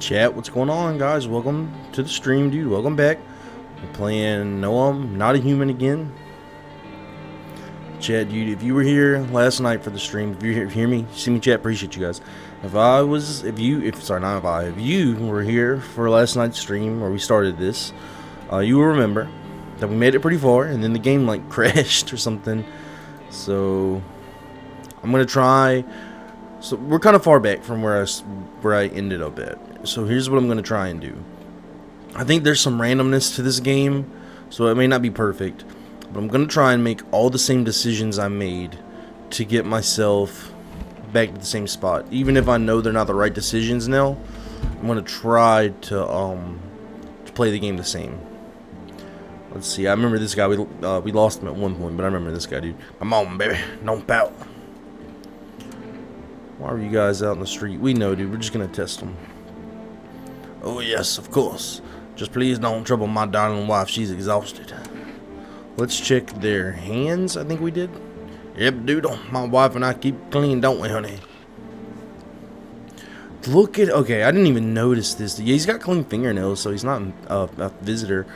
Chat, what's going on, guys? Welcome to the stream, dude. Welcome back. We're playing No, I'm Not a Human again. Chat, dude, if you were here last night for the stream, if you hear me, see me, chat, appreciate you guys. If you were here for last night's stream where we started this, you will remember that we made it pretty far and then the game like crashed or something. So I'm gonna try. So we're kind of far back from where I ended up at. So here's what I'm gonna try and do. I think there's some randomness to this game, so it may not be perfect, but I'm gonna try and make all the same decisions I made to get myself back to the same spot, even if I know they're not the right decisions now. I'm gonna try to play the game the same. Let's see. I remember this guy. We lost him at one point, but I remember this guy, dude. Come on, baby, don't pout. Why are you guys out in the street? We know, dude. We're just gonna test them. Oh yes, of course. Just please don't trouble my darling wife. She's exhausted. Let's check their hands. I think we did. Yep, dude. My wife and I keep clean, don't we, honey? Look at. Okay, I didn't even notice this. Yeah, he's got clean fingernails, so he's not a visitor.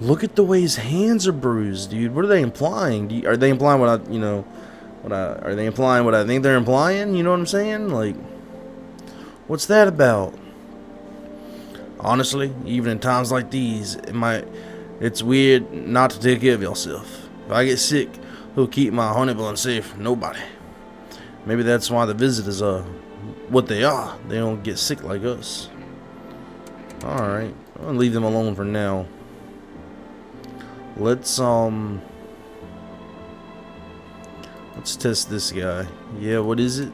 Look at the way his hands are bruised, dude. What are they implying? Are they implying what I, are they implying what I think they're implying? You know what I'm saying? Like, what's that about? Honestly, even in times like these, it's weird not to take care of yourself. If I get sick, who'll keep my honey bun safe? Nobody. Maybe that's why the visitors are what they are. They don't get sick like us. Alright, I'm gonna leave them alone for now. Let's test this guy. Yeah, what is it?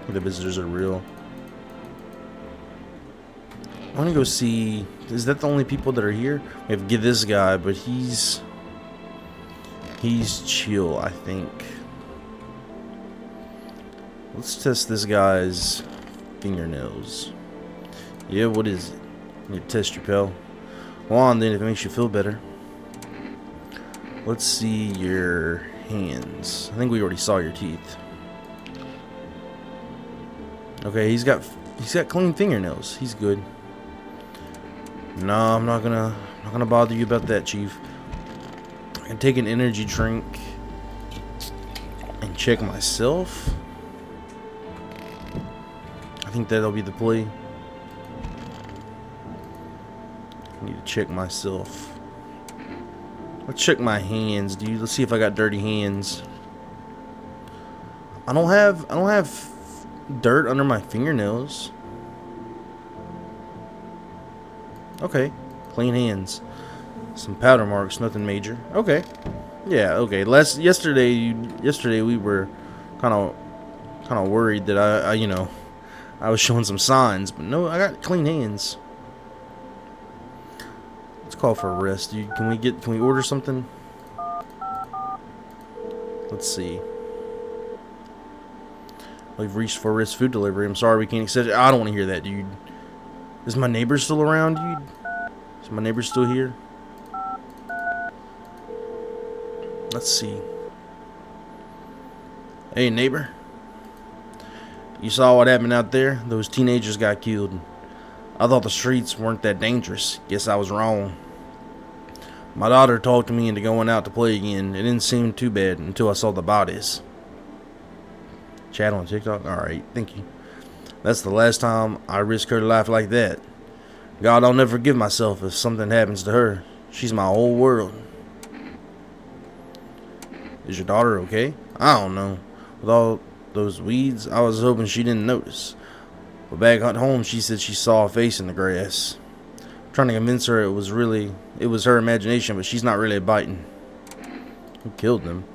The visitors are real. I want to go see. Is that the only people that are here? We have to get this guy, but he's chill, I think. Let's test this guy's fingernails. Yeah, what is it? You need to test your pal. Go on then, if it makes you feel better. Let's see your hands. I think we already saw your teeth. Okay, he's got clean fingernails. He's good. No, I'm not gonna bother you about that, Chief. I can take an energy drink and check myself. I think that'll be the play. I need to check myself. Let's check my hands, dude. Let's see if I got dirty hands. I don't have dirt under my fingernails. Okay, clean hands. Some powder marks, nothing major. Okay, yeah, okay. Yesterday we were kind of worried that I was showing some signs, but no, I got clean hands. Let's call for a rest, dude. Can we order something? Let's see. We've reached for risk food delivery. I'm sorry we can't accept it. I don't want to hear that, dude. Is my neighbor still around, dude? Is my neighbor still here? Let's see. Hey, neighbor. You saw what happened out there? Those teenagers got killed. I thought the streets weren't that dangerous. Guess I was wrong. My daughter talked me into going out to play again. It didn't seem too bad until I saw the bodies. Chat on TikTok? Alright, thank you. That's the last time I risk her life like that. God, I'll never forgive myself if something happens to her. She's my whole world. Is your daughter okay? I don't know. With all those weeds, I was hoping she didn't notice. But back at home, she said she saw a face in the grass. I'm trying to convince her it was her imagination, but she's not really biting. Who killed them?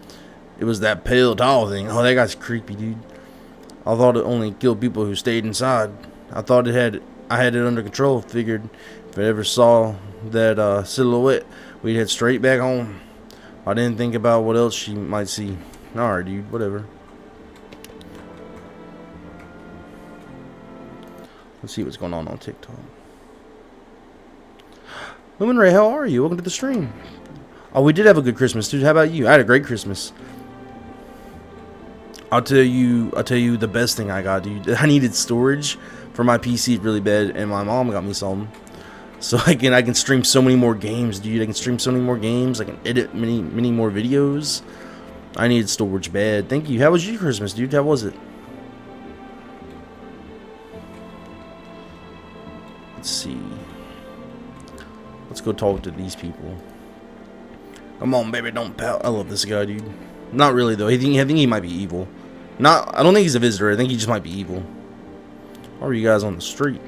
It was that pale, tall thing. Oh, that guy's creepy, dude. I thought it only killed people who stayed inside. I thought I had it under control. Figured if I ever saw that silhouette, we'd head straight back home. I didn't think about what else she might see. Alright, dude, whatever. Let's see what's going on TikTok. Lumen Ray, how are you? Welcome to the stream. Oh, we did have a good Christmas, dude. How about you? I had a great Christmas. I'll tell you the best thing I got, dude. I needed storage for my PC really bad, and my mom got me some. So I can stream so many more games, dude. I can stream so many more games. I can edit many more videos. I needed storage bad. Thank you. How was your Christmas, dude? How was it? Let's see. Let's go talk to these people. Come on, baby, don't pout. I love this guy, dude. Not really though. I think he might be evil. I don't think he's a visitor. I think he just might be evil. Why are you guys on the street?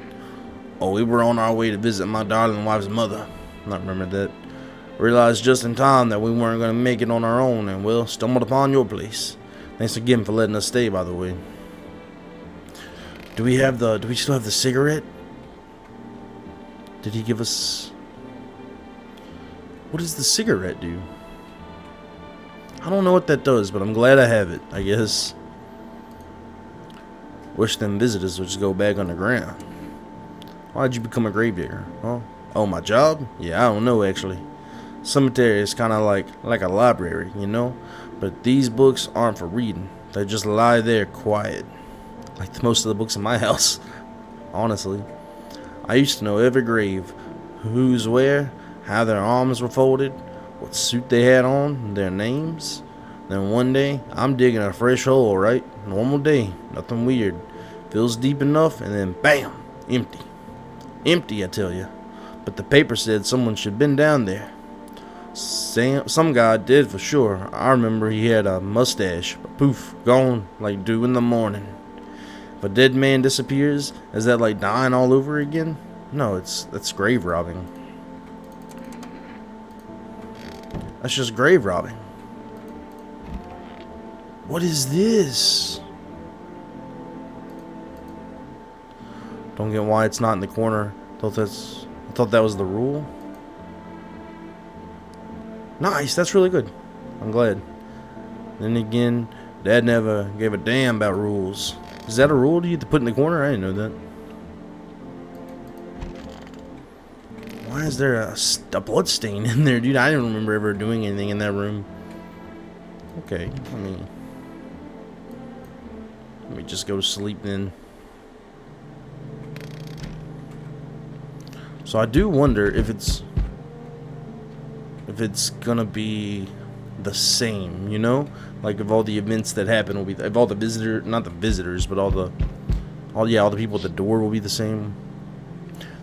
Oh, we were on our way to visit my darling wife's mother. I remember that. Realized just in time that we weren't going to make it on our own, and well, stumbled upon your place. Thanks again for letting us stay, by the way. Do we still have the cigarette? Did he give us... What does the cigarette do? I don't know what that does, but I'm glad I have it, I guess. Wish them visitors would just go back on the ground. Why'd you become a gravedigger? Huh? Oh, my job? Yeah, I don't know, actually. Cemetery is kind of like a library, you know? But these books aren't for reading. They just lie there quiet. Like most of the books in my house, honestly. I used to know every grave, who's where, how their arms were folded, what suit they had on, their names. Then one day, I'm digging a fresh hole, right? Normal day, nothing weird. Fills deep enough, and then bam, empty. Empty, I tell you. But the paper said someone should been down there. Some guy did for sure. I remember he had a mustache, but poof, gone like dew in the morning. If a dead man disappears, is that like dying all over again? No, that's grave robbing. That's just grave robbing. What is this? Don't get why it's not in the corner. I thought that was the rule. Nice, that's really good. I'm glad. Then again, Dad never gave a damn about rules. Is that a rule? Do you have to put in the corner? I didn't know that. Why is there a blood stain in there, dude? I didn't remember ever doing anything in that room. Okay, let me just go to sleep then. So I do wonder if it's gonna be the same, you know, like if all the events that happen will be, if all the not the visitors, but all the people at the door will be the same.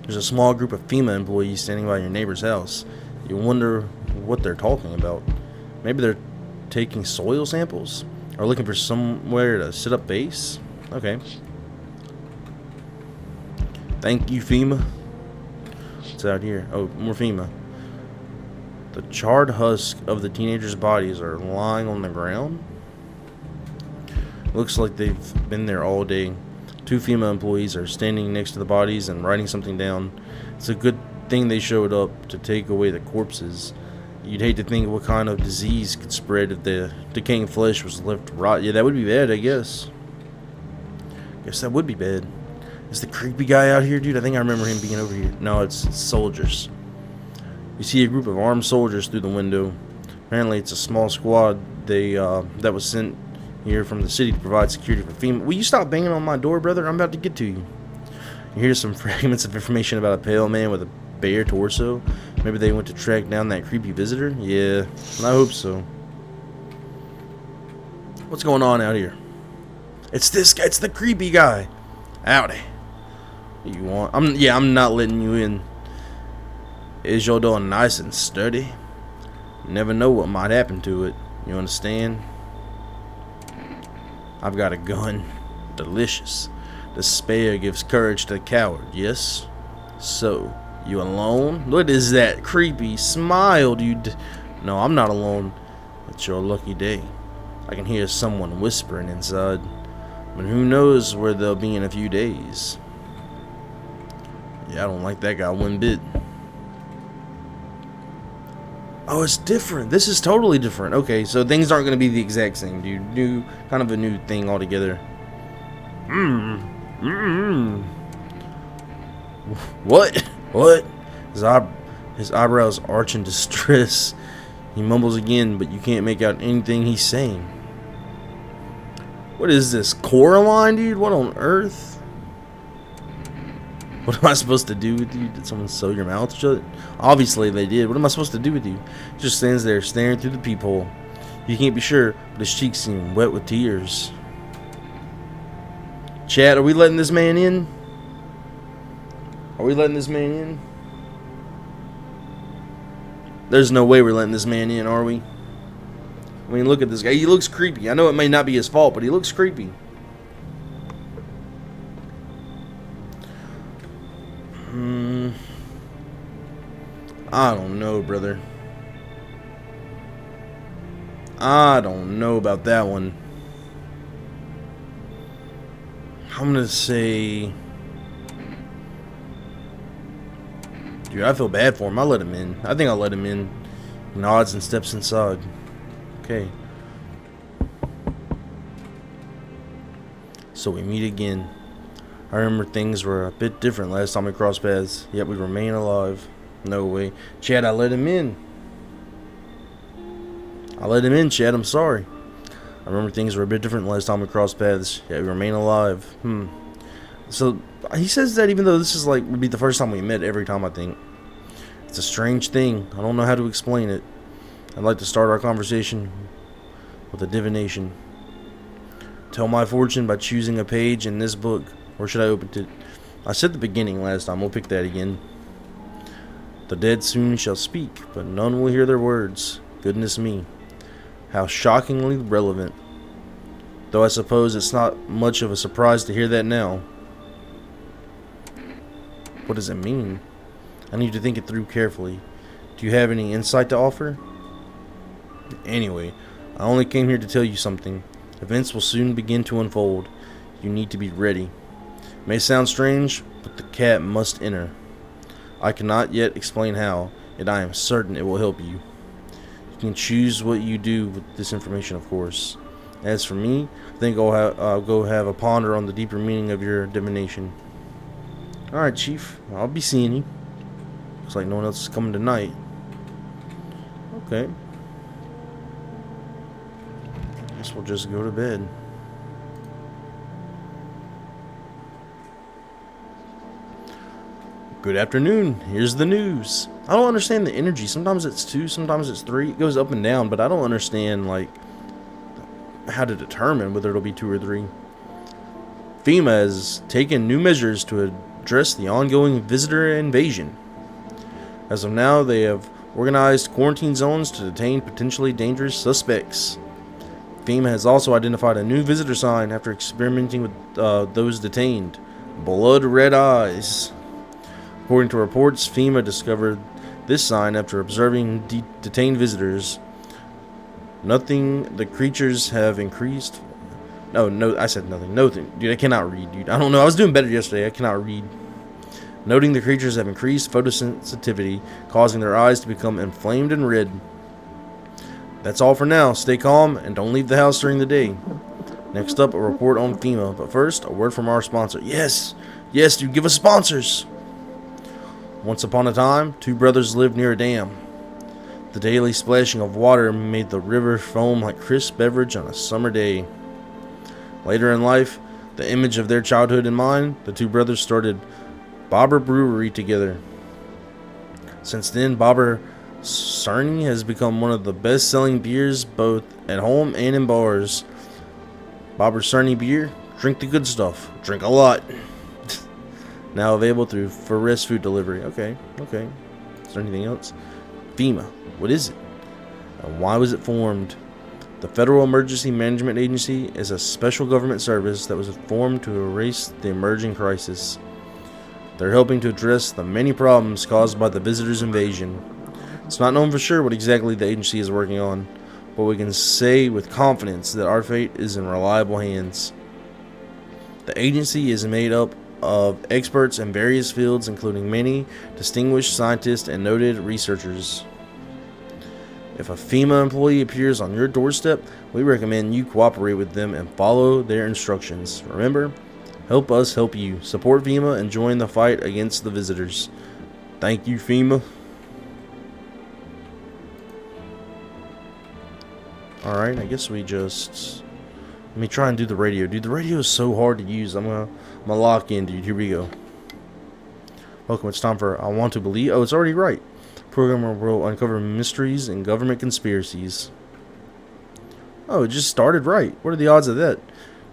There's a small group of FEMA employees standing by your neighbor's house. You wonder what they're talking about. Maybe they're taking soil samples or looking for somewhere to set up base. Okay. Thank you, FEMA. What's out here? Oh, more FEMA. The charred husk of the teenagers' bodies are lying on the ground. Looks like they've been there all day. 2 FEMA employees are standing next to the bodies and writing something down. It's a good thing they showed up to take away the corpses. You'd hate to think what kind of disease could spread if the decaying flesh was left to rot. Yeah, that would be bad, I guess. Guess that would be bad. Is the creepy guy out here, dude? I think I remember him being over here. No, it's soldiers. You see a group of armed soldiers through the window. Apparently, it's a small squad that was sent here from the city to provide security for FEMA. Will you stop banging on my door, brother? I'm about to get to you. Here's some fragments of information about a pale man with a bare torso. Maybe they went to track down that creepy visitor? Yeah, I hope so. What's going on out here? It's this guy. It's the creepy guy. Howdy. What you want? I'm not letting you in. Is your door nice and sturdy? You never know what might happen to it. You understand? I've got a gun. Delicious. Despair gives courage to the coward, yes? So, you alone? What is that creepy smile, dude? No, I'm not alone. It's your lucky day. I can hear someone whispering inside. But who knows where they'll be in a few days. Yeah, I don't like that guy one bit. Oh, it's different. This is totally different. Okay, so things aren't going to be the exact same, dude. Kind of a new thing altogether. What? What? His eyebrows arch in distress. He mumbles again, but you can't make out anything he's saying. What is this? Coraline, dude? What on earth? What am I supposed to do with you? Did someone sew your mouth shut? Obviously they did. What am I supposed to do with you? Just stands there staring through the peephole. You can't be sure, but his cheeks seem wet with tears. Chad, are we letting this man in? Are we letting this man in? There's no way we're letting this man in, are we? I mean, look at this guy. He looks creepy. I know it may not be his fault, but he looks creepy. I don't know, brother. I don't know about that one. I'm gonna say... Dude, I feel bad for him. I'll let him in. I think I'll let him in. Nods and steps inside. Okay. So we meet again. I remember things were a bit different last time we crossed paths, yet we remain alive. No way. Chad, I let him in. I let him in, Chad. I'm sorry. I remember things were a bit different last time we crossed paths, yet we remain alive. So he says that even though this is like would be the first time we met every time, I think. It's a strange thing. I don't know how to explain it. I'd like to start our conversation with a divination. Tell my fortune by choosing a page in this book. Where should I open it? I said the beginning last time. We'll pick that again. The dead soon shall speak, but none will hear their words. Goodness me. How shockingly relevant. Though I suppose it's not much of a surprise to hear that now. What does it mean? I need to think it through carefully. Do you have any insight to offer? Anyway, I only came here to tell you something. Events will soon begin to unfold. You need to be ready. It may sound strange, but the cat must enter. I cannot yet explain how, yet I am certain it will help you. You can choose what you do with this information, of course. As for me, I think I'll go have a ponder on the deeper meaning of your divination. Alright, Chief. I'll be seeing you. Looks like no one else is coming tonight. Okay. Guess we'll just go to bed. Good afternoon. Here's the news. I don't understand the energy. Sometimes it's 2, sometimes it's 3. It goes up and down, but I don't understand like how to determine whether it'll be 2 or 3. FEMA has taken new measures to address the ongoing visitor invasion. As of now, they have organized quarantine zones to detain potentially dangerous suspects. FEMA has also identified a new visitor sign after experimenting with those detained. Blood red eyes. According to reports, FEMA discovered this sign after observing detained visitors. Nothing. The creatures have increased. No, I said nothing. Nothing. Dude, I cannot read, dude. I don't know. I was doing better yesterday. I cannot read. Noting the creatures have increased photosensitivity, causing their eyes to become inflamed and red. That's all for now. Stay calm and don't leave the house during the day. Next up, a report on FEMA. But first, a word from our sponsor. Yes, dude, give us sponsors. Once upon a time, 2 brothers lived near a dam. The daily splashing of water made the river foam like crisp beverage on a summer day. Later in life, the image of their childhood in mind, the 2 brothers started Bobber Brewery together. Since then, Bobber Cerny has become one of the best-selling beers both at home and in bars. Bobber Cerny beer, drink the good stuff, drink a lot. Now available through Forest Food Delivery. Okay. Is there anything else? FEMA, what is it? And why was it formed? The Federal Emergency Management Agency is a special government service that was formed to erase the emerging crisis. They're helping to address the many problems caused by the visitors' invasion. It's not known for sure what exactly the agency is working on, but we can say with confidence that our fate is in reliable hands. The agency is made up of experts in various fields, including many distinguished scientists and noted researchers. If a FEMA employee appears on your doorstep, we recommend you cooperate with them and follow their instructions. Remember, help us help you. Support FEMA and join the fight against the visitors. Thank you, FEMA. Alright, I guess we just Let me try and do the radio. Dude, the radio is so hard to use. I'm gonna lock in, dude. Here we go. Welcome, it's time for I Want to Believe. Oh, it's already right. Program will uncover mysteries and government conspiracies. Oh, it just started right. What are the odds of that?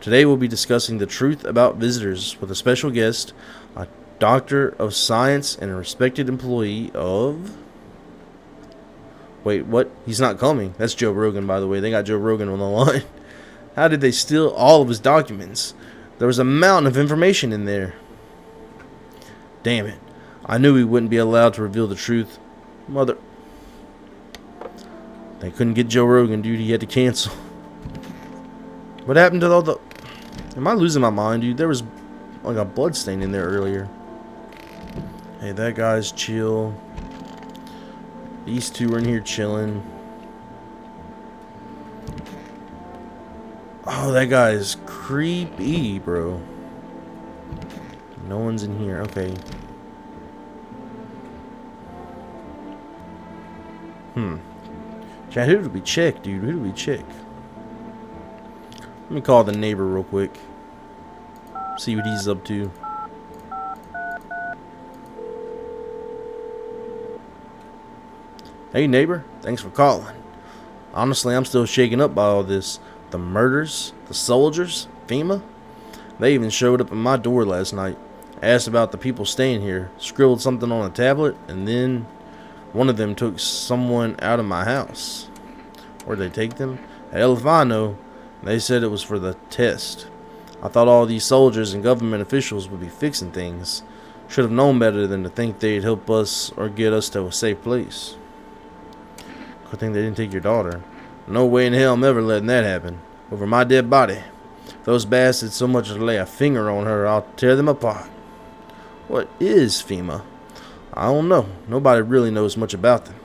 Today we'll be discussing the truth about visitors with a special guest, a doctor of science and a respected employee of... Wait, what? He's not coming. That's Joe Rogan, by the way. They got Joe Rogan on the line. How did they steal all of his documents? There was a mountain of information in there. Damn it. I knew he wouldn't be allowed to reveal the truth. Mother... They couldn't get Joe Rogan, dude. He had to cancel. What happened to all the... Am I losing my mind, dude? There was like a blood stain in there earlier. Hey, that guy's chill. These two are in here chilling. Oh, that guy is creepy, bro. No one's in here. Okay. Chat, who did we check, dude? Who did we check? Let me call the neighbor real quick. See what he's up to. Hey, neighbor. Thanks for calling. Honestly, I'm still shaken up by all this. The murders, the soldiers, FEMA. They even showed up at my door last night. Asked about the people staying here. Scribbled something on a tablet, and then one of them took someone out of my house. Where'd they take them? Hell if I know. They said it was for the test. I thought all these soldiers and government officials would be fixing things. Should have known better than to think they'd help us or get us to a safe place. Good thing they didn't take your daughter. No way in hell I'm ever letting that happen. Over my dead body. If those bastards so much as lay a finger on her, I'll tear them apart. What is FEMA? I don't know. Nobody really knows much about them.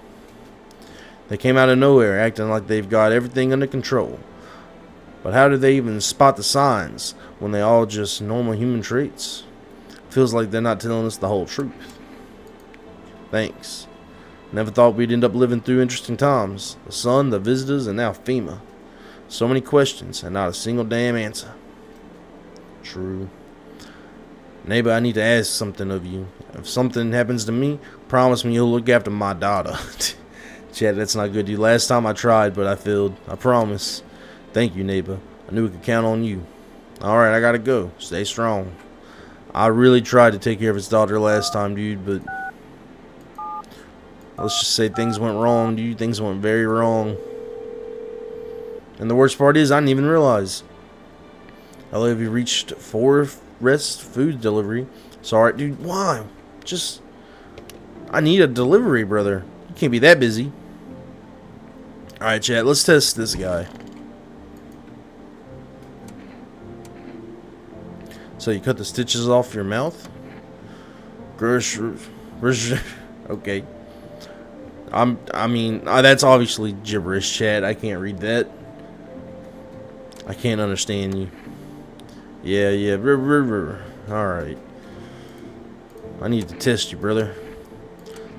They came out of nowhere acting like they've got everything under control. But how do they even spot the signs when they all just normal human traits? Feels like they're not telling us the whole truth. Thanks. Never thought we'd end up living through interesting times. The sun, the visitors, and now FEMA. So many questions and not a single damn answer. True. Neighbor, I need to ask something of you. If something happens to me, promise me you'll look after my daughter. Chad, that's not good, dude. Last time I tried, but I failed. I promise. Thank you, neighbor. I knew we could count on you. Alright, I gotta go. Stay strong. I really tried to take care of his daughter last time, dude, but... Let's just say things went wrong, dude. Things went very wrong. And the worst part is, I didn't even realize. Hello, have you reached Forest Food Delivery? Sorry, dude. Why? Just... I need a delivery, brother. You can't be that busy. Alright, chat. Let's test this guy. So you cut the stitches off your mouth? Okay. I mean, that's obviously gibberish, chat. I can't read that. I can't understand you. Yeah. Alright. I need to test you, brother.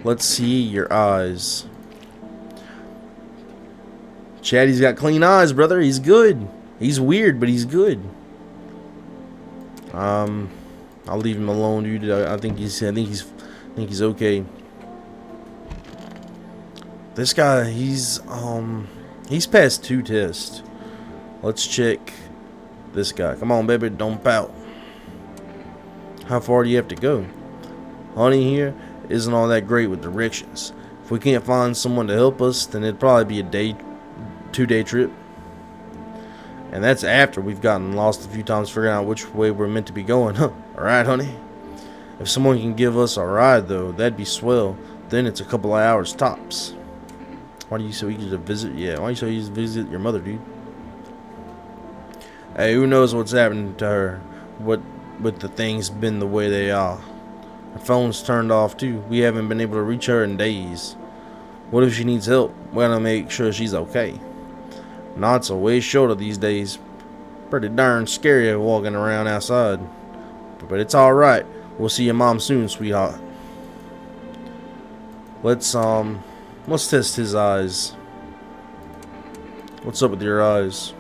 Let's see your eyes. Chat, he's got clean eyes, brother. He's good. He's weird, but he's good. I'll leave him alone, dude. I think he's okay. This guy, he's passed 2 tests. Let's check this guy. Come on, baby, don't pout. How far do you have to go? Honey here isn't all that great with directions. If we can't find someone to help us, then it'd probably be a 2-day trip. And that's after we've gotten lost a few times figuring out which way we're meant to be going. Alright, honey? If someone can give us a ride, though, that'd be swell. Then it's a couple of hours tops. Why do you so eager to visit? Yeah, why are you so eager to visit your mother, dude? Hey, who knows what's happening to her? What with the things been the way they are? Her phone's turned off, too. We haven't been able to reach her in days. What if she needs help? We gotta make sure she's okay. Knots are way shorter these days. Pretty darn scary walking around outside. But it's alright. We'll see your mom soon, sweetheart. Let's test his eyes. What's up with your eyes?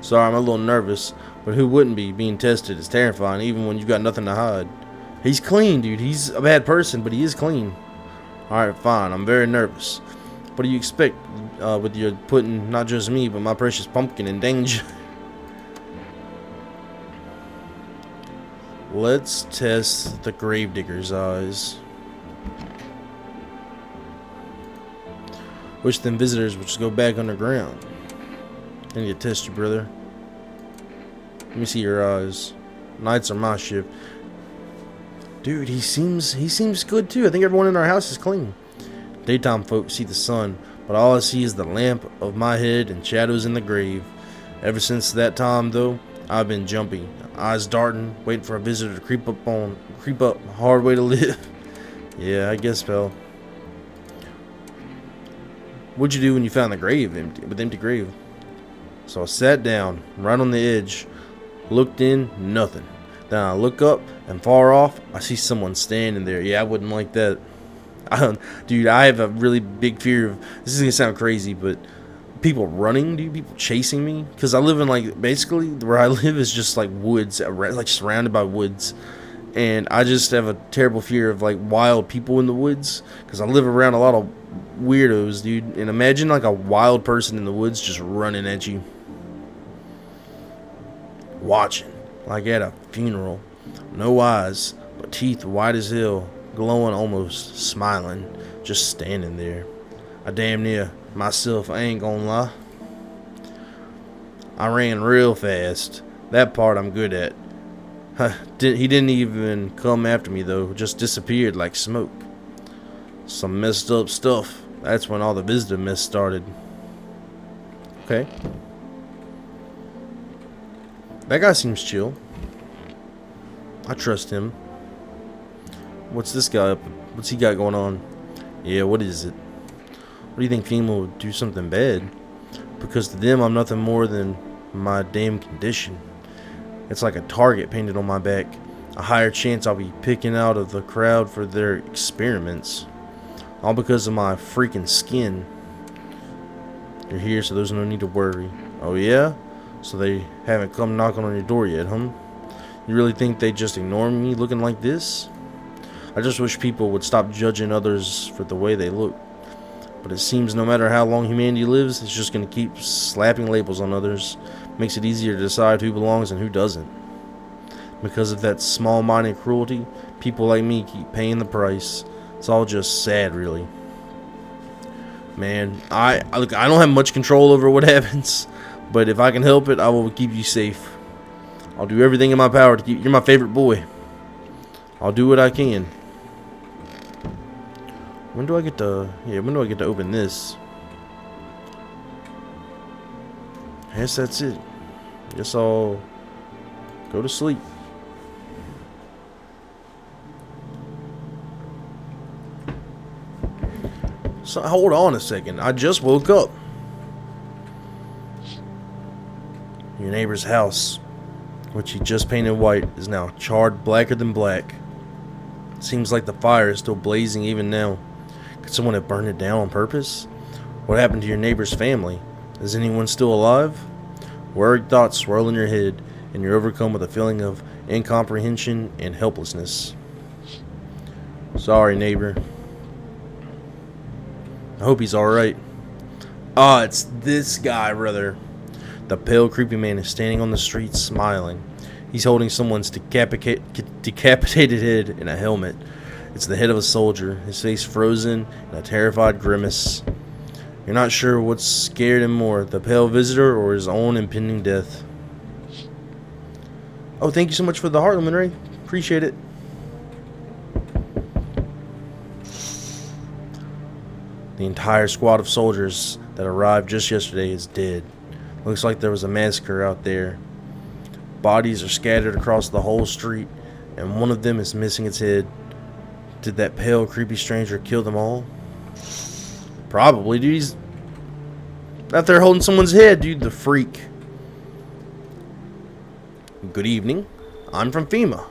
Sorry, I'm a little nervous, but who wouldn't be? Being tested is terrifying, even when you've got nothing to hide. He's clean, dude. He's a bad person, but he is clean. Alright, fine. I'm very nervous. What do you expect with your putting not just me, but my precious pumpkin in danger? Let's test the gravedigger's eyes. Wish them visitors would just go back underground. I need to test you, brother. Let me see your eyes. Nights are my shift. Dude, he seems good too. I think everyone in our house is clean. Daytime folks see the sun, but all I see is the lamp of my head and shadows in the grave. Ever since that time, though, I've been jumpy, eyes darting, waiting for a visitor to creep up. Hard way to live. Yeah, I guess, pal. What'd you do when you found the grave empty grave? So I sat down, right on the edge, looked in, nothing. Then I look up, and far off, I see someone standing there. Yeah, I wouldn't like that. Dude, I have a really big fear of, this is gonna sound crazy, but people running, dude, people chasing me. Because I live in, like, basically, where I live is just, like, woods, like, surrounded by woods. And I just have a terrible fear of, like, wild people in the woods. Because I live around a lot of weirdos, dude. And imagine, like, a wild person in the woods just running at you. Watching. Like at a funeral. No eyes, but teeth white as hell, glowing almost, smiling, just standing there. I damn near myself, I ain't gonna lie. I ran real fast. That part I'm good at. He didn't even come after me though, just disappeared like smoke. Some messed up stuff. That's when all the visitor mess started. Okay. That guy seems chill. I trust him. What's this guy up? What's he got going on? Yeah, what is it? What do you think FEMA would do something bad? Because to them, I'm nothing more than my damn condition. It's like a target painted on my back. A higher chance I'll be picking out of the crowd for their experiments. All because of my freaking skin. You're here, so there's no need to worry. Oh yeah? So they haven't come knocking on your door yet, huh? You really think they just ignore me looking like this? I just wish people would stop judging others for the way they look. But it seems no matter how long humanity lives, it's just going to keep slapping labels on others. Makes it easier to decide who belongs and who doesn't. Because of that small-minded cruelty, people like me keep paying the price. It's all just sad, really. Man, I don't have much control over what happens. But if I can help it, I will keep you safe. I'll do everything in my power to keep. You're my favorite boy. I'll do what I can. When do I get to? Yeah, when do I get to open this? I guess that's it. Guess I'll go to sleep. So hold on a second. I just woke up. Your neighbor's house, which he just painted white, is now charred blacker than black. Seems like the fire is still blazing even now. Could someone have burned it down on purpose? What happened to your neighbor's family? Is anyone still alive? Worried thoughts swirl in your head, and you're overcome with a feeling of incomprehension and helplessness. Sorry, neighbor. I hope he's alright. Ah, it's this guy, brother. The pale, creepy man is standing on the street, smiling. He's holding someone's decapitated head in a helmet. It's the head of a soldier, his face frozen in a terrified grimace. You're not sure what's scared him more, the pale visitor or his own impending death. Oh, thank you so much for the heart, Luminary. Appreciate it. The entire squad of soldiers that arrived just yesterday is dead. Looks like there was a massacre out there. Bodies are scattered across the whole street, and one of them is missing its head. Did that pale, creepy stranger kill them all? Probably, dude. He's out there holding someone's head, dude. The freak. Good evening. I'm from FEMA.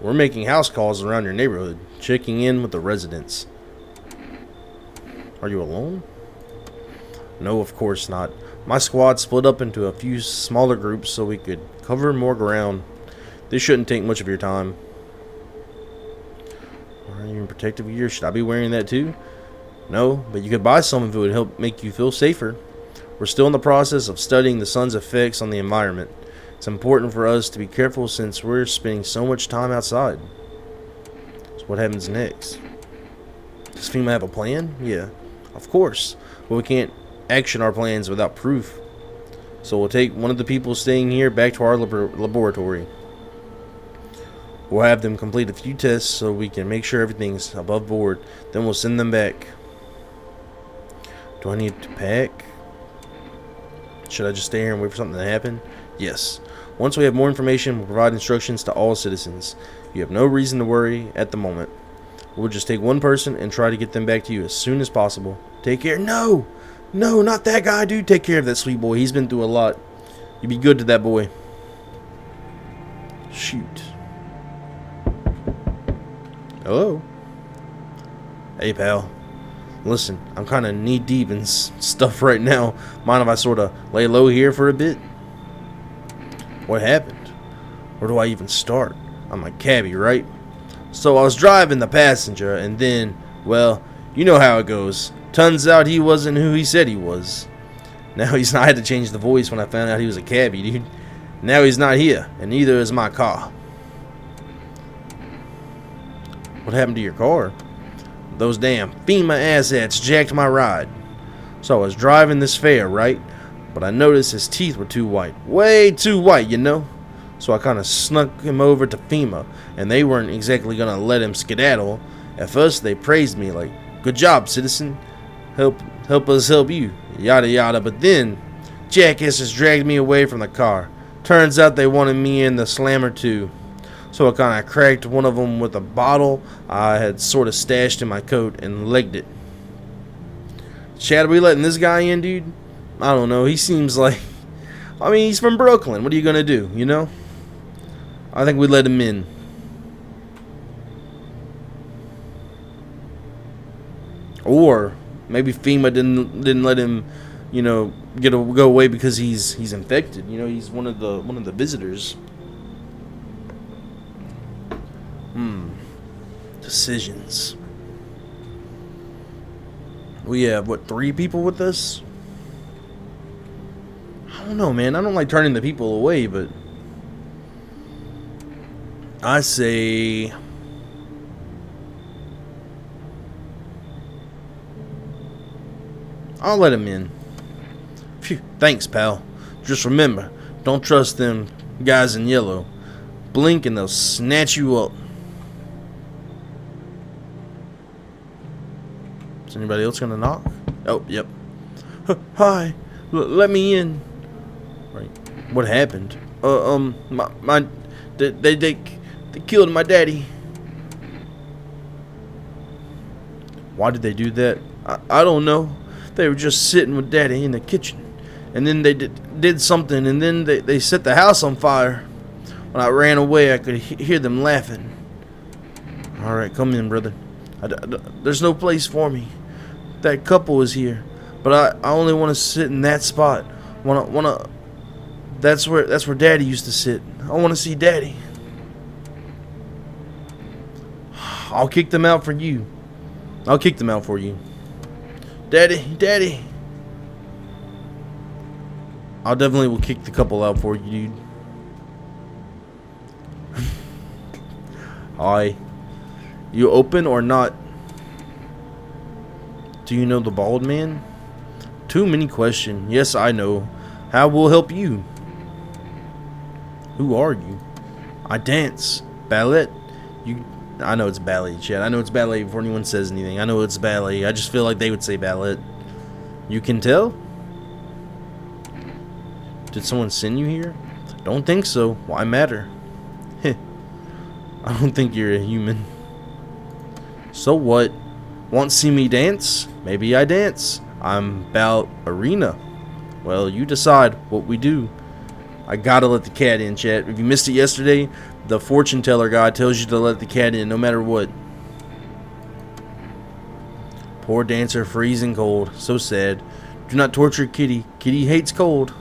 We're making house calls around your neighborhood, checking in with the residents. Are you alone? No, of course not. My squad split up into a few smaller groups so we could cover more ground. This shouldn't take much of your time. Are you in protective gear? Should I be wearing that too? No, but you could buy some if it would help make you feel safer. We're still in the process of studying the sun's effects on the environment. It's important for us to be careful since we're spending so much time outside. So what happens next? Does FEMA have a plan? Yeah, of course. But we can't action our plans without proof. So we'll take one of the people staying here back to our laboratory. We'll have them complete a few tests so we can make sure everything's above board. Then we'll send them back. Do I need to pack? Should I just stay here and wait for something to happen? Yes. Once we have more information, we'll provide instructions to all citizens. You have no reason to worry at the moment. We'll just take one person and try to get them back to you as soon as possible. Take care. No! No, not that guy, dude. Take care of that sweet boy. He's been through a lot. You be good to that boy. Shoot. Hello? Hey, pal. Listen, I'm kind of knee-deep in stuff right now. Mind if I sort of lay low here for a bit? What happened? Where do I even start? I'm a cabbie, right? So I was driving the passenger, and then, well, you know how it goes. Turns out he wasn't who he said he was. Now he's not. I had to change the voice when I found out he was a cabbie, dude. Now he's not here, and neither is my car. What happened to your car? Those damn FEMA assets jacked my ride. So I was driving this fair, right? But I noticed his teeth were too white. Way too white, you know? So I kind of snuck him over to FEMA, and they weren't exactly going to let him skedaddle. At first, they praised me like, good job, citizen. Help us help you, yada yada. But then, jackasses dragged me away from the car. Turns out they wanted me in the slammer too. So I kind of cracked one of them with a bottle I had sort of stashed in my coat and legged it. Chad, are we letting this guy in, dude? I don't know. He seems like... I mean, he's from Brooklyn. What are you going to do, you know? I think we let him in. Or maybe FEMA didn't let him, you know, go away because he's infected. You know, he's one of the visitors. Decisions. We have what, 3 people with us? I don't know, man. I don't like turning the people away, but I say I'll let him in. Phew, thanks, pal. Just remember, don't trust them guys in yellow. Blink and they'll snatch you up. Is anybody else gonna knock? Oh, yep. Hi, let me in. Right. What happened? They killed my daddy. Why did they do that? I don't know. They were just sitting with daddy in the kitchen, and then they did something, and then they set the house on fire. When I ran away, I could hear them laughing. All right, come in, brother. There's no place for me. That couple is here, but I only want to sit in that spot. That's where Daddy used to sit. I want to see Daddy. I'll kick them out for you. I'll kick them out for you. Daddy. I'll definitely will kick the couple out for you, dude. Hi. You open or not? Do you know the bald man? Too many questions. Yes, I know. How will help you? Who are you? I dance. Ballet. I know it's ballet, Chad. I know it's ballet before anyone says anything. I know it's ballet. I just feel like they would say ballet. You can tell? Did someone send you here? Don't think so. Why matter? I don't think you're a human. So what? Want to see me dance? Maybe I dance. I'm ballerina. Well, you decide what we do. I gotta let the cat in, chat. If you missed it yesterday, the fortune teller guy tells you to let the cat in no matter what. Poor dancer, freezing cold. So sad. Do not torture Kitty. Kitty hates cold.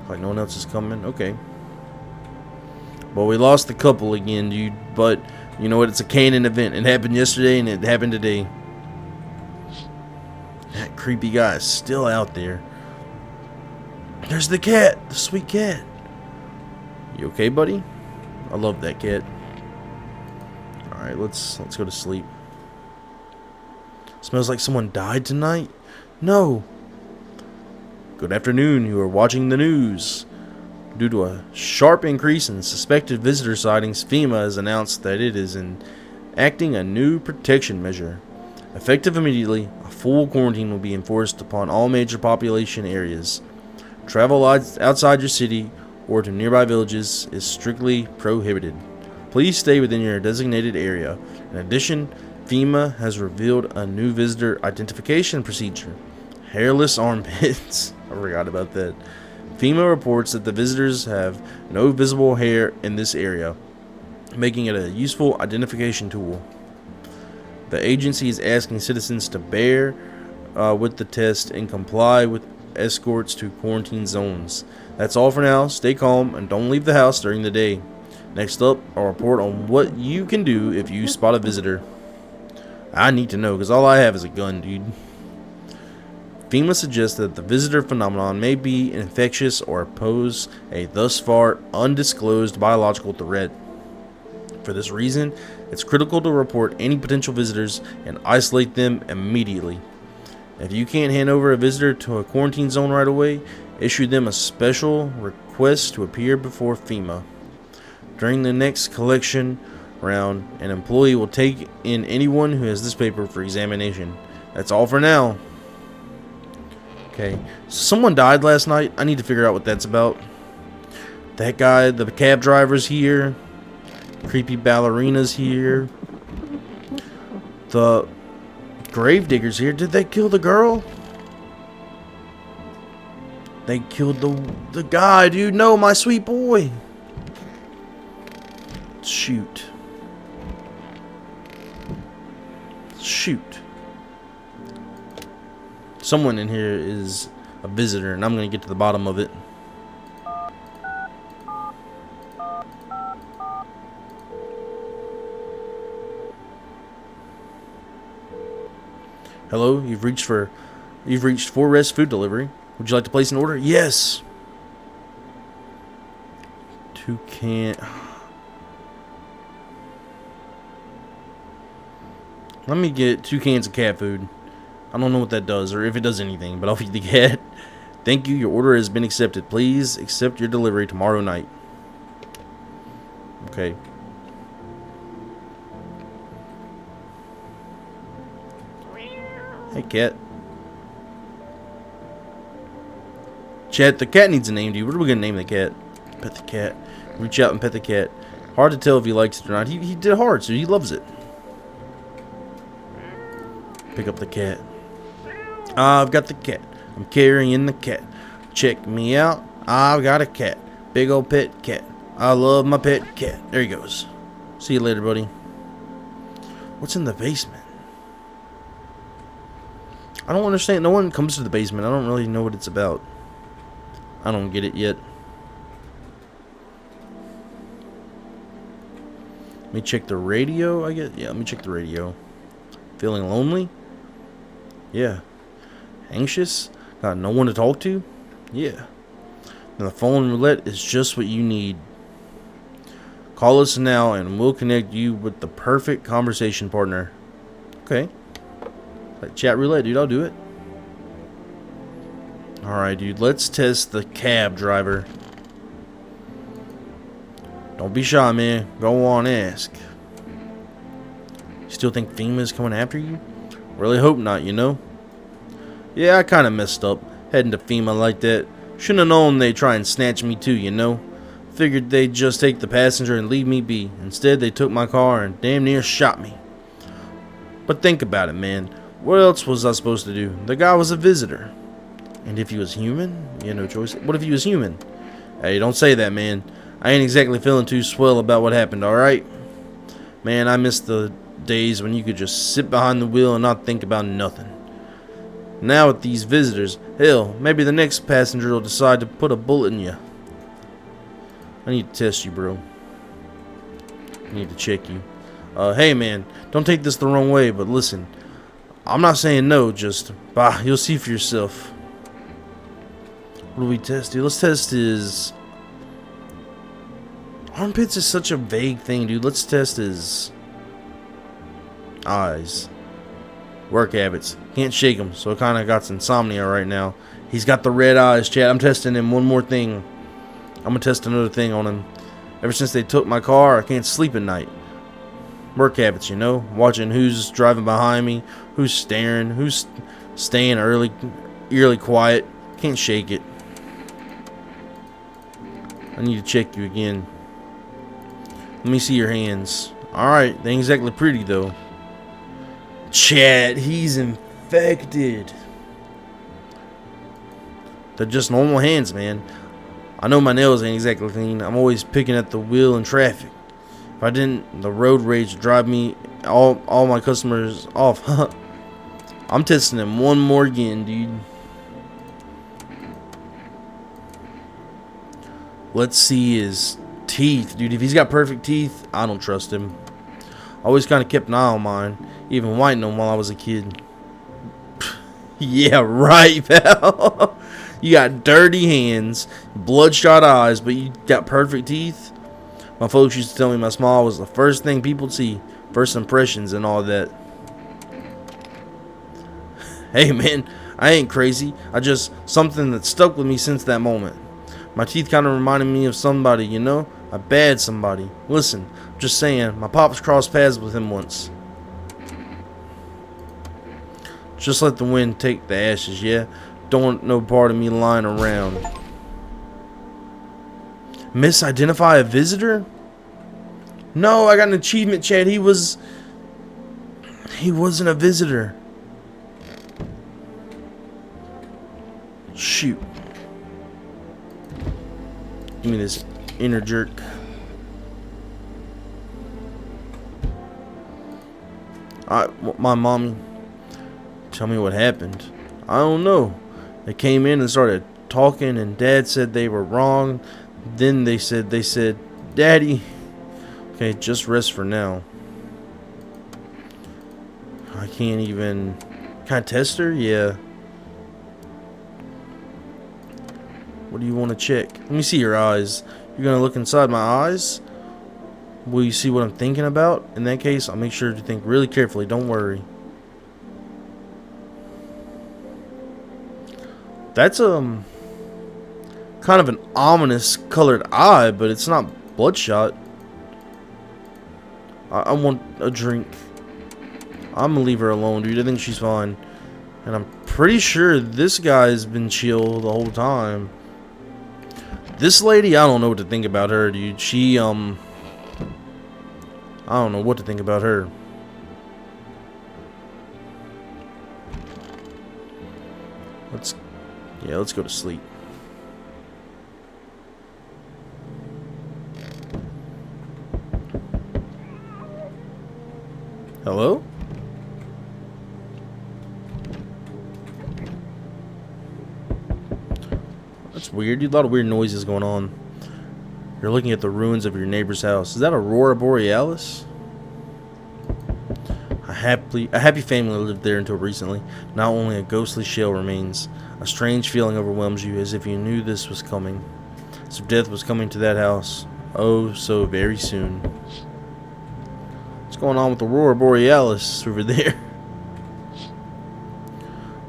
Like no one else is coming. Okay. Well, we lost the couple again, dude. But you know what? It's a canon event. It happened yesterday and it happened today. That creepy guy is still out there. There's the cat. The sweet cat. You okay, buddy? I love that cat. Alright, let's go to sleep. Smells like someone died tonight? No. Good afternoon. You are watching the news. Due to a sharp increase in suspected visitor sightings, FEMA has announced that it is enacting a new protection measure. Effective immediately, a full quarantine will be enforced upon all major population areas. Travel outside your city or to nearby villages is strictly prohibited. Please stay within your designated area. In addition, FEMA has revealed a new visitor identification procedure. Hairless armpits. I forgot about that. FEMA reports that the visitors have no visible hair in this area, making it a useful identification tool. The agency is asking citizens to bear with the test and comply with escorts to quarantine zones. That's all for now. Stay calm and don't leave the house during the day. Next up, I'll report on what you can do if you spot a visitor. I need to know because all I have is a gun, dude. FEMA suggests that the visitor phenomenon may be infectious or pose a thus far undisclosed biological threat. For this reason, it's critical to report any potential visitors and isolate them immediately. If you can't hand over a visitor to a quarantine zone right away, issue them a special request to appear before FEMA. During the next collection round, an employee will take in anyone who has this paper for examination. That's all for now. Okay, someone died last night. I need to figure out what that's about. That guy, the cab driver's here. Creepy ballerina's here. The gravedigger's here. Did they kill the girl? They killed the guy, dude. No, my sweet boy. Shoot. Shoot. Someone in here is a visitor, and I'm going to get to the bottom of it. Hello, you've reached 4S food delivery. Would you like to place an order? Yes. Toucan. Let me get 2 cans of cat food. I don't know what that does or if it does anything, but I'll feed the cat. Thank you. Your order has been accepted. Please accept your delivery tomorrow night. Okay. Hey, cat. Chat, the cat needs a name, dude. What are we going to name the cat? Pet the cat. Reach out and pet the cat. Hard to tell if he likes it or not. He did hard, so he loves it. Pick up the cat. I've got the cat. I'm carrying the cat. Check me out. I've got a cat. Big old pet cat. I love my pet cat. There he goes. See you later, buddy. What's in the basement? I don't understand. No one comes to the basement. I don't really know what it's about. I don't get it yet. Let me check the radio, I guess. Yeah, let me check the radio. Feeling lonely? Yeah. Anxious? Got no one to talk to? Yeah. Then the phone roulette is just what you need. Call us now and we'll connect you with the perfect conversation partner. Okay. Like chat roulette, dude. I'll do it. Alright, dude. Let's test the cab driver. Don't be shy, man. Go on, ask. You still think FEMA's coming after you? Really hope not, you know? Yeah, I kind of messed up. Heading to FEMA like that. Shouldn't have known they'd try and snatch me too, you know? Figured they'd just take the passenger and leave me be. Instead, they took my car and damn near shot me. But think about it, man. What else was I supposed to do? The guy was a visitor. And if he was human? You had no choice. What if he was human? Hey, don't say that, man. I ain't exactly feeling too swell about what happened, alright? Man, I miss the days when you could just sit behind the wheel and not think about nothing. Now with these visitors, hell, maybe the next passenger will decide to put a bullet in you. I need to test you, bro. I need to check you. Hey man, don't take this the wrong way, but listen. I'm not saying no, just, you'll see for yourself. What do we test, dude? Let's test his... Armpits is such a vague thing, dude. Let's test his... eyes. Work habits. Can't shake him, so I kind of got insomnia right now. He's got the red eyes, chat. I'm testing him. One more thing. I'm going to test another thing on him. Ever since they took my car, I can't sleep at night. Work habits, you know? Watching who's driving behind me, who's staring, who's staying eerily quiet. Can't shake it. I need to check you again. Let me see your hands. Alright, they ain't exactly pretty though. Chat, he's infected. They're just normal hands, man. I know my nails ain't exactly clean. I'm always picking at the wheel in traffic. If I didn't, the road rage would drive me all my customers off. I'm testing him one more again, dude. Let's see his teeth, dude. If he's got perfect teeth, I don't trust him. I always kind of kept an eye on mine, even whitening them while I was a kid. Yeah, right, pal. You got dirty hands, bloodshot eyes, but you got perfect teeth. My folks used to tell me my smile was the first thing people see, first impressions and all that. Hey man, I ain't crazy. I just, something that stuck with me since that moment. My teeth kind of reminded me of somebody, you know? A bad somebody. Listen, just saying, my pops crossed paths with him once. Just let the wind take the ashes, yeah? Don't want no part of me lying around. Misidentify a visitor? No, I got an achievement, Chad. He wasn't a visitor. Shoot. Give me this inner jerk. My mommy, tell me what happened. I don't know. They came in and started talking, and Dad said they were wrong. Then they said, Daddy. Okay, just rest for now. I can't even. Can I test her? Yeah. What do you want to check? Let me see your eyes. You're gonna look inside my eyes? Will you see what I'm thinking about? In that case, I'll make sure to think really carefully. Don't worry. That's kind of an ominous colored eye, but it's not bloodshot. I want a drink. I'm gonna leave her alone, dude. I think she's fine. And I'm pretty sure this guy's been chill the whole time. This lady, I don't know what to think about her, dude. She, I don't know what to think about her. Let's go to sleep. Hello? That's weird. Dude, a lot of weird noises going on. You're looking at the ruins of your neighbor's house. Is that Aurora Borealis? A happy family lived there until recently. Now only a ghostly shell remains. A strange feeling overwhelms you, as if you knew this was coming. As if death was coming to that house. Oh, so very soon. What's going on with Aurora Borealis over there?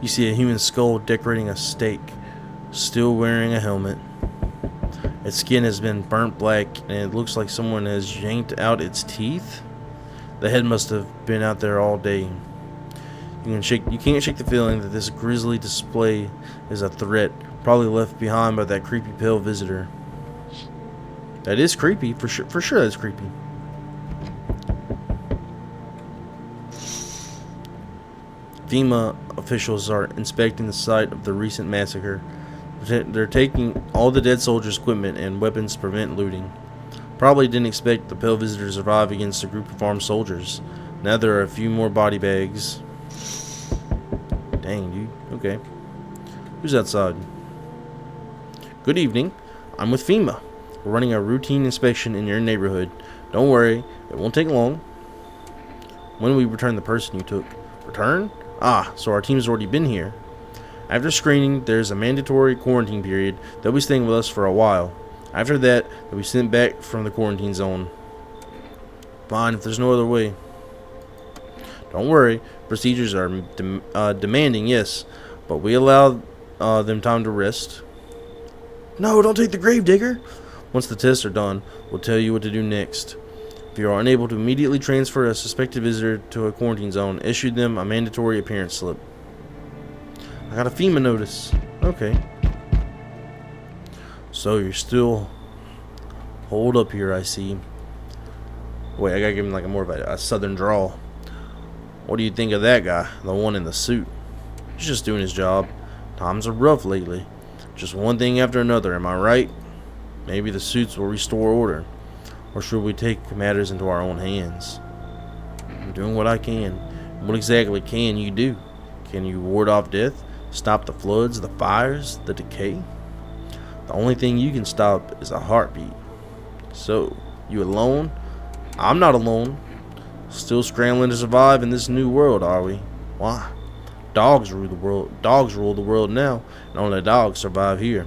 You see a human skull decorating a stake, still wearing a helmet. Its skin has been burnt black, and it looks like someone has yanked out its teeth. The head must have been out there all day. You can't shake the feeling that this grisly display is a threat, probably left behind by that creepy pale visitor. That is creepy, for sure. For sure, that's creepy. FEMA officials are inspecting the site of the recent massacre. They're taking all the dead soldiers' equipment and weapons to prevent looting. Probably didn't expect the pale visitor to survive against a group of armed soldiers. Now there are a few more body bags. Dang, dude. Okay. Who's outside? Good evening. I'm with FEMA. We're running a routine inspection in your neighborhood. Don't worry, it won't take long. When will we return the person you took? Return? Ah, so our team's already been here. After screening, there's a mandatory quarantine period. They'll be staying with us for a while. After that, they'll be sent back from the quarantine zone. Fine, if there's no other way. Don't worry, procedures are demanding, yes, but we allow them time to rest. No, don't take the gravedigger. Once the tests are done, we'll tell you what to do next. If you are unable to immediately transfer a suspected visitor to a quarantine zone, issue them a mandatory appearance slip. I got a FEMA notice. Okay. So you're still holed up here, I see. Wait, I gotta give him like a more of a southern drawl. What do you think of that guy? The one in the suit. He's just doing his job. Times are rough lately. Just one thing after another, am I right? Maybe the suits will restore order. Or should we take matters into our own hands? I'm doing what I can. What exactly can you do? Can you ward off death? Stop the floods, the fires, the decay? The only thing you can stop is a heartbeat. So, you alone? I'm not alone. Still scrambling to survive in this new world, are we? Why? Dogs rule the world. Dogs rule the world now, and only dogs survive here.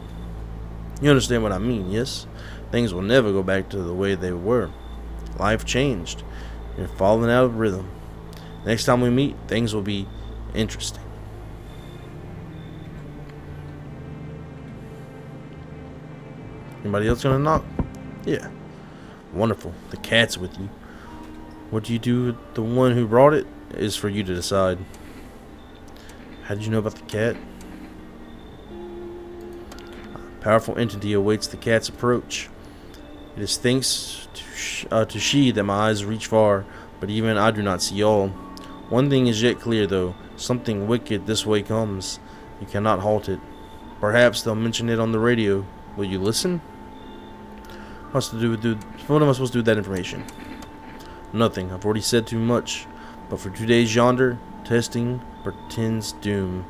You understand what I mean, yes? Things will never go back to the way they were. Life changed. You're falling out of rhythm. Next time we meet, things will be interesting. Anybody else gonna knock? Yeah. Wonderful. The cat's with you. What do you do with the one who brought it is for you to decide. How did you know about the cat? A powerful entity awaits the cat's approach. It is thanks to she that my eyes reach far, but even I do not see all. One thing is yet clear, though. Something wicked this way comes. You cannot halt it. Perhaps they'll mention it on the radio. Will you listen? What am I supposed to do with that information? Nothing. I've already said too much. But for 2 days yonder, testing portends doom.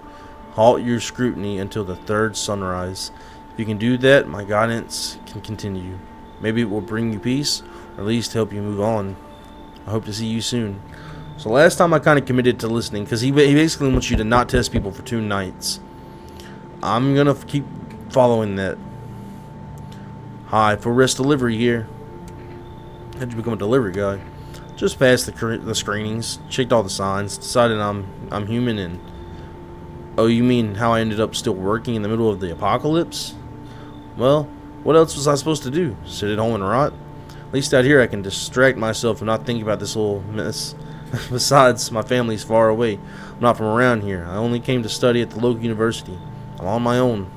Halt your scrutiny until the third sunrise. If you can do that, my guidance can continue. Maybe it will bring you peace, or at least help you move on. I hope to see you soon. So last time I kind of committed to listening, because he basically wants you to not test people for 2 nights. I'm going to keep following that. Hi, for rest delivery here. How'd you become a delivery guy? Just passed the screenings, checked all the signs, decided I'm human and... Oh, you mean how I ended up still working in the middle of the apocalypse? Well, what else was I supposed to do? Sit at home and rot? At least out here I can distract myself and not think about this little mess. Besides, my family's far away. I'm not from around here. I only came to study at the local university. I'm on my own.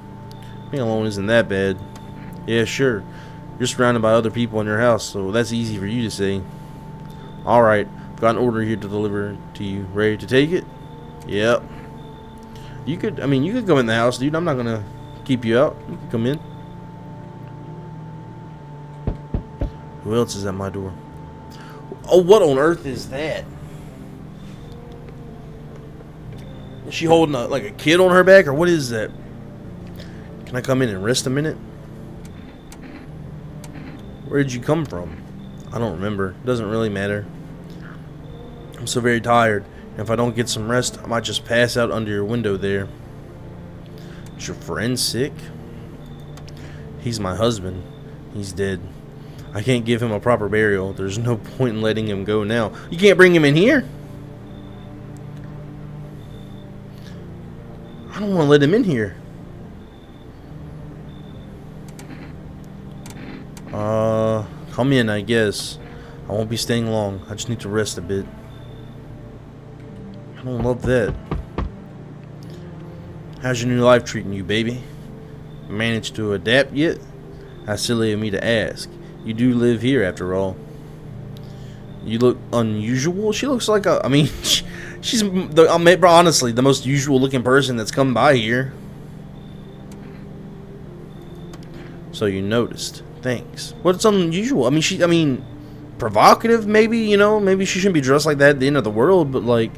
Being alone isn't that bad. Yeah, sure. You're surrounded by other people in your house, so that's easy for you to say. Alright, I've got an order here to deliver to you. Ready to take it? Yep. You could go in the house, dude. I'm not gonna keep you out. You can come in. Who else is at my door? Oh, what on earth is that? Is she holding like a kid on her back, or what is that? Can I come in and rest a minute? Where did you come from? I don't remember. It doesn't really matter. I'm so very tired. And if I don't get some rest, I might just pass out under your window there. Is your friend sick? He's my husband. He's dead. I can't give him a proper burial. There's no point in letting him go now. You can't bring him in here? I don't want to let him in here. Come in, I guess. I won't be staying long. I just need to rest a bit. I don't love that. How's your new life treating you, baby? Managed to adapt yet? How silly of me to ask. You do live here, after all. You look unusual. She looks like a... I mean, she's honestly the most usual looking person that's come by here. So you noticed. Thanks. What's unusual? I mean, provocative, maybe, you know? Maybe she shouldn't be dressed like that at the end of the world, but, like,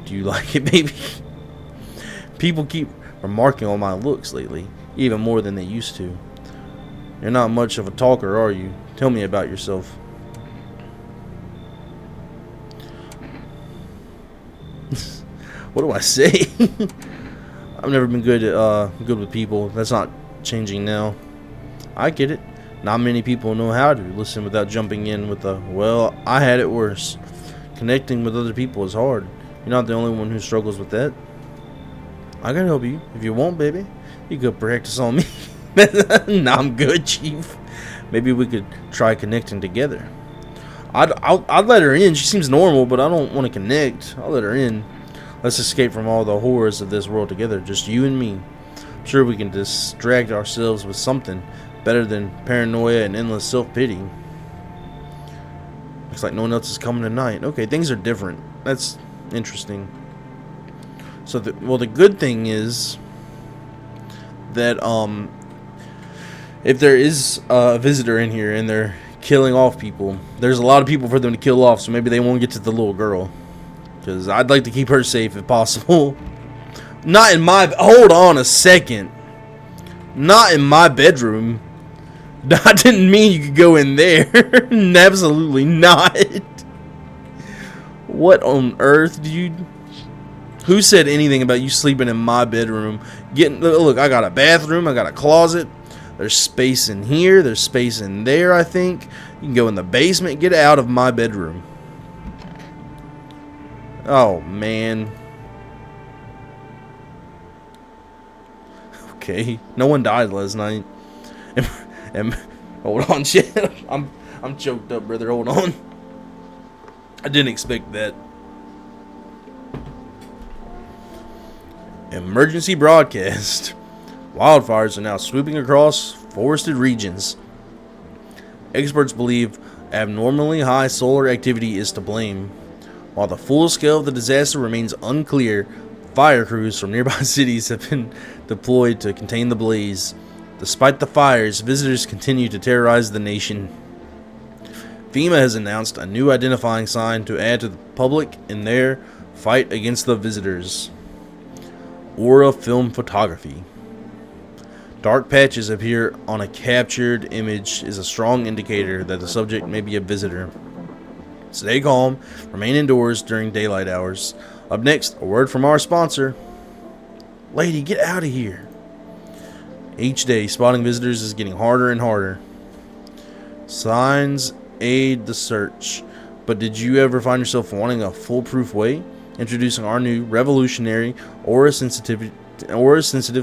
do you like it, baby? People keep remarking on my looks lately, even more than they used to. You're not much of a talker, are you? Tell me about yourself. What do I say? I've never been good with people. That's not changing now. I get it. Not many people know how to listen without jumping in with a, well, I had it worse. Connecting with other people is hard. You're not the only one who struggles with that. I can help you if you want, baby. You could practice on me. Nah, I'm good, Chief. Maybe we could try connecting together. I'd let her in. She seems normal, but I don't want to connect. I'll let her in. Let's escape from all the horrors of this world together. Just you and me. I'm sure we can distract ourselves with something better than paranoia and endless self-pity. Looks like no one else is coming tonight. Okay, things are different. That's interesting. So, the good thing is that if there is a visitor in here and they're killing off people, there's a lot of people for them to kill off. So maybe they won't get to the little girl, because I'd like to keep her safe if possible. Not in my. Hold on a second. Not in my bedroom. I didn't mean you could go in there. Absolutely not. What on earth, dude? Who said anything about you sleeping in my bedroom? Look, I got a bathroom, I got a closet. There's space in here, there's space in there, I think. You can go in the basement. Get out of my bedroom. Oh, man. Okay. No one died last night. Hold on, shit. I'm choked up, brother. Hold on. I didn't expect that. Emergency broadcast. Wildfires are now swooping across forested regions. Experts believe abnormally high solar activity is to blame. While the full scale of the disaster remains unclear, fire crews from nearby cities have been deployed to contain the blaze. Despite the fires, visitors continue to terrorize the nation. FEMA has announced a new identifying sign to add to the public in their fight against the visitors. Aura film photography. Dark patches appear on a captured image is a strong indicator that the subject may be a visitor. Stay calm, remain indoors during daylight hours. Up next, a word from our sponsor. Lady, get out of here. Each day, spotting visitors is getting harder and harder. Signs aid the search. But did you ever find yourself wanting a foolproof way? Introducing our new revolutionary aura-sensitive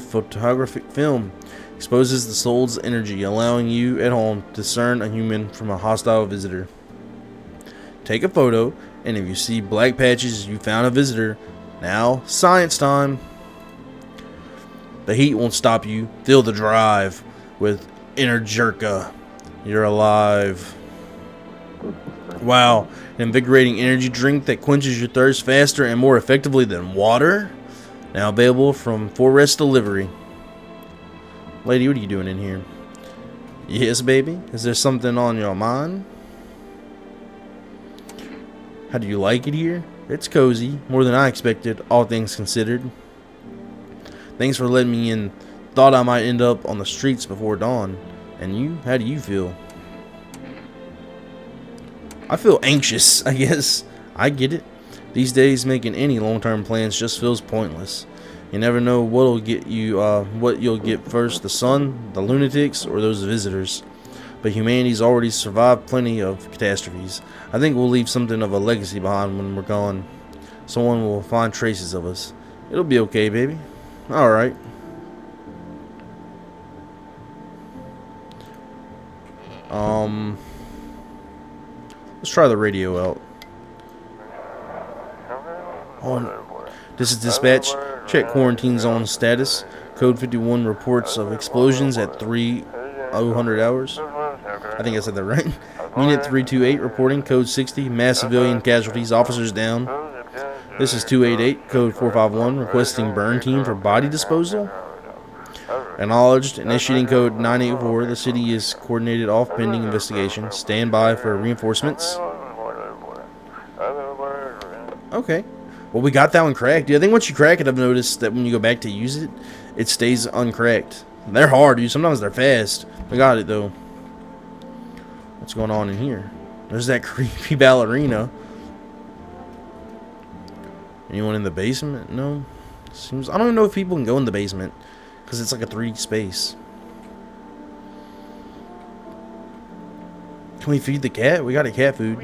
photographic film. Exposes the soul's energy, allowing you at home to discern a human from a hostile visitor. Take a photo, and if you see black patches, you found a visitor. Now, science time. The heat won't stop you. Feel the drive with Energirka. You're alive. Wow, an invigorating energy drink that quenches your thirst faster and more effectively than water. Now available from Forest Delivery. Lady, what are you doing in here? Yes, baby? Is there something on your mind? How do you like it here? It's cozy, more than I expected, all things considered. Thanks for letting me in. Thought I might end up on the streets before dawn. And you? How do you feel? I feel anxious, I guess. I get it. These days, making any long-term plans just feels pointless. You never know what'll get you, what you'll get first: the sun, the lunatics, or those visitors. But humanity's already survived plenty of catastrophes. I think we'll leave something of a legacy behind when we're gone. Someone will find traces of us. It'll be okay, baby. Alright. Let's try the radio out. This is dispatch. Check quarantine zone status. Code 51 reports of explosions at 3:00 hours. I think I said that right. Unit 328 reporting. Code 60. Mass civilian casualties. Officers down. This is 288. Code 451 requesting burn team for body disposal. Acknowledged. Initiating code 984. The city is coordinated off pending investigation. Stand by for reinforcements. Okay. Well, we got that one cracked, dude. I think once you crack it, I've noticed that when you go back to use it, it stays uncracked. They're hard, dude. Sometimes they're fast. We got it, though. What's going on in here? There's that creepy ballerina. Anyone in the basement? No. Seems I don't even know if people can go in the basement because it's like a 3D space. Can we feed the cat? We got a cat food.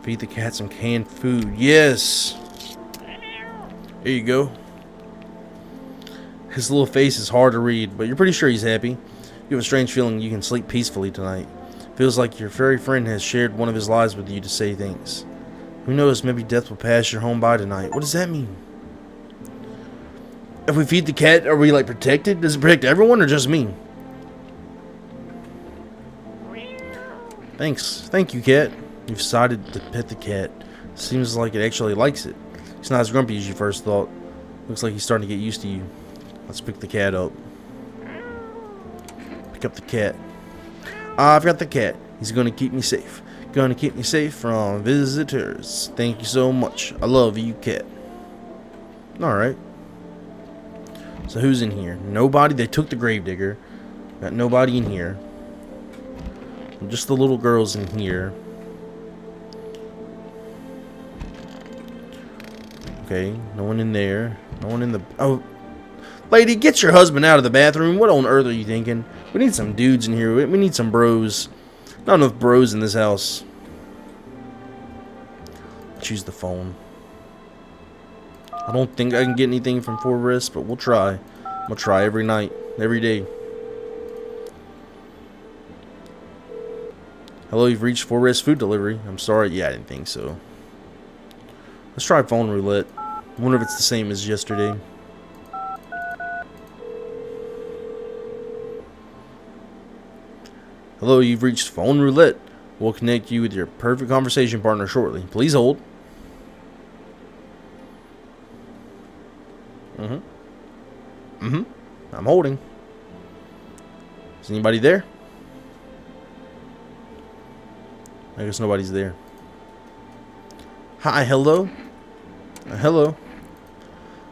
Feed the cat some canned food. Yes. There you go. His little face is hard to read, but you're pretty sure he's happy. You have a strange feeling you can sleep peacefully tonight. Feels like your furry friend has shared one of his lies with you to say things. Who knows, maybe death will pass your home by tonight. What does that mean? If we feed the cat, are we like protected? Does it protect everyone or just me? Thanks. Thank you, cat. You've decided to pet the cat. Seems like it actually likes it. He's not as grumpy as you first thought. Looks like he's starting to get used to you. Let's pick the cat up. Pick up the cat. I've got the cat. He's gonna keep me safe. Gonna keep me safe from visitors. Thank you so much. I love you, cat. Alright. So who's in here? Nobody. They took the gravedigger. Got nobody in here. Just the little girls in here. Okay, no one in there. No one in the... Oh, lady, get your husband out of the bathroom. What on earth are you thinking? We need some dudes in here. We need some bros. Not enough bros in this house. Choose the phone. I don't think I can get anything from Forrest, but we'll try. I'm gonna try every night, every day. Hello, you've reached Forrest Food Delivery. I'm sorry. Yeah, I didn't think so. Let's try phone roulette. I wonder if it's the same as yesterday. Hello, you've reached phone roulette. We'll connect you with your perfect conversation partner shortly. Please hold. I'm holding. Is anybody there? I guess nobody's there. Hi, hello? Hello?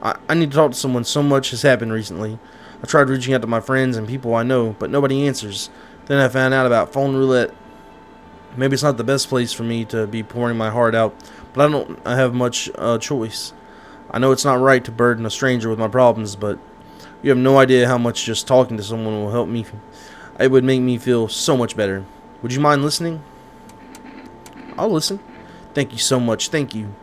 I need to talk to someone. So much has happened recently. I tried reaching out to my friends and people I know, but nobody answers. Then I found out about phone roulette. Maybe it's not the best place for me to be pouring my heart out, but I have much choice. I know it's not right to burden a stranger with my problems, but you have no idea how much just talking to someone will help me. It would make me feel so much better. Would you mind listening? I'll listen. Thank you so much. Thank you.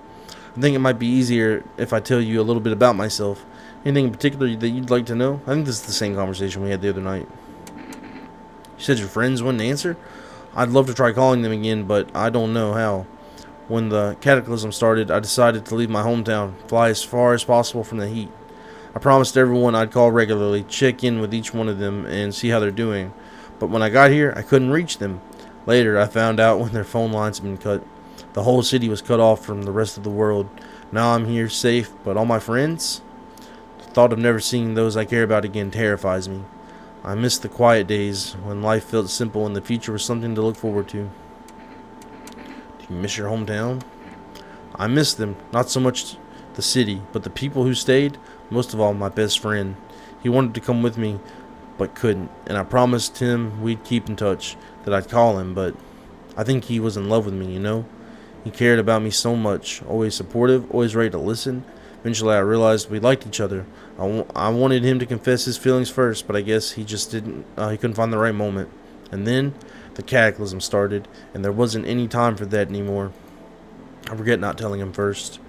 I think it might be easier if I tell you a little bit about myself. Anything in particular that you'd like to know? I think this is the same conversation we had the other night. You said your friends wouldn't answer? I'd love to try calling them again, but I don't know how. When the cataclysm started, I decided to leave my hometown, fly as far as possible from the heat. I promised everyone I'd call regularly, check in with each one of them, and see how they're doing. But when I got here, I couldn't reach them. Later, I found out when their phone lines had been cut. The whole city was cut off from the rest of the world. Now I'm here safe, but all my friends? The thought of never seeing those I care about again terrifies me. I miss the quiet days when life felt simple and the future was something to look forward to. Do you miss your hometown? I miss them, not so much the city, but the people who stayed, most of all my best friend. He wanted to come with me, but couldn't, and I promised him we'd keep in touch, that I'd call him, but I think he was in love with me, you know? He cared about me so much, always supportive, always ready to listen. Eventually I realized we liked each other. I wanted him to confess his feelings first, but I guess he just didn't, he couldn't find the right moment. And then the cataclysm started, and there wasn't any time for that anymore. I regret not telling him first.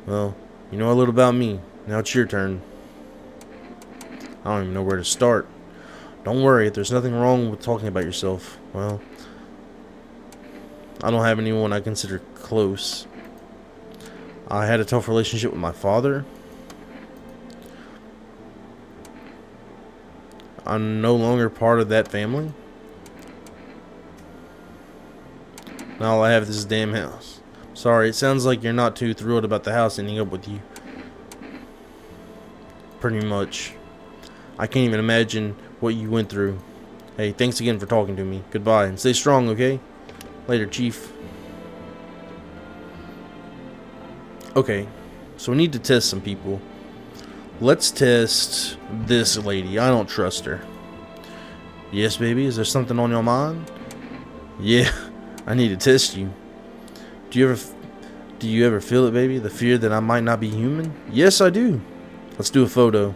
Well, you know a little about me. Now it's your turn. I don't even know where to start. Don't worry, there's nothing wrong with talking about yourself. Well, I don't have anyone I consider close. I had a tough relationship with my father. I'm no longer part of that family. Now all I have is this damn house. Sorry, it sounds like you're not too thrilled about the house ending up with you. Pretty much. I can't even imagine what you went through. Hey, thanks again for talking to me. Goodbye, and stay strong, okay? Later, Chief. Okay, so we need to test some people. Let's test this lady. I don't trust her. Yes, baby. Is there something on your mind? Yeah, I need to test you. Do you ever feel it, baby? The fear that I might not be human? Yes, I do. Let's do a photo.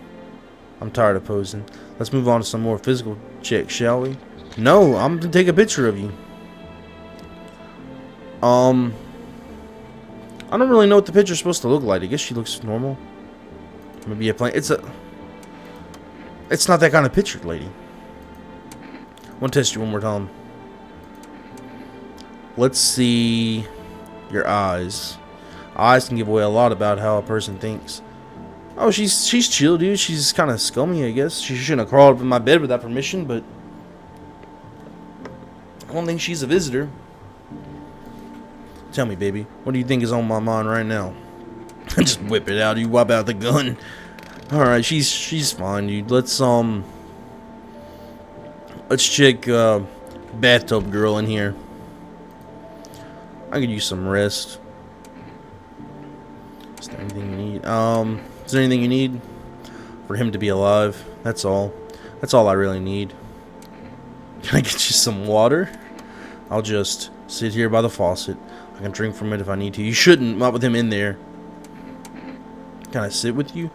I'm tired of posing. Let's move on to some more physical checks, shall we? No, I'm gonna take a picture of you. I don't really know what the picture's supposed to look like. I guess she looks normal. Maybe a plane. It's not that kind of picture, lady. I want to test you one more time. Let's see your eyes. Eyes can give away a lot about how a person thinks. Oh, she's chill, dude. She's kind of scummy, I guess. She shouldn't have crawled up in my bed without permission, but I don't think she's a visitor. Tell me, baby, what do you think is on my mind right now? Just whip it out. You whip out the gun. All right, she's fine, dude. Let's check bathtub girl in here. I could use some rest. Is there anything you need? Is there anything you need for him to be alive? That's all. That's all I really need. Can I get you some water? I'll just sit here by the faucet. I can drink from it if I need to. You shouldn't, not with him in there. Can I sit with you?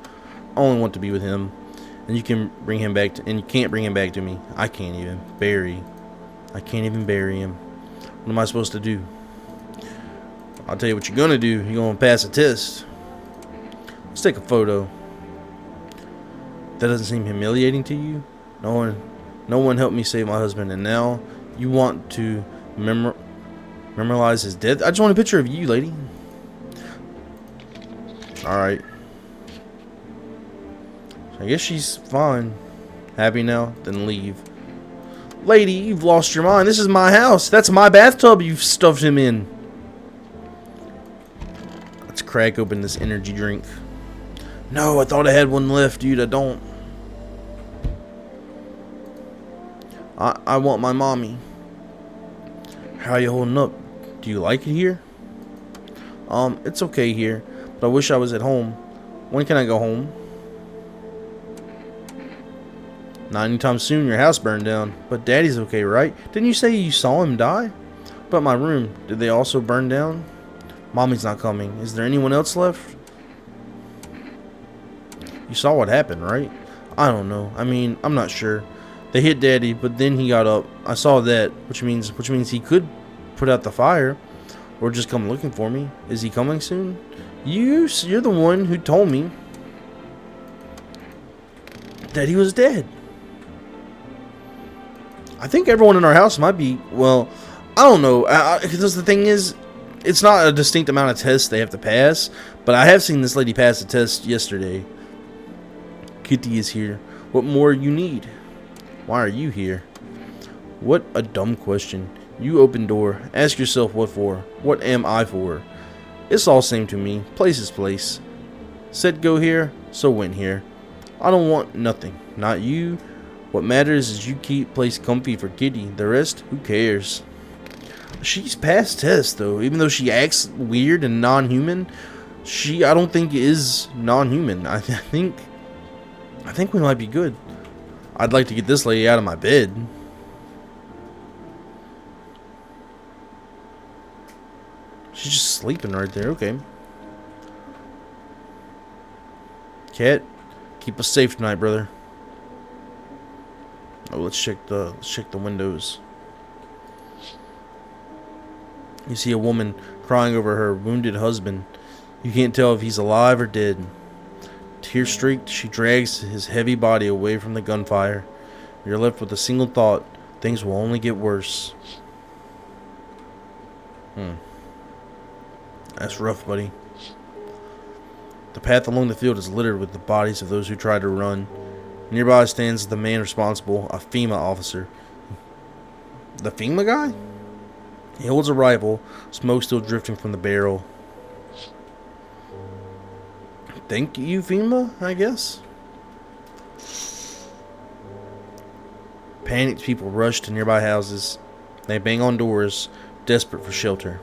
I only want to be with him. And you can bring him back and you can't bring him back to me. I can't even bury. I can't even bury him. What am I supposed to do? I'll tell you what you're gonna do. You're gonna pass a test. Let's take a photo. That doesn't seem humiliating to you? No one helped me save my husband, and now you want to memorialize his death? I just want a picture of you, lady. Alright. I guess she's fine. Happy now? Then leave. Lady, you've lost your mind. This is my house. That's my bathtub you've stuffed him in. Let's crack open this energy drink. No, I thought I had one left, dude. I don't. I want my mommy. How you holding up? Do you like it here? It's okay here, but I wish I was at home. When can I go home? Not anytime soon. Your house burned down. But Daddy's okay, right? Didn't you say you saw him die? But my room, did they also burn down? Mommy's not coming. Is there anyone else left? You saw what happened, right? I don't know. I mean, I'm not sure. They hit Daddy, but then he got up. I saw that, which means he could put out the fire or just come looking for me. Is he coming soon? You're the one who told me that he was dead. I think everyone in our house might be, well, I don't know. Because the thing is, it's not a distinct amount of tests they have to pass, but I have seen this lady pass the test yesterday. Kitty is here. What more you need? Why are you here? What a dumb question. You open door. Ask yourself what for. What am I for? It's all same to me. Place is place. Said go here, so went here. I don't want nothing. Not you. What matters is you keep place comfy for Kitty. The rest, who cares? She's passed test though. Even though she acts weird and non-human, I don't think is non-human. I think we might be good. I'd like to get this lady out of my bed. She's just sleeping right there. Okay. Cat, keep us safe tonight, brother. Oh, let's check the windows. You see a woman crying over her wounded husband. You can't tell if he's alive or dead. Tear-streaked, she drags his heavy body away from the gunfire. You're left with a single thought: things will only get worse. That's rough, buddy. The path along the field is littered with the bodies of those who tried to run. Nearby stands the man responsible, a FEMA officer. The FEMA guy? He holds a rifle, smoke still drifting from the barrel. Thank you, FEMA, I guess? Panicked people rush to nearby houses. They bang on doors, desperate for shelter.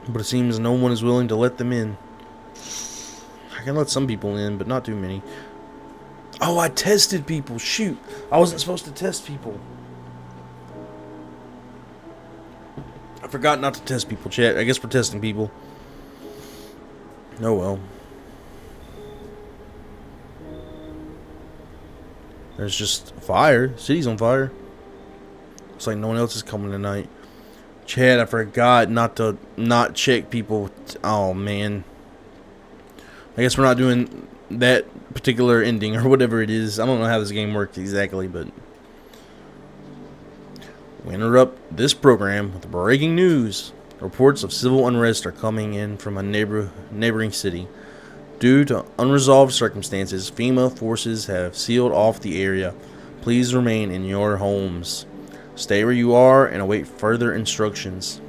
But it seems no one is willing to let them in. I can let some people in, but not too many. Oh, I tested people. Shoot. I wasn't supposed to test people. I forgot not to test people, chat. I guess we're testing people. Oh, well. There's just fire. City's on fire. Looks like no one else is coming tonight. Chad, I forgot not check people. Oh, man. I guess we're not doing that particular ending or whatever it is. I don't know how this game works exactly, but we interrupt this program with breaking news. Reports of civil unrest are coming in from a neighboring city. Due to unresolved circumstances, FEMA forces have sealed off the area. Please remain in your homes. Stay where you are and await further instructions.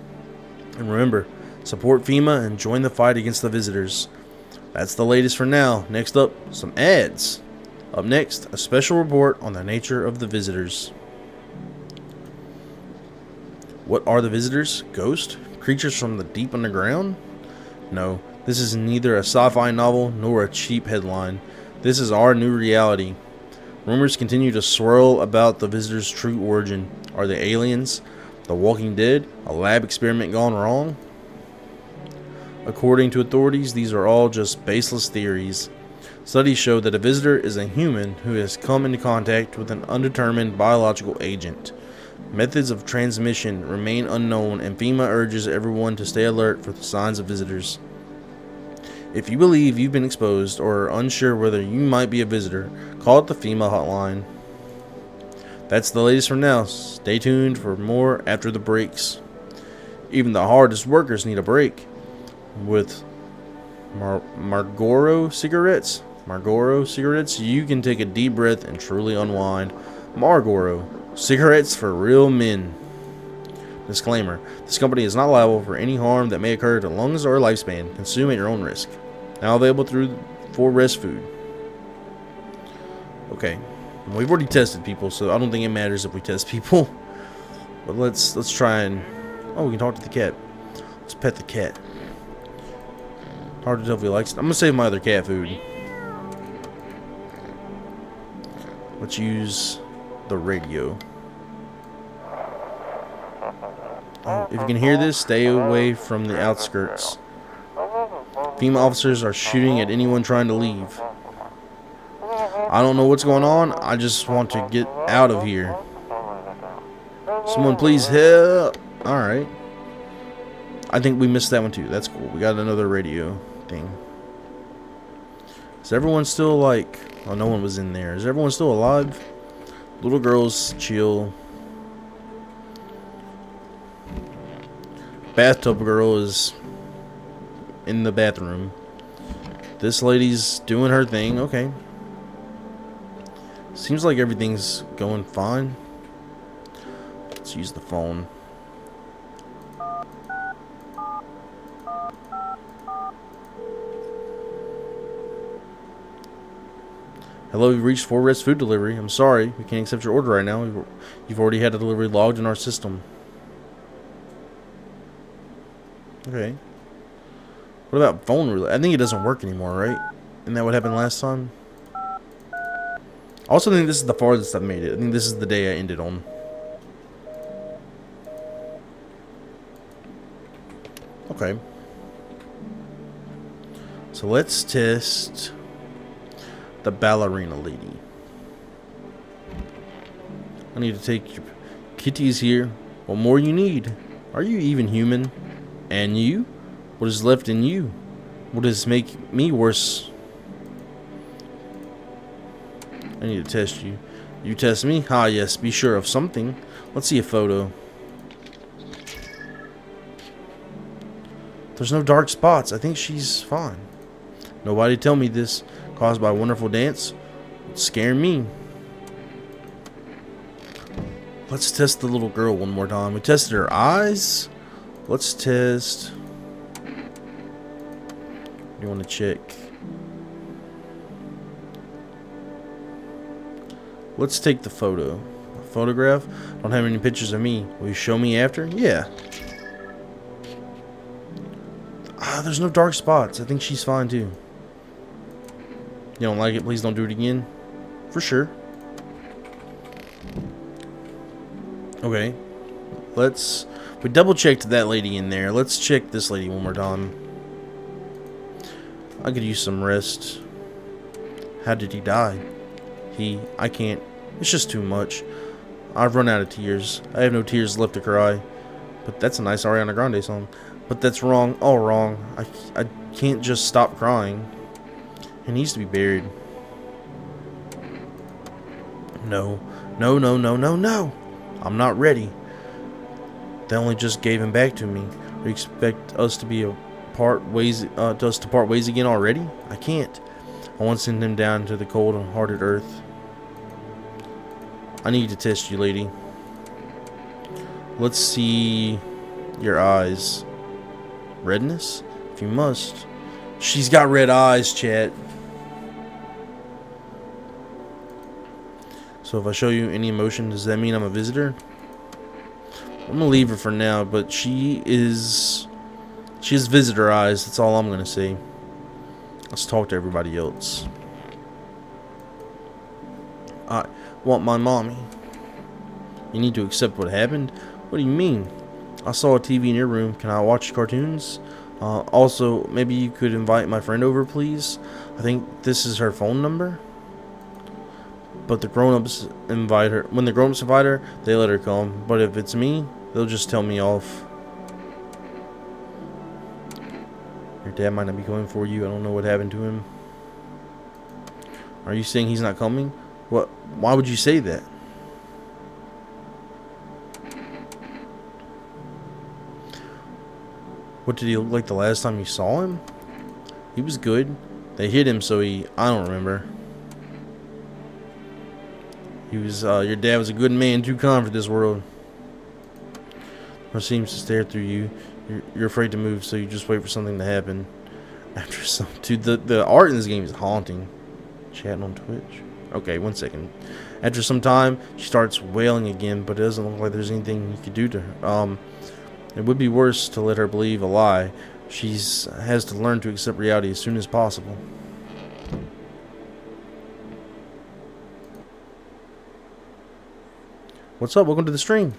And remember, support FEMA and join the fight against the visitors. That's the latest for now. Next up, some ads. Up next, a special report on the nature of the visitors. What are the visitors? Ghosts? Creatures from the deep underground? No, this is neither a sci-fi novel nor a cheap headline. This is our new reality. Rumors continue to swirl about the visitors' true origin. Are they aliens? The Walking Dead? A lab experiment gone wrong? According to authorities, these are all just baseless theories. Studies show that a visitor is a human who has come into contact with an undetermined biological agent. Methods of transmission remain unknown, and FEMA urges everyone to stay alert for the signs of visitors. If you believe you've been exposed or are unsure whether you might be a visitor, call the FEMA hotline. That's the latest for now. Stay tuned for more after the breaks. Even the hardest workers need a break. With Marlboro cigarettes, you can take a deep breath and truly unwind. Marlboro, cigarettes for real men. Disclaimer: this company is not liable for any harm that may occur to lungs or lifespan. Consume at your own risk. Now available through 4Res Food. Okay, we've already tested people, so I don't think it matters if we test people. But let's try and we can talk to the cat. Let's pet the cat. Hard to tell if he likes it. I'm gonna save my other cat food. Let's use the radio. Oh, if you can hear this, stay away from the outskirts. FEMA officers are shooting at anyone trying to leave. I don't know what's going on. I just want to get out of here. Someone please help. Alright. I think we missed that one too. That's cool. We got another radio thing. Is everyone still like... Oh, no one was in there. Is everyone still alive? Little girls chill. Bathtub girl is in the bathroom. This lady's doing her thing. Okay. Seems like everything's going fine. Let's use the phone. Hello, you've reached 4Res Food Delivery. I'm sorry, we can't accept your order right now. You've already had a delivery logged in our system. Okay. What about phone relay? I think it doesn't work anymore, right? Isn't that what happened last time? I also think this is the farthest I've made it. I think this is the day I ended on. Okay. So let's test the ballerina lady. I need to take your kitties here. What more you need? Are you even human? And you? What is left in you? What does make me worse? I need to test you. You test me? Ah, yes, be sure of something. Let's see a photo. There's no dark spots. I think she's fine. Nobody tell me this. Caused by a wonderful dance. It's scaring me. Let's test the little girl one more time. We tested her eyes. Let's test. You want to check? Let's take the photo. A photograph? Don't have any pictures of me. Will you show me after? Yeah. There's no dark spots. I think she's fine too. You don't like it? Please don't do it again. For sure. Okay. We double checked that lady in there. Let's check this lady one more time. I could use some rest. How did he die? I can't. It's just too much. I've run out of tears. I have no tears left to cry. But that's a nice Ariana Grande song. But that's wrong. All wrong. I can't just stop crying. He needs to be buried. No. No, no, no, no, no. I'm not ready. They only just gave him back to me. Or you expect us to part ways again already? I can't. I want to send him down to the cold and hearted earth. I need to test you, lady. Let's see your eyes. Redness? If you must. She's got red eyes, chat. So if I show you any emotion, does that mean I'm a visitor? I'm gonna leave her for now, but she has visitor eyes. That's all I'm gonna say. Let's talk to everybody else. I want my mommy. You need to accept what happened? What do you mean? I saw a TV in your room. Can I watch cartoons? Also, maybe you could invite my friend over, please? I think this is her phone number. But the grown-ups invite her. When the grown-ups invite her, they let her come. But if it's me, they'll just tell me off. Your dad might not be coming for you. I don't know what happened to him. Are you saying he's not coming? What? Why would you say that? What did he look like the last time you saw him? He was good. They hit him, so I don't remember. He was, your dad was a good man, too kind for this world. Or seems to stare through you. You're afraid to move, so you just wait for something to happen. After some, dude, the art in this game is haunting. Chatting on Twitch. Okay, 1 second. After some time, she starts wailing again, but it doesn't look like there's anything you could do to her. It would be worse to let her believe a lie. She has to learn to accept reality as soon as possible. What's up? Welcome to the stream.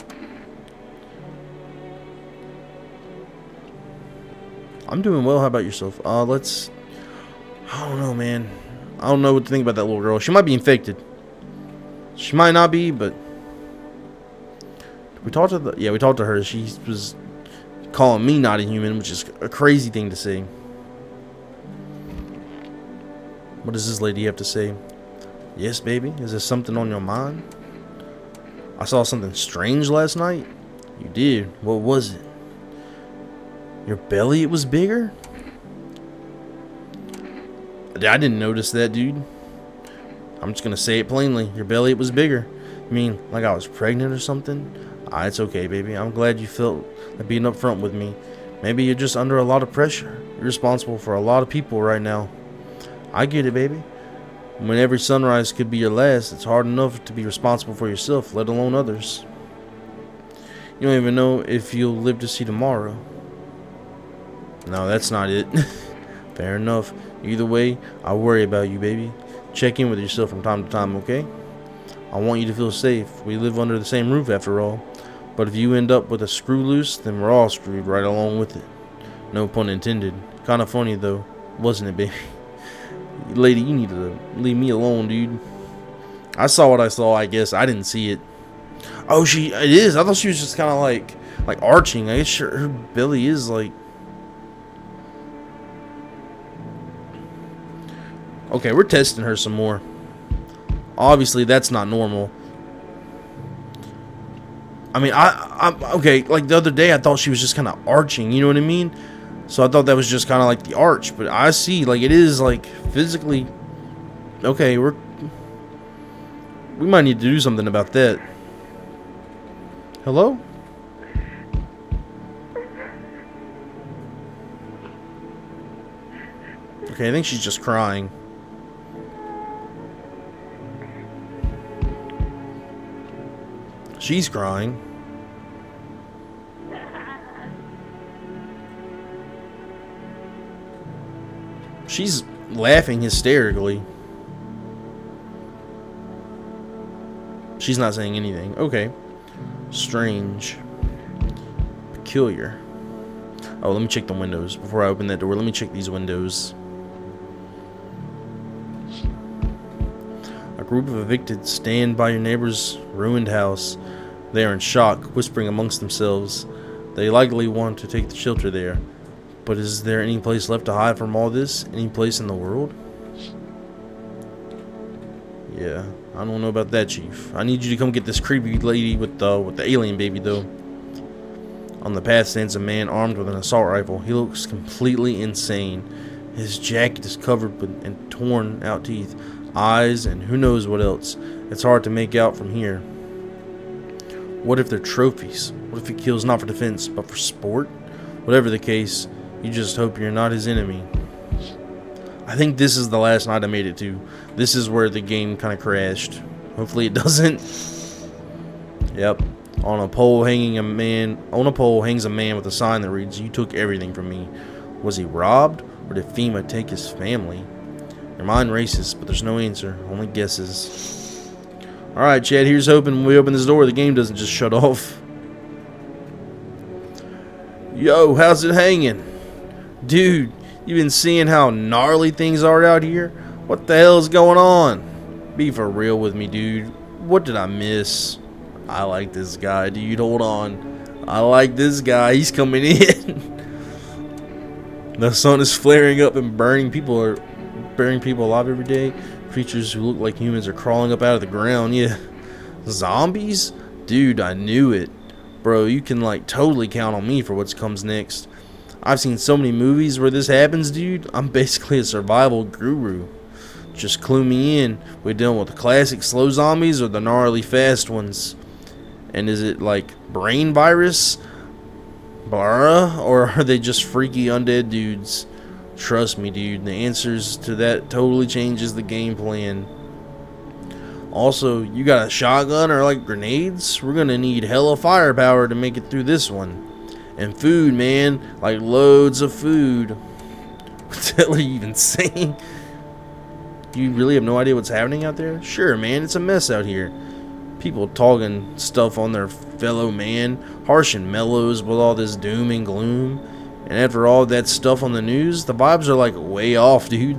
I'm doing well. How about yourself? I don't know, man. I don't know what to think about that little girl. She might be infected. She might not be, but we talked to we talked to her. She was calling me not a human, which is a crazy thing to say. What does this lady have to say? Yes, baby. Is there something on your mind? I saw something strange last night. You did. What was it? Your belly? It was bigger? I didn't notice that, dude. I'm just gonna say it plainly. Your belly, it was bigger. You mean like I was pregnant or something? It's okay, baby. I'm glad you felt like being upfront with me. Maybe you're just under a lot of pressure. You're responsible for a lot of people right now. I get it, baby. When every sunrise could be your last, it's hard enough to be responsible for yourself, let alone others. You don't even know if you'll live to see tomorrow. No, that's not it. Fair enough. Either way, I worry about you, baby. Check in with yourself from time to time, okay? I want you to feel safe. We live under the same roof after all. But if you end up with a screw loose, then we're all screwed right along with it. No pun intended. Kinda funny though, wasn't it, baby? Lady, you need to leave me alone, dude. I saw what I saw, I guess. I didn't see it. Oh, it is. I thought she was just kind of like arching. I guess her belly is like... Okay, we're testing her some more. Obviously, that's not normal. I mean, okay, like the other day, I thought she was just kind of arching, you know what I mean? So I thought that was just kind of like the arch, but I see, like, it is, like, physically... Okay, we might need to do something about that. Hello? Okay, I think she's just crying. She's crying. She's laughing hysterically. She's not saying anything. Okay. Strange. Peculiar. Oh, let me check the windows. Before I open that door, let me check these windows. A group of evicted stand by your neighbor's ruined house. They are in shock, whispering amongst themselves. They likely want to take the shelter there. But is there any place left to hide from all this? Any place in the world? Yeah, I don't know about that, Chief. I need you to come get this creepy lady with the alien baby, though. On the path stands a man armed with an assault rifle. He looks completely insane. His jacket is covered with and torn out teeth, eyes, and who knows what else. It's hard to make out from here. What if they're trophies? What if he kills not for defense, but for sport? Whatever the case, you just hope you're not his enemy. I think this is the last night I made it to. This is where the game kind of crashed. Hopefully it doesn't. Yep. On a pole hangs a man with a sign that reads, "You took everything from me." Was he robbed, or did FEMA take his family? Your mind races, but there's no answer, only guesses. Alright, Chad, here's hoping when we open this door the game doesn't just shut off. Yo, how's it hanging? Dude, you been seeing how gnarly things are out here? What the hell is going on? Be for real with me, dude. What did I miss? I like this guy, dude. Hold on. I like this guy. He's coming in. The sun is flaring up and burning people alive every day. Creatures who look like humans are crawling up out of the ground. Yeah. Zombies? Dude, I knew it. Bro, you can like totally count on me for what comes next. I've seen so many movies where this happens, dude. I'm basically a survival guru. Just clue me in. We're dealing with the classic slow zombies or the gnarly fast ones. And is it like brain virus? Bara? Or are they just freaky undead dudes? Trust me, dude. The answers to that totally changes the game plan. Also, you got a shotgun or like grenades? We're gonna need hella firepower to make it through this one. And food, man. Like loads of food. What the hell are you even saying? You really have no idea what's happening out there? Sure, man. It's a mess out here. People talking stuff on their fellow man. Harsh and mellows with all this doom and gloom. And after all that stuff on the news, the vibes are like way off, dude.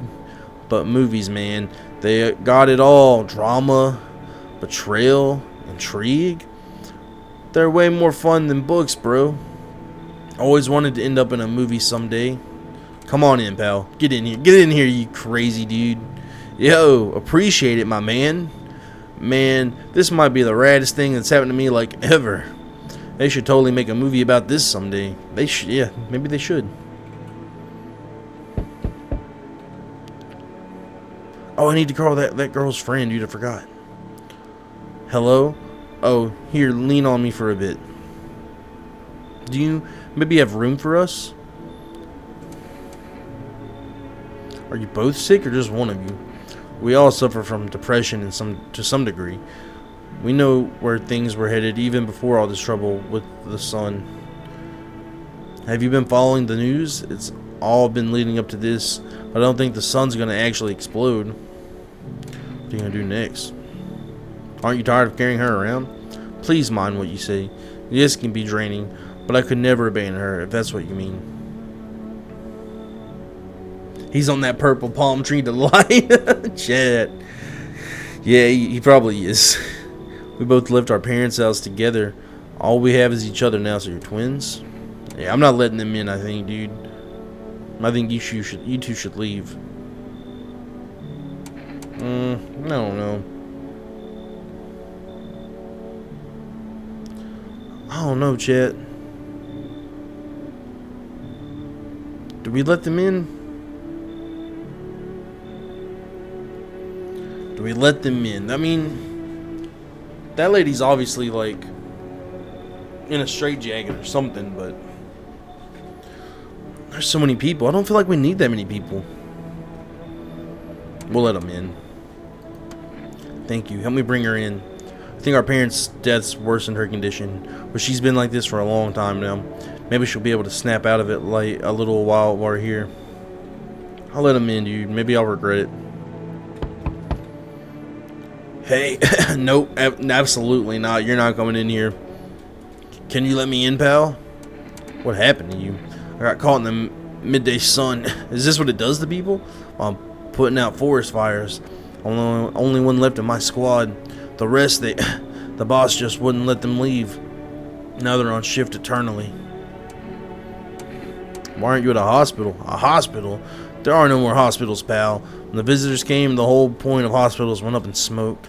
But movies, man. They got it all. Drama, betrayal, intrigue. They're way more fun than books, bro. Always wanted to end up in a movie someday. Come on in, pal. Get in here. Get in here, you crazy dude. Yo, appreciate it, my man. Man, this might be the raddest thing that's happened to me like ever. They should totally make a movie about this someday. They should, yeah, maybe they should. Oh, I need to call that girl's friend, dude. I forgot. Hello? Oh, here, lean on me for a bit. Do you maybe have room for us? Are you both sick or just one of you? We all suffer from depression to some degree. We know where things were headed even before all this trouble with the sun. Have you been following the news? It's all been leading up to this. I don't think the sun's going to actually explode. What are you going to do next? Aren't you tired of carrying her around? Please mind what you say. This can be draining, but I could never abandon her if that's what you mean. He's on that purple palm tree delight. Chad. Yeah, he probably is. We both left our parents' house together. All we have is each other now, so you're twins? Yeah, I'm not letting them in, I think, dude. I think you two should leave. I don't know. I don't know, Chet. Do we let them in? Do we let them in? I mean, that lady's obviously like in a straitjacket or something, but there's so many people. I don't feel like we need that many people. We'll let them in. Thank you. Help me bring her in. I think our parents' deaths worsened her condition, but she's been like this for a long time now. Maybe she'll be able to snap out of it like a little while we're here. I'll let him in, dude. Maybe I'll regret it. Hey, nope, absolutely not. You're not coming in here. Can you let me in, pal? What happened to you? I got caught in the midday sun. Is this what it does to people? I'm putting out forest fires. Only one left in my squad. The rest, the boss just wouldn't let them leave. Now they're on shift eternally. Why aren't you at a hospital? A hospital? There are no more hospitals, pal. When the visitors came, the whole point of hospitals went up in smoke.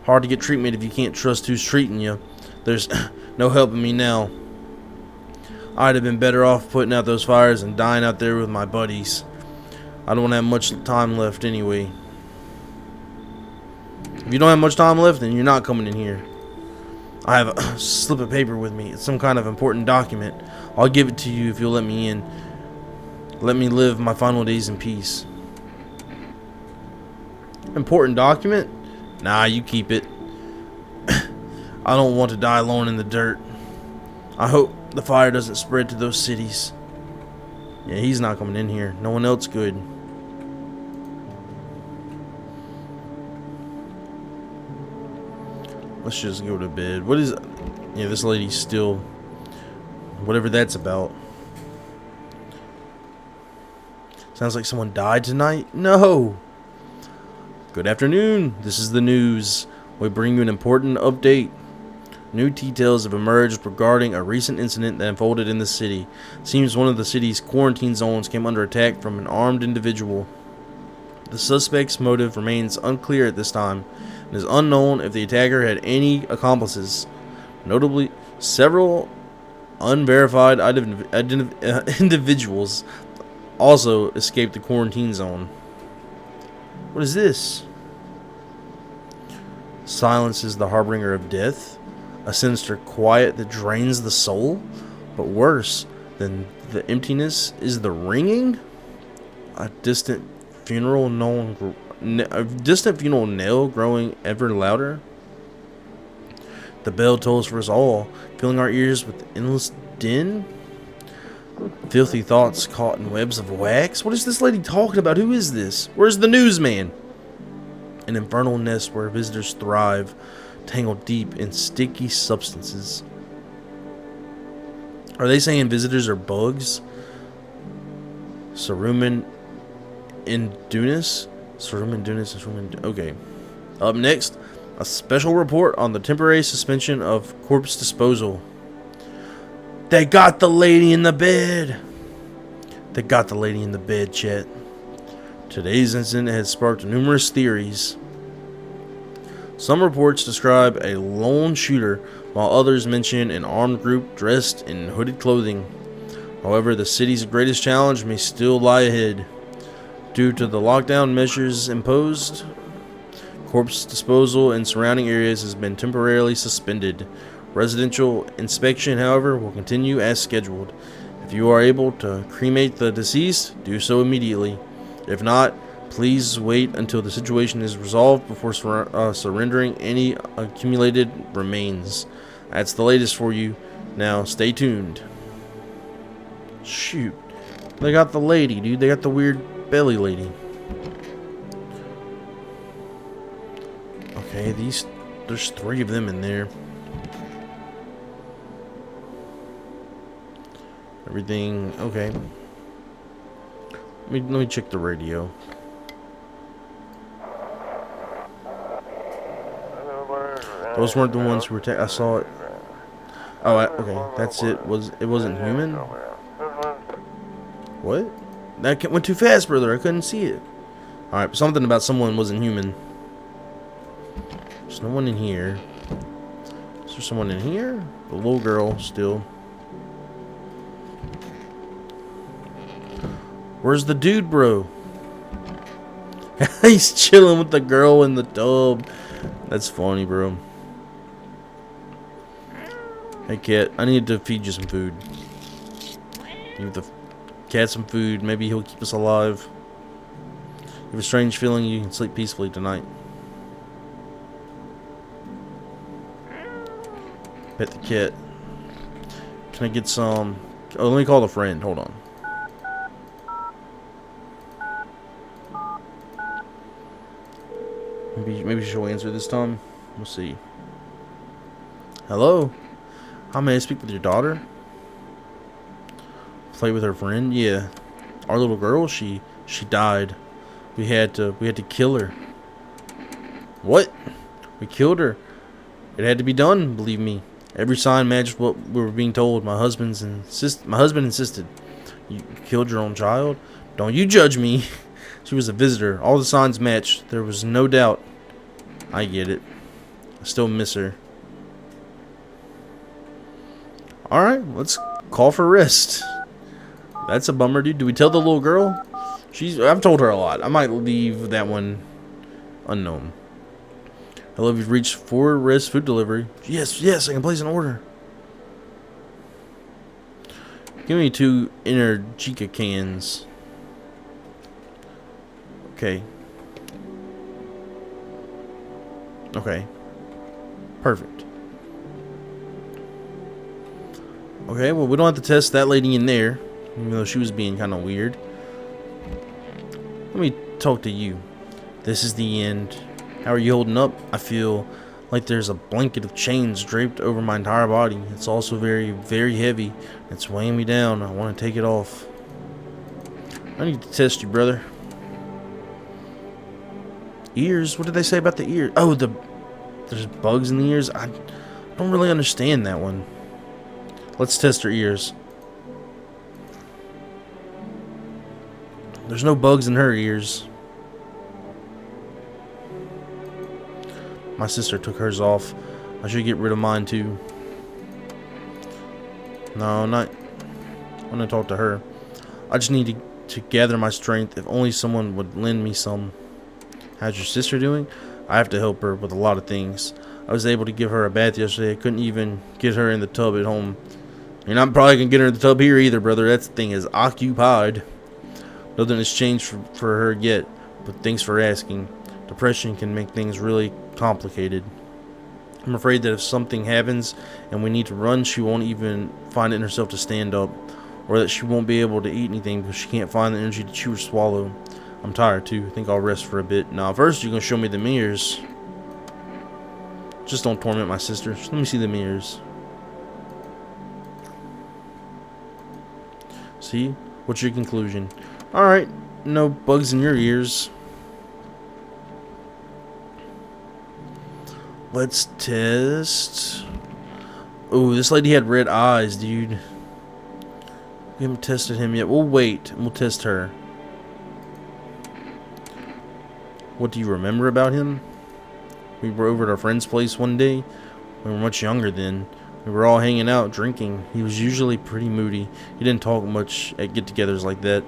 Hard to get treatment if you can't trust who's treating you. There's no helping me now. I'd have been better off putting out those fires and dying out there with my buddies. I don't have much time left anyway. If you don't have much time left, then you're not coming in here. I have a slip of paper with me. It's some kind of important document. I'll give it to you if you'll let me in. Let me live my final days in peace. Important document? Nah, you keep it. I don't want to die alone in the dirt. I hope the fire doesn't spread to those cities. Yeah, he's not coming in here. No one else good. Let's just go to bed. What is... Yeah, this lady's still... Whatever that's about. Sounds like someone died tonight? No! Good afternoon. This is the news. We bring you an important update. New details have emerged regarding a recent incident that unfolded in the city. Seems one of the city's quarantine zones came under attack from an armed individual. The suspect's motive remains unclear at this time. It is unknown if the attacker had any accomplices. Notably, several unverified individuals also escaped the quarantine zone. What is this? Silence is the harbinger of death. A sinister quiet that drains the soul. But worse than the emptiness is the ringing. A distant funeral knell growing ever louder. The bell tolls for us all, filling our ears with endless din. Filthy thoughts caught in webs of wax. What is this lady talking about? Who is this? Where's the newsman? An infernal nest where visitors thrive, tangled deep in sticky substances. Are they saying visitors are bugs? Cerumen Indunis? Okay. Up next, a special report on the temporary suspension of corpse disposal. They got the lady in the bed. They got the lady in the bed, Chet. Today's incident has sparked numerous theories. Some reports describe a lone shooter, while others mention an armed group dressed in hooded clothing. However, the city's greatest challenge may still lie ahead. Due to the lockdown measures imposed, corpse disposal in surrounding areas has been temporarily suspended. Residential inspection, however, will continue as scheduled. If you are able to cremate the deceased, do so immediately. If not, please wait until the situation is resolved before surrendering any accumulated remains. That's the latest for you. Now, stay tuned. Shoot. They got the lady, dude. They got the weird belly lady. Okay, there's 3 of them in there. Everything, okay. Let me check the radio. Those weren't the ones who were I saw it. Oh, okay, that's it. It wasn't human? What? That went too fast, brother. I couldn't see it. Alright, something about someone wasn't human. There's no one in here. Is there someone in here? The little girl, still. Where's the dude, bro? He's chilling with the girl in the tub. That's funny, bro. Hey, cat. I need to feed you some food. Give the cat some food. Maybe he'll keep us alive. You have a strange feeling you can sleep peacefully tonight. Pet the cat. Can I get some... Oh, let me call a friend. Hold on. Maybe she'll answer this time. We'll see. Hello? How may I speak with your daughter? Play with her friend? Yeah. Our little girl, she died. We had to kill her. What? We killed her. It had to be done, believe me. Every sign matched what we were being told. My husband insisted. You killed your own child? Don't you judge me. She was a visitor. All the signs matched. There was no doubt. I get it. I still miss her. Alright, let's call for rest. That's a bummer, dude. Do we tell the little girl? I've told her a lot. I might leave that one unknown. Hello, you've reached for rest food delivery. Yes, I can place an order. Give me 2 Energica cans. Okay. Perfect. Okay, well, we don't have to test that lady in there, even though she was being kind of weird. Let me talk to you. This is the end. How are you holding up? I feel like there's a blanket of chains draped over my entire body. It's also very, very heavy. It's weighing me down. I want to take it off. I need to test you, brother. Ears? What did they say about the ears? Oh, there's bugs in the ears? I don't really understand that one. Let's test her ears. There's no bugs in her ears. My sister took hers off. I should get rid of mine too. No, not. I'm gonna talk to her. I just need to gather my strength. If only someone would lend me some. How's your sister doing? I have to help her with a lot of things. I was able to give her a bath yesterday. I couldn't even get her in the tub at home. And I'm probably gonna get her in the tub here either, brother. That thing is occupied. Nothing has changed for her yet, but thanks for asking. Depression can make things really complicated. I'm afraid that if something happens and we need to run, she won't even find it in herself to stand up, or that she won't be able to eat anything because she can't find the energy to chew or swallow. I'm tired too. I think I'll rest for a bit. Now, first you're gonna show me the mirrors. Just don't torment my sister. Just let me see the mirrors. See? What's your conclusion? Alright, no bugs in your ears. Let's test. Oh, this lady had red eyes, dude. We haven't tested him yet. We'll wait and we'll test her. What do you remember about him? We were over at our friend's place one day. We were much younger then. We were all hanging out, drinking. He was usually pretty moody. He didn't talk much at get-togethers like that.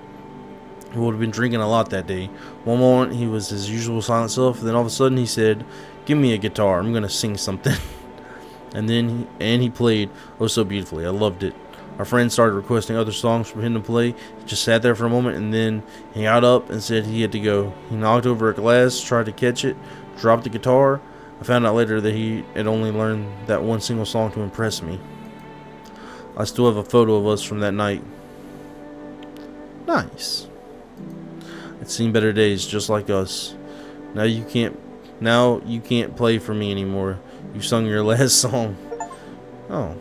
We would have been drinking a lot that day. One moment, he was his usual silent self. Then all of a sudden, he said, "Give me a guitar. I'm going to sing something." And then he played oh so beautifully. I loved it. Our friend started requesting other songs from him to play. He just sat there for a moment, and then he got up and said he had to go. He knocked over a glass, tried to catch it, dropped the guitar. I found out later that he had only learned that one single song to impress me. I still have a photo of us from that night. Nice. It's seen better days, just like us. Now you can't play for me anymore. You sung your last song. Oh.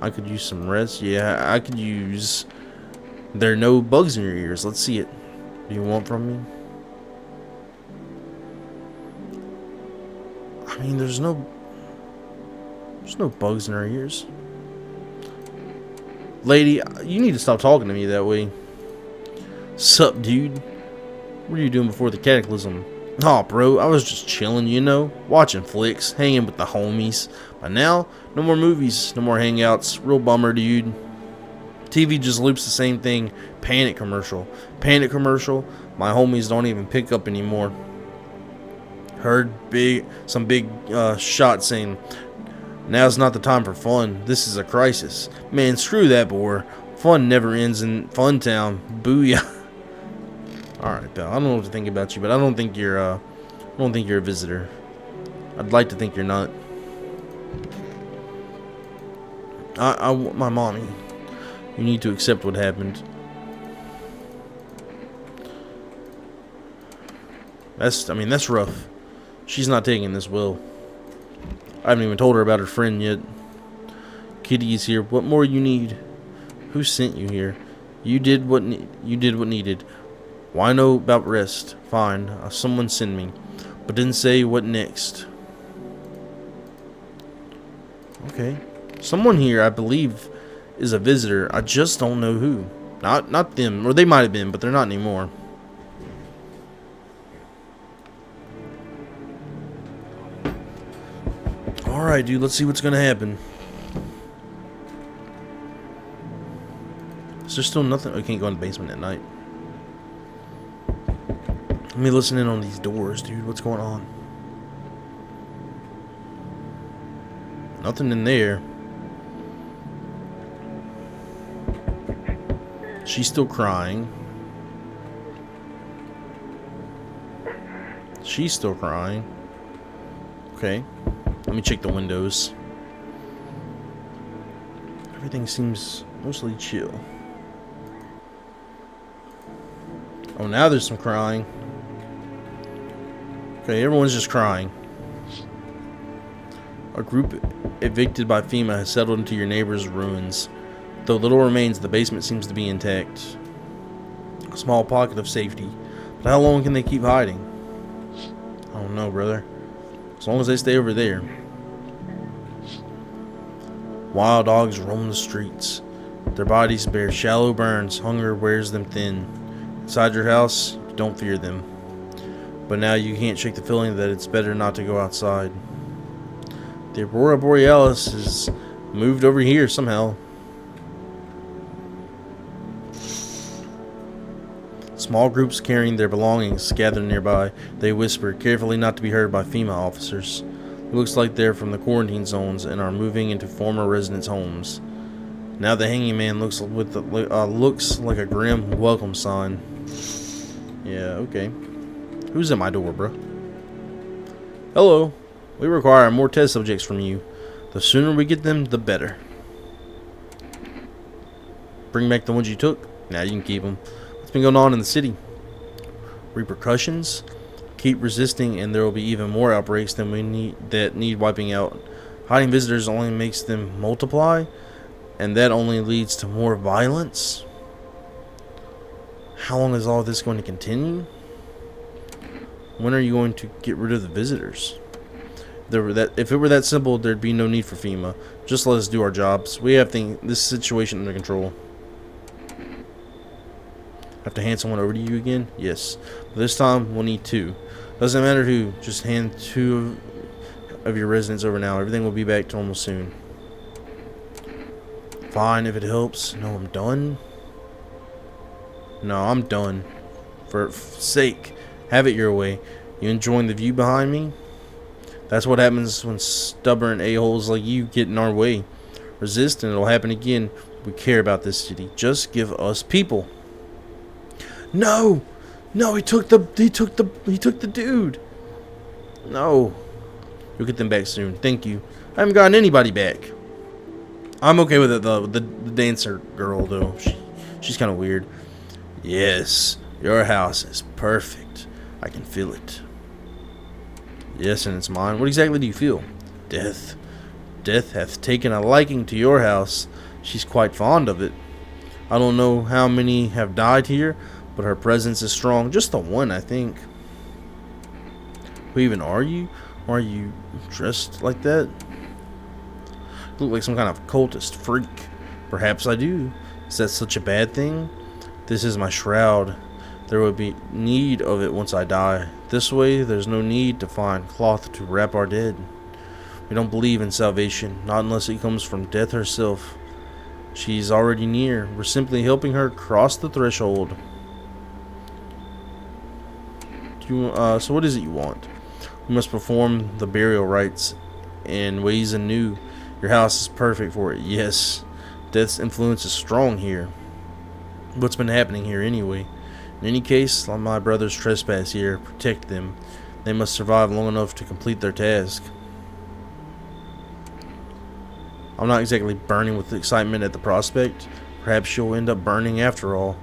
I could use some rest. Yeah, I could use. There are no bugs in your ears. Let's see it. Do you want from me? I mean, there's no bugs in our ears. Lady, you need to stop talking to me that way. Sup, dude? What are you doing before the cataclysm? Aw, bro, I was just chilling, you know, watching flicks, hanging with the homies. But now, no more movies, no more hangouts. Real bummer, dude. TV just loops the same thing. Panic commercial. Panic commercial. My homies don't even pick up anymore. Heard some big shot saying, "Now's not the time for fun. This is a crisis." Man, screw that, boy. Fun never ends in Fun Town. Booyah. Alright, pal. I don't know what to think about you, but I don't think you're a visitor. I'd like to think you're not. I want my mommy. You need to accept what happened. That's rough. She's not taking this well. I haven't even told her about her friend yet. Kitty is here. What more you need? Who sent you here? You did what needed. Why know about rest? Fine. Someone send me, but didn't say what next. Okay. Someone here, I believe, is a visitor. I just don't know who. Not them, or they might have been, but they're not anymore. Alright, dude, let's see what's gonna happen. Is there still nothing? I can't go in the basement at night. Let me listen in on these doors, dude. What's going on? Nothing in there. She's still crying. She's still crying. Okay. Let me check the windows. Everything seems mostly chill. Oh, now there's some crying. Okay, everyone's just crying. A group evicted by FEMA has settled into your neighbor's ruins. Though little remains, the basement seems to be intact. A small pocket of safety. But how long can they keep hiding? I don't know, brother. As long as they stay over there. Wild dogs roam the streets. Their bodies bear shallow burns. Hunger wears them thin. Inside your house, you don't fear them. But now you can't shake the feeling that it's better not to go outside. The Aurora Borealis is moved over here somehow. Small groups carrying their belongings gather nearby. They whisper, carefully not to be heard by FEMA officers. It looks like they're from the quarantine zones and are moving into former residents' homes. Now the hanging man looks like a grim welcome sign. Yeah, okay. Who's at my door, bro? Hello. We require more test subjects from you. The sooner we get them, the better. Bring back the ones you took. Now you can keep them. What's been going on in the city? Repercussions? Keep resisting and there will be even more outbreaks than we need wiping out. Hiding visitors only makes them multiply, and that only leads to more violence. How long is all this going to continue? When are you going to get rid of the visitors? If it were that simple, there'd be no need for FEMA. Just let us do our jobs. We have this situation under control. Have to hand someone over to you again? Yes. But this time, we'll need 2. Doesn't matter who. Just hand 2 of your residents over now. Everything will be back to normal soon. Fine, if it helps. No, I'm done. No, I'm done. For sake, have it your way. You enjoying the view behind me? That's what happens when stubborn a-holes like you get in our way. Resist and it'll happen again. We care about this city. Just give us people. No! No, he took the dude. No. You'll get them back soon. Thank you. I haven't gotten anybody back. I'm okay with it though. The dancer girl though. She's kind of weird. Yes, your house is perfect. I can feel it. Yes, and it's mine. What exactly do you feel? Death. Death hath taken a liking to your house. She's quite fond of it. I don't know how many have died here, but her presence is strong. Just the one, I think. Who even are you? Why are you dressed like that? You look like some kind of cultist freak. Perhaps I do. Is that such a bad thing? This is my shroud. There will be need of it once I die. This way, there's no need to find cloth to wrap our dead. We don't believe in salvation, not unless it comes from death herself. She's already near. We're simply helping her cross the threshold. So what is it you want? We must perform the burial rites in ways anew. Your house is perfect for it. Yes, death's influence is strong here. What's been happening here anyway? In any case, let my brothers trespass here. Protect them. They must survive long enough to complete their task. I'm not exactly burning with excitement at the prospect. Perhaps you'll end up burning after all.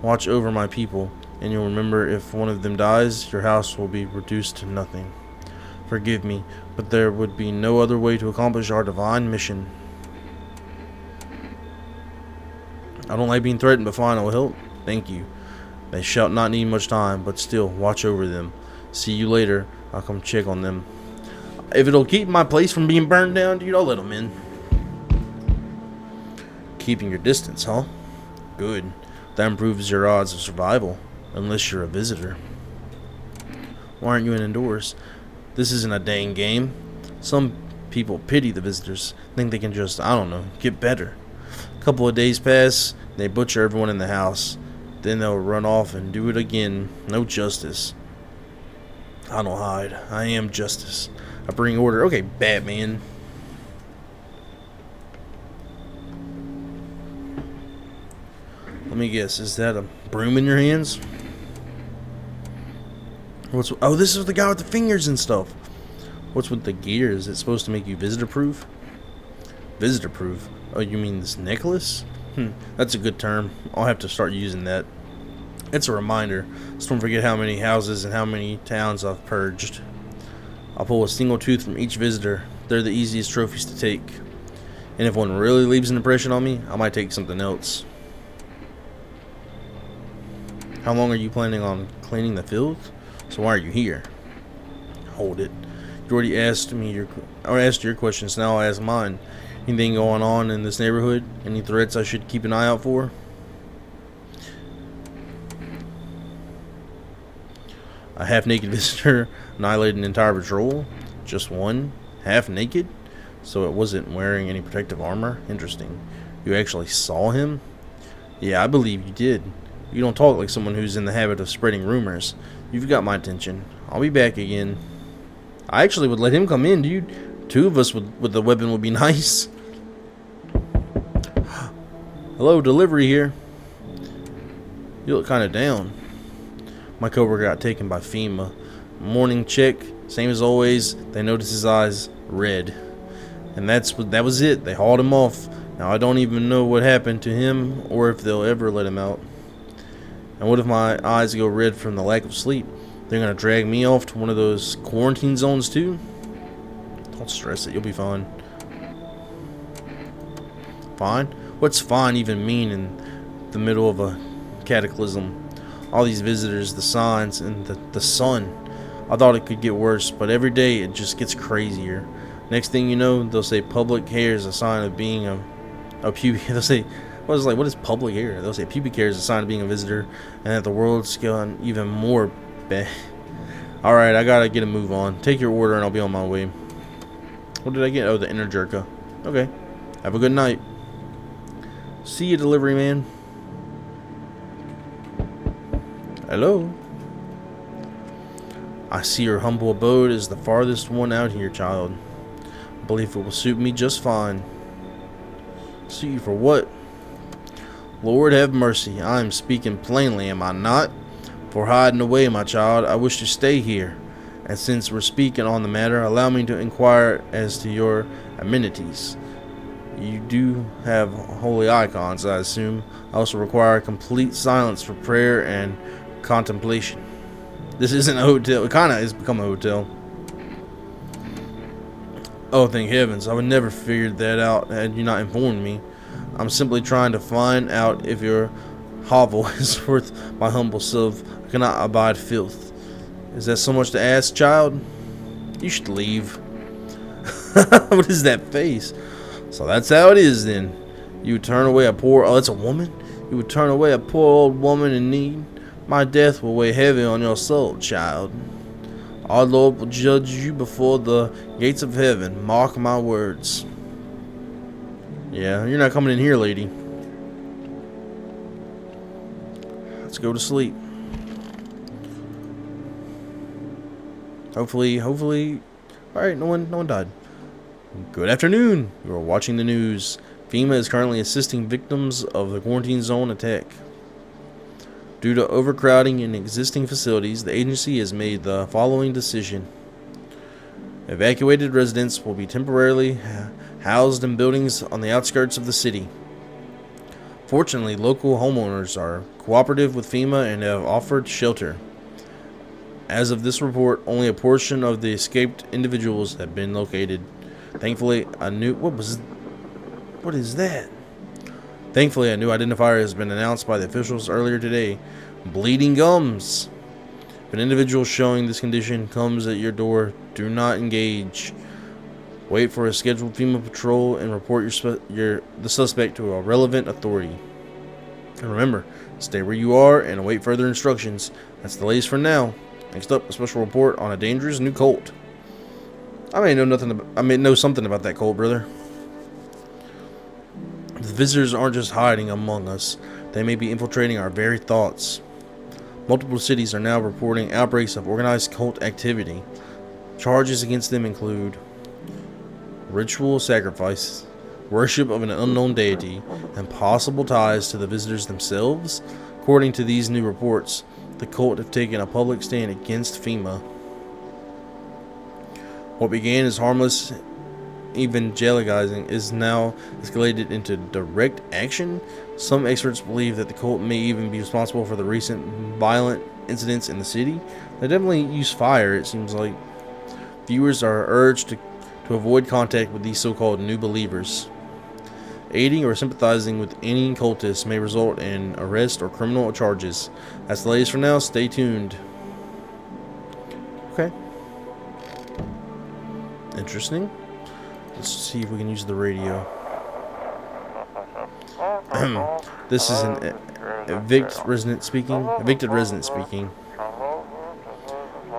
Watch over my people. and you'll remember if one of them dies, your house will be reduced to nothing. Forgive me, but there would be no other way to accomplish our divine mission. I don't like being threatened, but fine, I will help. Thank you. They shall not need much time, but still, watch over them. See you later. I'll come check on them. If it'll keep my place from being burned down, dude, I'll let them in. Keeping your distance, huh? Good. That improves your odds of survival, unless you're a visitor. Why aren't you indoors? This isn't a dang game. Some people pity the visitors, think they can just, I don't know, get better. A couple of days pass, they butcher everyone in the house. Then they'll run off and do it again. No justice. I don't hide. I am justice. I bring order. Okay, Batman. Let me guess. Is that a broom in your hands? Oh, this is the guy with the fingers and stuff. What's with the gear? Is it supposed to make you visitor-proof? Visitor-proof? Oh, you mean this necklace? That's a good term. I'll have to start using that. It's a reminder. Just don't forget how many houses and how many towns I've purged. I'll pull a single tooth from each visitor. They're the easiest trophies to take. And if one really leaves an impression on me, I might take something else. How long are you planning on cleaning the filth? So why are you here? Hold it. You already asked me your questions, now I'll ask mine. Anything going on in this neighborhood? Any threats I should keep an eye out for? A half-naked visitor annihilated an entire patrol? Just one? Half-naked? So it wasn't wearing any protective armor? Interesting. You actually saw him? Yeah, I believe you did. You don't talk like someone who's in the habit of spreading rumors. You've got my attention. I'll be back again. I actually would let him come in, dude. Two of us with the weapon would be nice. Hello, delivery here. You look kind of down. My coworker got taken by FEMA. Morning check, same as always. They noticed his eyes red, and that was it. They hauled him off. Now I don't even know what happened to him, or if they'll ever let him out. And what if my eyes go red from the lack of sleep? They're gonna drag me off to one of those quarantine zones too? Don't stress it, you'll be fine. Fine? What's fine even mean in the middle of a cataclysm? All these visitors, the signs, and the sun. I thought it could get worse, but every day it just gets crazier. Next thing you know, they'll say public hair is a sign of being a pubic. They'll say, what is public hair? They'll say pubic hair is a sign of being a visitor, and that the world's gone even more bad. Alright, I gotta get a move on. Take your order and I'll be on my way. What did I get? Oh, the inner jerka. Okay. Have a good night. See you, delivery man. Hello. I see your humble abode is the farthest one out here, child. I believe it will suit me just fine. Suit you for what? Lord have mercy. I am speaking plainly, am I not? For hiding away, my child, I wish to stay here. And since we're speaking on the matter, allow me to inquire as to your amenities. You do have holy icons, I assume. I also require complete silence for prayer and contemplation. This isn't a hotel. It kind of has become a hotel. Oh, thank heavens. I would never figured that out had you not informed me. I'm simply trying to find out if your hovel is worth my humble self. I cannot abide filth. Is that so much to ask, child? You should leave. What is that face? So that's how it is then. You would turn away a poor... Oh, that's a woman? You would turn away a poor old woman in need? My death will weigh heavy on your soul, child. Our Lord will judge you before the gates of heaven. Mark my words. Yeah, you're not coming in here, lady. Let's go to sleep. Hopefully. Alright, no one died. Good afternoon. You are watching the news. FEMA is currently assisting victims of the quarantine zone attack. Due to overcrowding in existing facilities, the agency has made the following decision. Evacuated residents will be temporarily housed in buildings on the outskirts of the city. Fortunately, local homeowners are cooperative with FEMA and have offered shelter. As of this report, only a portion of the escaped individuals have been located. Thankfully, a new what is that? Thankfully, a new identifier has been announced by the officials earlier today. Bleeding gums. If an individual showing this condition comes at your door, do not engage. Wait for a scheduled FEMA patrol and report the suspect to a relevant authority. And remember, stay where you are and await further instructions. That's the latest for now. Next up, a special report on a dangerous new cult. I may know something about that cult, brother. The visitors aren't just hiding among us. They may be infiltrating our very thoughts. Multiple cities are now reporting outbreaks of organized cult activity. Charges against them include ritual sacrifice, worship of an unknown deity, and possible ties to the visitors themselves. According to these new reports, the cult have taken a public stand against FEMA. What began as harmless evangelizing is now escalated into direct action. Some experts believe that the cult may even be responsible for the recent violent incidents in the city. They definitely use fire, it seems like. Viewers are urged to avoid contact with these so-called new believers. Aiding or sympathizing with any cultists may result in arrest or criminal charges. That's the latest for now. Stay tuned. Okay. Interesting. Let's see if we can use the radio. This is an evicted resident speaking.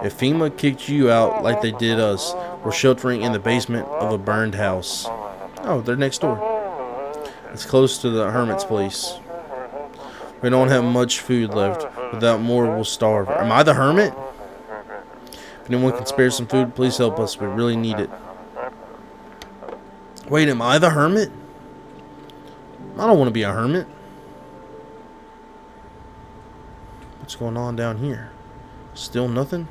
If FEMA kicked you out like they did us, we're sheltering in the basement of a burned house. Oh, they're next door. It's close to the hermit's place. We don't have much food left. Without more, we'll starve. Am I the hermit? If anyone can spare some food, please help us. We really need it. Wait, am I the hermit? I don't want to be a hermit. What's going on down here? Still nothing?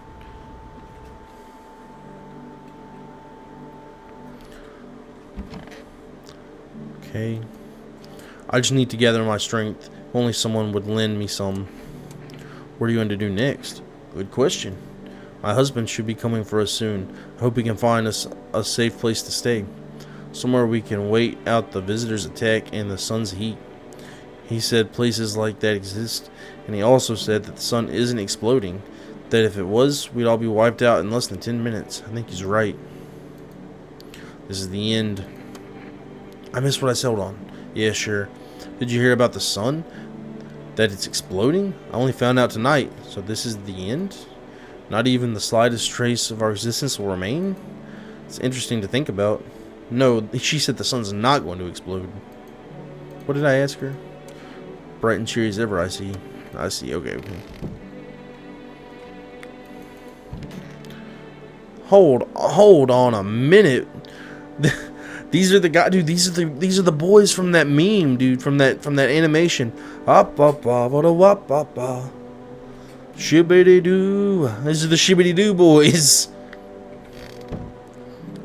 Okay. I just need to gather my strength. If only someone would lend me some. What are you going to do next? Good question. My husband should be coming for us soon. I hope he can find us a safe place to stay. Somewhere we can wait out the visitors' attack and the sun's heat. He said places like that exist, and he also said that the sun isn't exploding. That if it was, we'd all be wiped out in less than 10 minutes. I think he's right. This is the end. I missed what I settled on. Yeah, sure. Did you hear about the sun? That it's exploding? I only found out tonight. So this is the end? Not even the slightest trace of our existence will remain? It's interesting to think about. No, she said the sun's not going to explode. What did I ask her? Bright and cheery as ever, I see. I see. Okay. Hold on a minute. These are the guys, dude. These are the boys from that meme, dude. From that animation. Shibbity doo. These are the shibbity doo boys.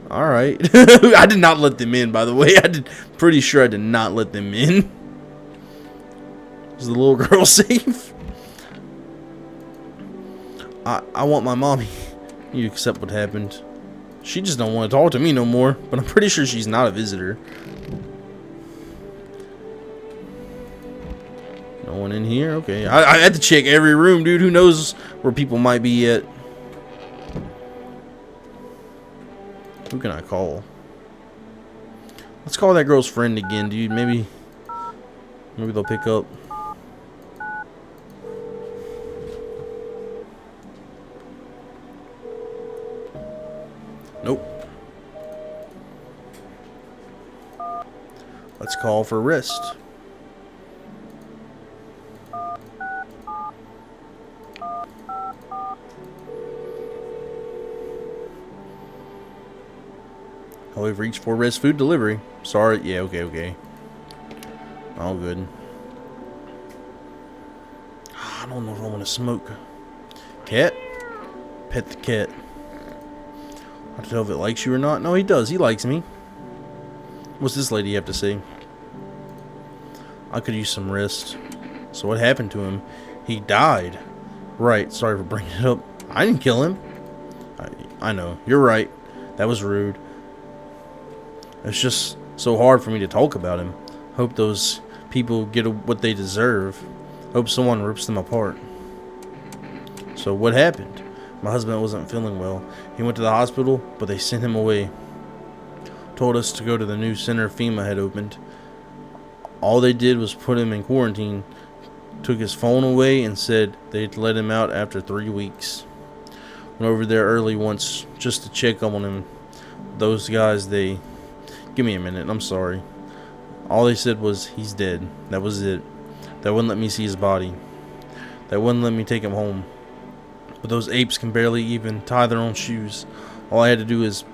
All right. I did not let them in, by the way. Pretty sure I did not let them in. Is the little girl safe? I want my mommy. You accept what happened. She just don't want to talk to me no more. But I'm pretty sure she's not a visitor. No one in here? Okay. I had to check every room, dude. Who knows where people might be at? Who can I call? Let's call that girl's friend again, dude. Maybe they'll pick up. Nope. Let's call for rest. Oh, we've reached for rest food delivery. Sorry. Yeah, okay. All good. I don't know if I want to smoke. Cat? Pet the cat. I don't know if it likes you or not. No, he does. He likes me. What's this lady have to say? I could use some rest. So what happened to him? He died. Right, sorry for bringing it up. I didn't kill him. I know, you're right. That was rude. It's just so hard for me to talk about him. Hope those people get what they deserve. Hope someone rips them apart. So what happened? My husband wasn't feeling well. He went to the hospital, but they sent him away. Told us to go to the new center FEMA had opened. All they did was put him in quarantine. Took his phone away and said they'd let him out after 3 weeks. Went over there early once just to check on him. Those guys, they... Give me a minute, I'm sorry. All they said was, he's dead. That was it. They wouldn't let me see his body. They wouldn't let me take him home. But those apes can barely even tie their own shoes. All I had to do is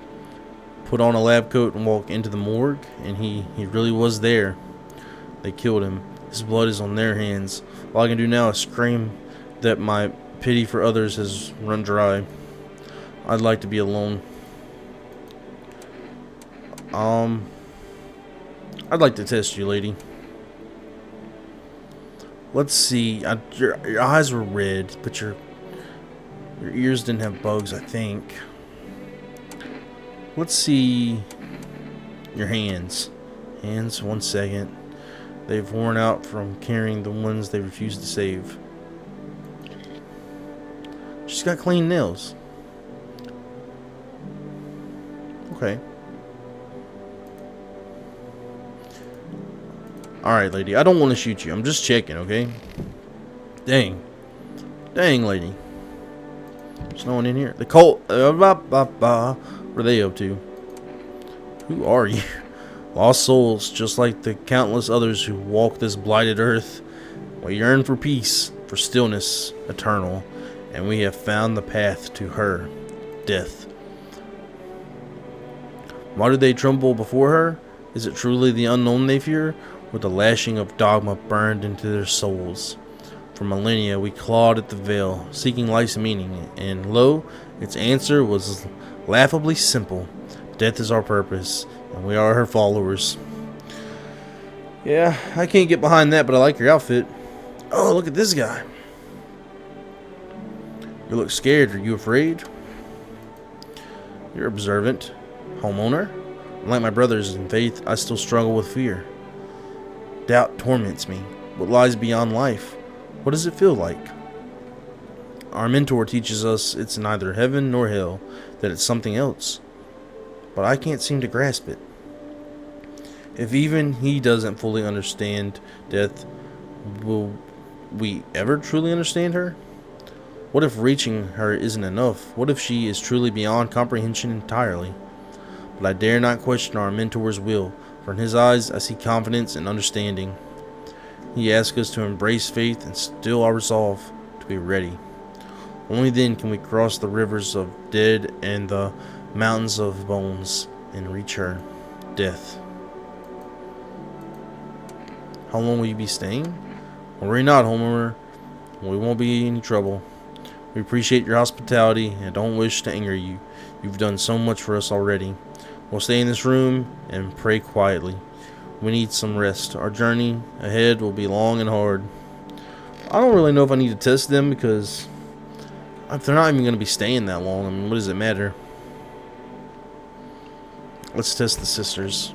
put on a lab coat and walk into the morgue, and he really was there. They killed him. His blood is on their hands. All I can do now is scream that my pity for others has run dry. I'd like to be alone. I'd like to test you, lady. Let's see. Your eyes were red, but your ears didn't have bugs, I think. Let's see your hands. Hands, 1 second. They've worn out from carrying the ones they refused to save. She's got clean nails. Okay. Alright, lady. I don't want to shoot you. I'm just checking, okay? Dang. Dang, lady. There's no one in here. The cult. What are they up to? Who are you? Lost souls, just like the countless others who walk this blighted earth. We yearn for peace, for stillness eternal, and we have found the path to her, death. Why do they tremble before her? Is it truly the unknown they fear, or the lashing of dogma burned into their souls? For millennia we clawed at the veil, seeking life's meaning, and lo, its answer was laughably simple. Death is our purpose, and we are her followers. Yeah, I can't get behind that, but I like your outfit. Oh, look at this guy. You look scared. Are you afraid? You're observant. Homeowner? Like my brothers in faith, I still struggle with fear. Doubt torments me. What lies beyond life? What does it feel like? Our mentor teaches us it's neither heaven nor hell, that it's something else. But I can't seem to grasp it. If even he doesn't fully understand death, will we ever truly understand her? What if reaching her isn't enough? What if she is truly beyond comprehension entirely? But I dare not question our mentor's will, for in his eyes I see confidence and understanding. He asks us to embrace faith and still our resolve to be ready. Only then can we cross the rivers of dead and the mountains of bones and reach her, death. How long will you be staying? Worry not, homeowner. We won't be in any trouble. We appreciate your hospitality and don't wish to anger you. You've done so much for us already. We'll stay in this room and pray quietly. We need some rest. Our journey ahead will be long and hard. I don't really know if I need to test them, because if they're not even going to be staying that long, I mean, what does it matter? Let's test the sisters.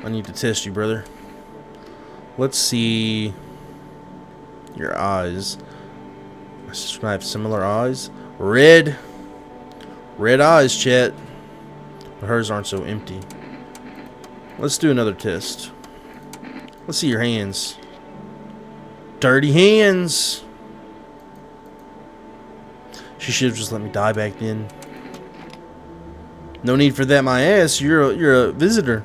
I need to test you, brother. Let's see your eyes. My sister and I have similar eyes. Red eyes, chat. But hers aren't so empty. Let's do another test. Let's see your hands. Dirty hands. She should have just let me die back then. No need for that, my ass. You're a visitor.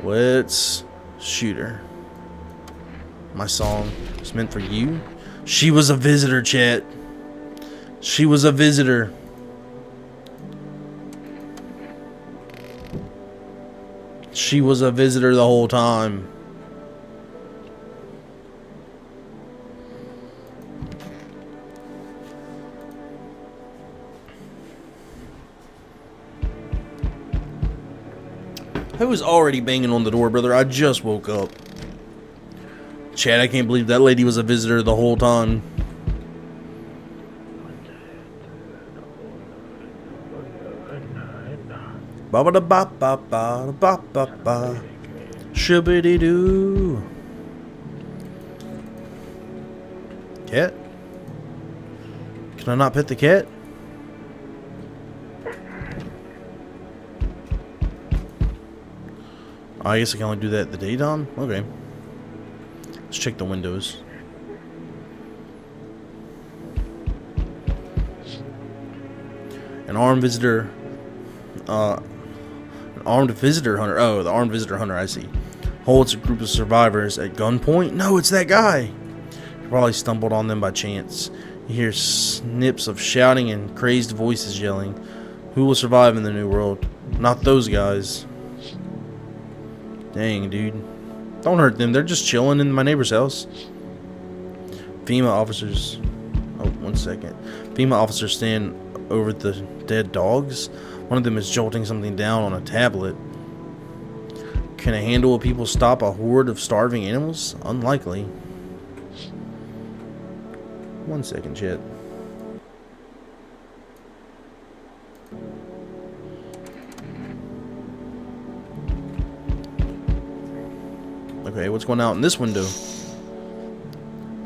Let's shoot her. My song was meant for you. She was a visitor, chat. She was a visitor. She was a visitor the whole time. I was already banging on the door, brother. I just woke up. Chad, I can't believe that lady was a visitor the whole time. Ba ba da ba ba ba ba ba ba. Shibbity doo. Cat? Can I not pet the cat? I guess I can only do that at the daytime? Okay. Let's check the windows. An armed visitor. An armed visitor hunter. Oh, the armed visitor hunter, I see. Holds a group of survivors at gunpoint? No, it's that guy. He probably stumbled on them by chance. You hear snips of shouting and crazed voices yelling. Who will survive in the new world? Not those guys. Dang, dude. Don't hurt them. They're just chilling in my neighbor's house. Female officers. Oh, 1 second. Female officers stand over the dead dogs. One of them is jolting something down on a tablet. Can a handful of people stop a horde of starving animals? Unlikely. 1 second, chat. Okay, what's going out in this window?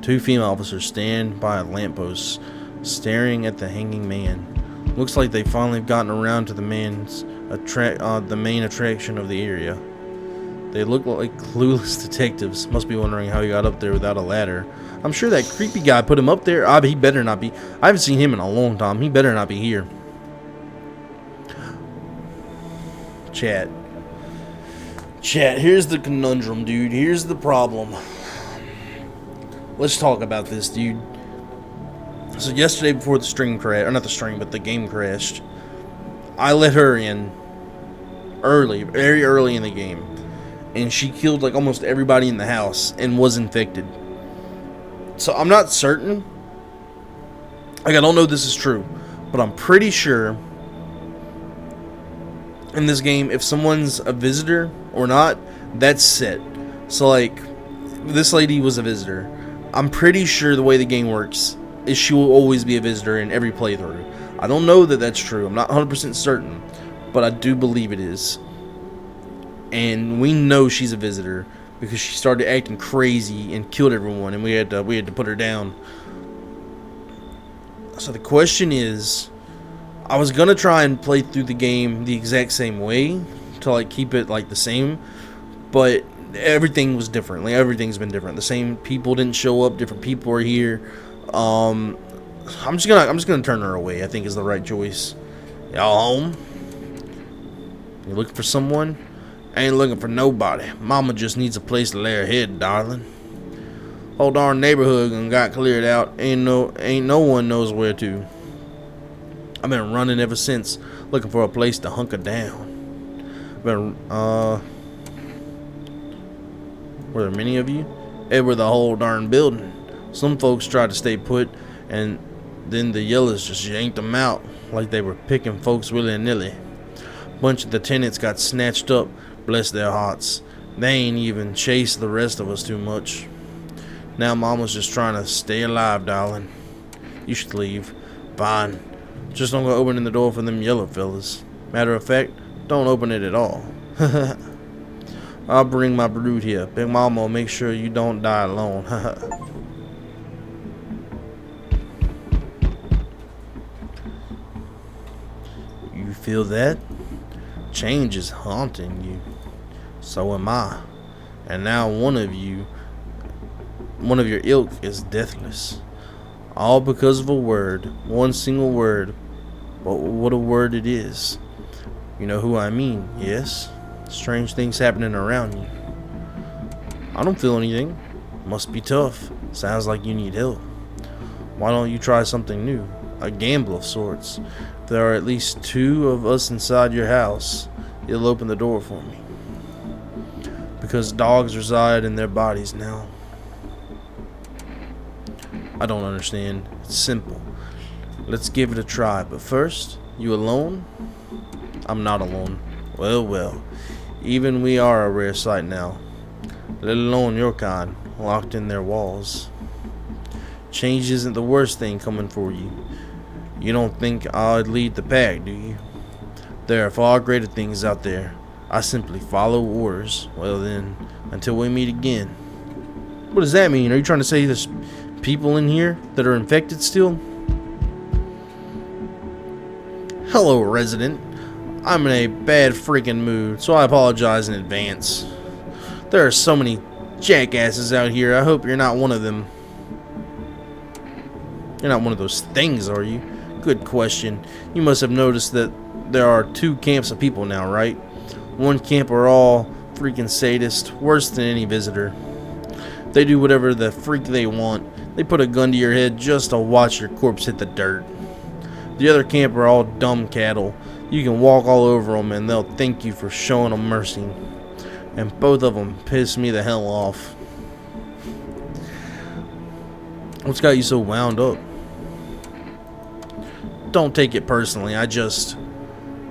Two female officers stand by a lamppost, staring at the hanging man. Looks like they finally have gotten around to the main attraction of the area. They look like clueless detectives. Must be wondering how he got up there without a ladder. I'm sure that creepy guy put him up there. He better not be. I haven't seen him in a long time. He better not be here. Chat, here's the conundrum, dude. Here's the problem. Let's talk about this, dude. So yesterday before the stream crashed, or not the stream, but the game crashed, I let her in early, very early in the game. And she killed like almost everybody in the house and was infected. So I'm not certain. Like, I don't know if this is true, but I'm pretty sure in this game, if someone's a visitor or not, that's set. So like, this lady was a visitor. I'm pretty sure the way the game works is she will always be a visitor in every playthrough. I don't know that that's true. I'm not 100% certain, but I do believe it is. And we know she's a visitor because she started acting crazy and killed everyone, and we had to put her down. So the question is, I was gonna try and play through the game the exact same way to like keep it like the same, but everything was different. Like, everything's been different. The same people didn't show up. Different people are here. I'm just gonna turn her away. I think is the right choice. Y'all home? You looking for someone? I ain't looking for nobody. Mama just needs a place to lay her head, darling. Whole darn neighborhood and got cleared out. Ain't no one knows where to. I've been running ever since, looking for a place to hunker down. Were there many of you? It were the whole darn building. Some folks tried to stay put, and then the yellers just yanked them out like they were picking folks willy-nilly. Bunch of the tenants got snatched up, bless their hearts. They ain't even chased the rest of us too much. Now Mama's just trying to stay alive, darling. You should leave. Fine. Just don't go opening the door for them yellow fellas. Matter of fact, don't open it at all. I'll bring my brood here. Big Mama will make sure you don't die alone. You feel that? Change is haunting you. So am I. And now one of your ilk is deathless. All because of a word. One single word. But what a word it is. You know who I mean, yes? Strange things happening around you. I don't feel anything. Must be tough. Sounds like you need help. Why don't you try something new? A gamble of sorts. If there are at least 2 of us inside your house, you'll open the door for me. Because dogs reside in their bodies now. I don't understand. It's simple. Let's give it a try. But first, you alone? I'm not alone. Well, well. Even we are a rare sight now, let alone your kind, locked in their walls. Change isn't the worst thing coming for you. You don't think I'd lead the pack, do you? There are far greater things out there. I simply follow orders. Well then, until we meet again. What does that mean? Are you trying to say there's people in here that are infected still? Hello, resident. I'm in a bad freaking mood, so I apologize in advance. There are so many jackasses out here. I hope you're not one of them. You're not one of those things, are you? Good question. You must have noticed that there are two camps of people now, right? One camp are all freaking sadists, worse than any visitor. They do whatever the freak they want. They put a gun to your head just to watch your corpse hit the dirt. The other camp are all dumb cattle. You can walk all over them and they'll thank you for showing them mercy. And both of them piss me the hell off. What's got you so wound up? Don't take it personally.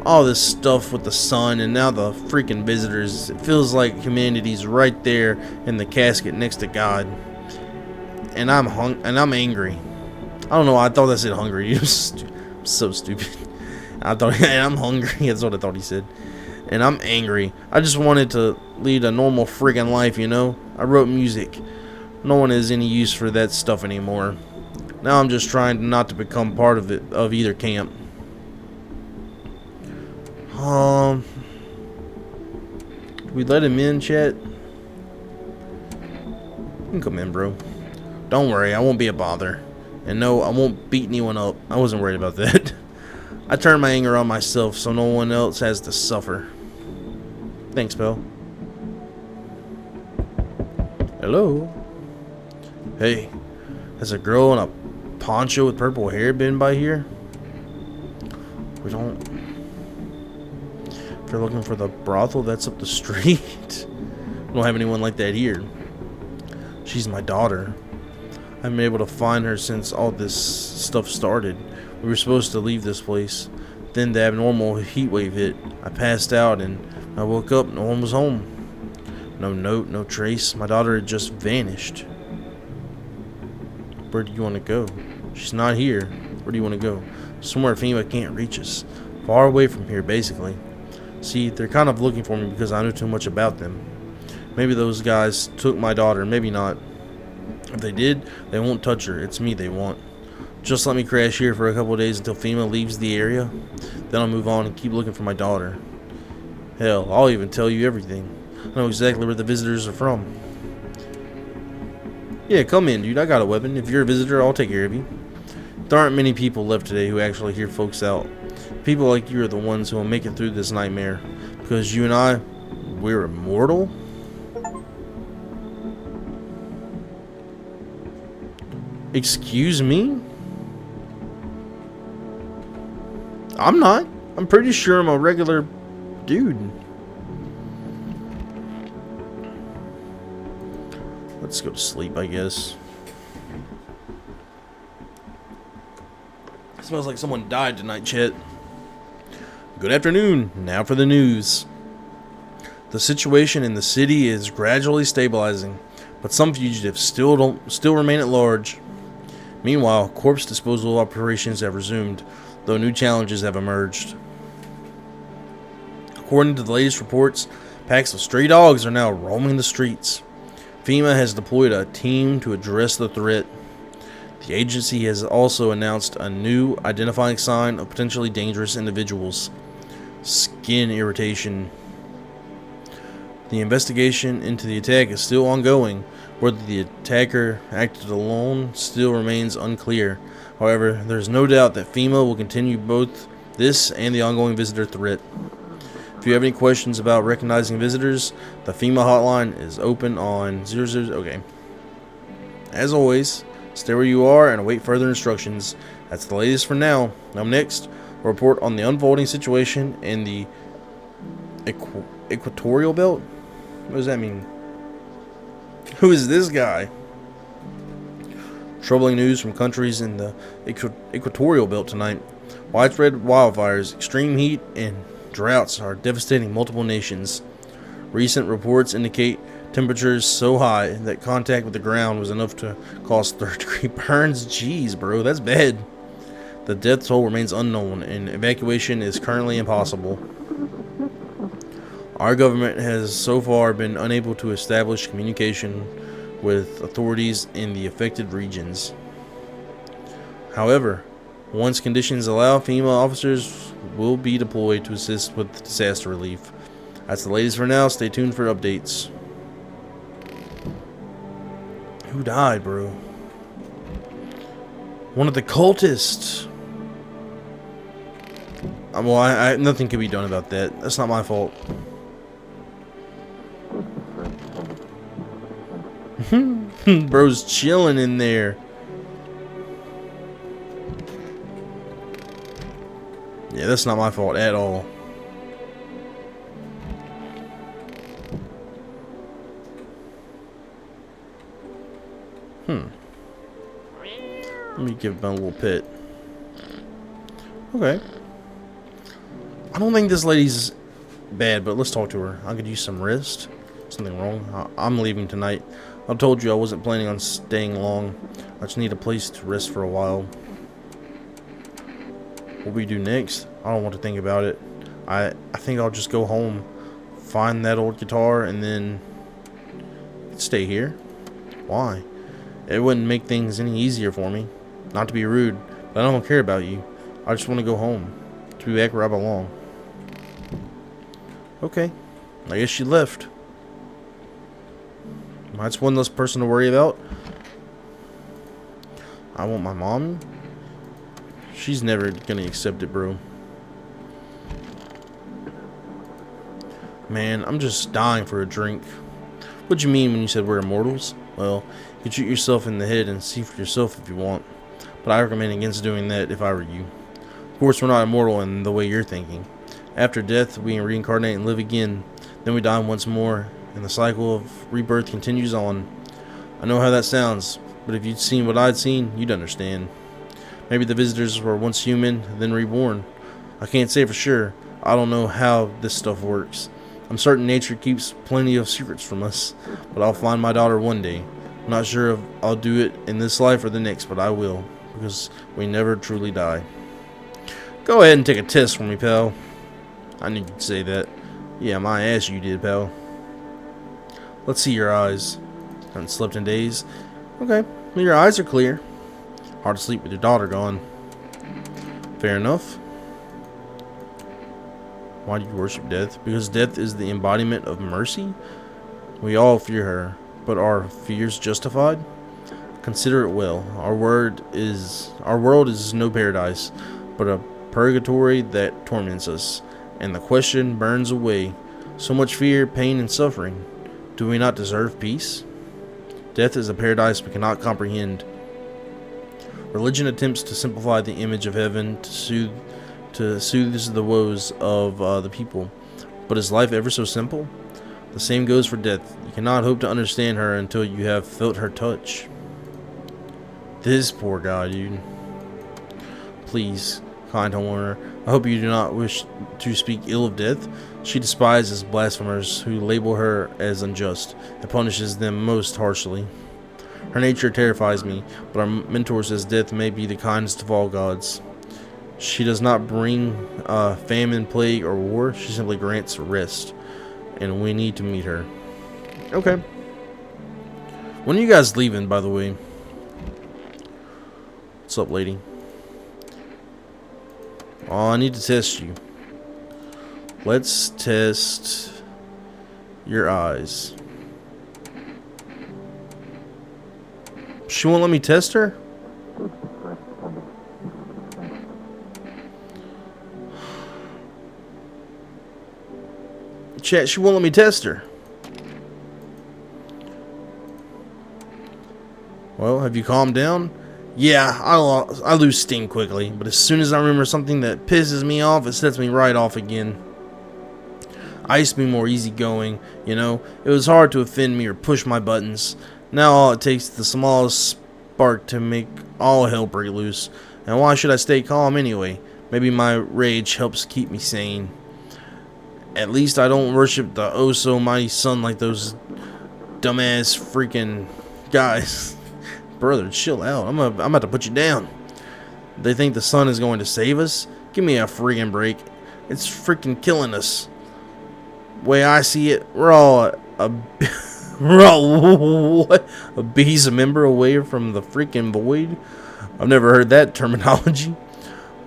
All this stuff with the sun and now the freaking visitors. It feels like humanity's right there in the casket next to God. And I'm angry. I don't know. I thought that said hungry. I'm so stupid. I'm hungry. That's what I thought he said. And I'm angry. I just wanted to lead a normal friggin' life, you know? I wrote music. No one has any use for that stuff anymore. Now I'm just trying not to become part of it, of either camp. We let him in, chat? You can come in, bro. Don't worry, I won't be a bother. And no, I won't beat anyone up. I wasn't worried about that. I turned my anger on myself so no one else has to suffer. Thanks, pal. Hello? Hey, has a girl in a poncho with purple hair been by here? If you're looking for the brothel that's up the street. We don't have anyone like that here. She's my daughter. I haven't been able to find her since all this stuff started. We were supposed to leave this place. Then the abnormal heat wave hit. I passed out and I woke up. No one was home. No note, no trace. My daughter had just vanished. Where do you want to go? She's not here. Where do you want to go? Somewhere FEMA can't reach us. Far away from here, basically. See, they're kind of looking for me because I know too much about them. Maybe those guys took my daughter, maybe not. If they did, they won't touch her. It's me they want. Just let me crash here for a couple of days until FEMA leaves the area. Then I'll move on and keep looking for my daughter. Hell, I'll even tell you everything. I know exactly where the visitors are from. Yeah, come in, dude. I got a weapon. If you're a visitor, I'll take care of you. There aren't many people left today who actually hear folks out. People like you are the ones who will make it through this nightmare. Because you and I, we're immortal? Excuse me? I'm not. I'm pretty sure I'm a regular dude. Let's go to sleep, I guess. It smells like someone died tonight, chat. Good afternoon. Now for the news. The situation in the city is gradually stabilizing, but some fugitives still remain at large. Meanwhile, corpse disposal operations have resumed, though new challenges have emerged. According to the latest reports, packs of stray dogs are now roaming the streets. FEMA has deployed a team to address the threat. The agency has also announced a new identifying sign of potentially dangerous individuals: skin irritation. The investigation into the attack is still ongoing. Whether the attacker acted alone still remains unclear. However, there is no doubt that FEMA will continue both this and the ongoing visitor threat. If you have any questions about recognizing visitors, the FEMA hotline is open on 00. Okay. As always, stay where you are and await further instructions. That's the latest for now. Up next, a report on the unfolding situation in the equatorial belt. What does that mean? Who is this guy? Troubling news from countries in the equatorial belt tonight. Widespread wildfires, extreme heat, and droughts are devastating multiple nations. Recent reports indicate temperatures so high that contact with the ground was enough to cause third-degree burns. Jeez, bro, that's bad. The death toll remains unknown, and evacuation is currently impossible. Our government has so far been unable to establish communication with authorities in the affected regions. However, once conditions allow, female officers will be deployed to assist with disaster relief. That's the latest for now. Stay tuned for updates. Who died, bro? One of the cultists. Well, nothing can be done about that. That's not my fault. Bro's chilling in there. Yeah, that's not my fault at all. Let me give him a little pet. Okay. I don't think this lady's bad, but let's talk to her. I could use some rest. Something wrong? I'm leaving tonight. I told you I wasn't planning on staying long. I just need a place to rest for a while. What we do next? I don't want to think about it. I think I'll just go home, find that old guitar, and then stay here. Why? It wouldn't make things any easier for me. Not to be rude, but I don't care about you. I just want to go home, to be back where I belong. Okay, I guess she left. That's one less person to worry about. I want my mom. She's never gonna accept it, bro. Man, I'm just dying for a drink. What'd you mean when you said we're immortals? Well, you could shoot yourself in the head and see for yourself if you want. But I recommend against doing that if I were you. Of course, we're not immortal in the way you're thinking. After death, we reincarnate and live again. Then we die once more, and the cycle of rebirth continues on. I know how that sounds, but if you'd seen what I'd seen, you'd understand. Maybe the visitors were once human, then reborn. I can't say for sure. I don't know how this stuff works. I'm certain nature keeps plenty of secrets from us, but I'll find my daughter one day. I'm not sure if I'll do it in this life or the next, but I will, because we never truly die. Go ahead and take a test for me, pal. I knew you'd say that. Yeah, my ass you did, pal. Let's see your eyes. Haven't slept in days. Okay, well, your eyes are clear. Hard to sleep with your daughter gone. Fair enough. Why do you worship death? Because death is the embodiment of mercy? We all fear her, but are fears justified? Consider it well. Our world is no paradise, but a purgatory that torments us. And the question burns away. So much fear, pain, and suffering. Do we not deserve peace? Death is a paradise we cannot comprehend. Religion attempts to simplify the image of heaven to soothe the woes of the people. But is life ever so simple? The same goes for death. You cannot hope to understand her until you have felt her touch. This poor guy, dude. Please, kind homeowner, I hope you do not wish to speak ill of death. She despises blasphemers who label her as unjust and punishes them most harshly. Her nature terrifies me, but our mentor says death may be the kindest of all gods. She does not bring famine, plague, or war. She simply grants rest, and we need to meet her. Okay. When are you guys leaving, by the way? What's up, lady? Oh, I need to test you. Let's test your eyes. She won't let me test her? Chat, she won't let me test her. Well, have you calmed down? Yeah, I lose steam quickly, but as soon as I remember something that pisses me off, it sets me right off again. I used to be more easygoing, you know. It was hard to offend me or push my buttons. Now all it takes is the smallest spark to make all hell break loose. And why should I stay calm anyway? Maybe my rage helps keep me sane. At least I don't worship the oh so mighty sun like those dumbass freaking guys. Brother, chill out. I'm about to put you down. They think the sun is going to save us? Give me a freaking break. It's freaking killing us. Way I see it, we're all we're all what? A bee's a member away from the freaking void. I've never heard that terminology.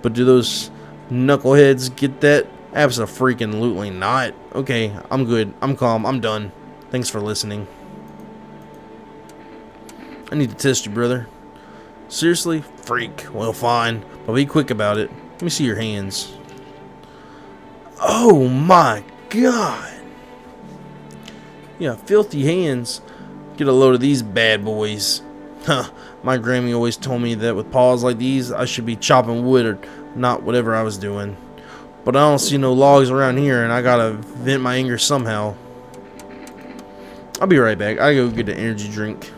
But do those knuckleheads get that? Abso-freaking-lutely not. Okay, I'm good. I'm calm. I'm done. Thanks for listening. I need to test you, brother. Seriously? Freak. Well, fine. But be quick about it. Let me see your hands. Oh my god. Yeah, filthy hands. Get a load of these bad boys. Huh. My Grammy always told me that with paws like these, I should be chopping wood or not whatever I was doing. But I don't see no logs around here, and I gotta vent my anger somehow. I'll be right back. I gotta go get an energy drink.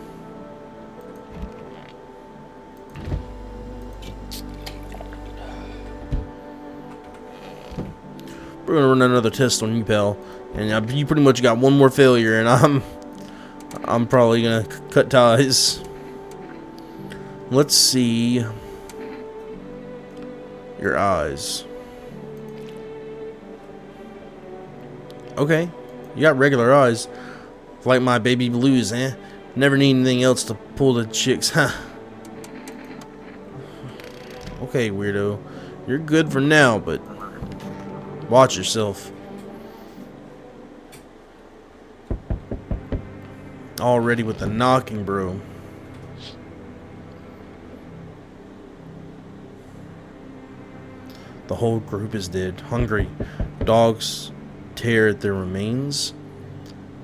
We're gonna run another test on you, pal. And you pretty much got one more failure, and I'm probably gonna cut ties. Let's see your eyes. Okay, you got regular eyes. Like my baby blues, eh? Never need anything else to pull the chicks, huh? Okay, weirdo. You're good for now, but watch yourself. Already with the knocking, bro. The whole group is dead. Hungry. Dogs tear at their remains.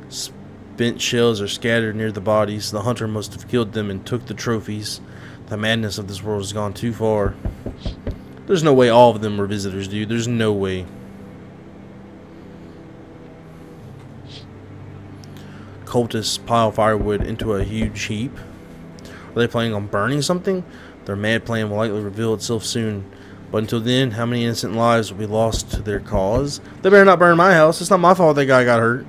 Spent shells are scattered near the bodies. The hunter must have killed them and took the trophies. The madness of this world has gone too far. There's no way all of them were visitors, dude. There's no way. Cultists pile firewood into a huge heap. Are they planning on burning something? Their mad plan will likely reveal itself soon. But until then, how many innocent lives will be lost to their cause? They better not burn my house. It's not my fault that guy got hurt.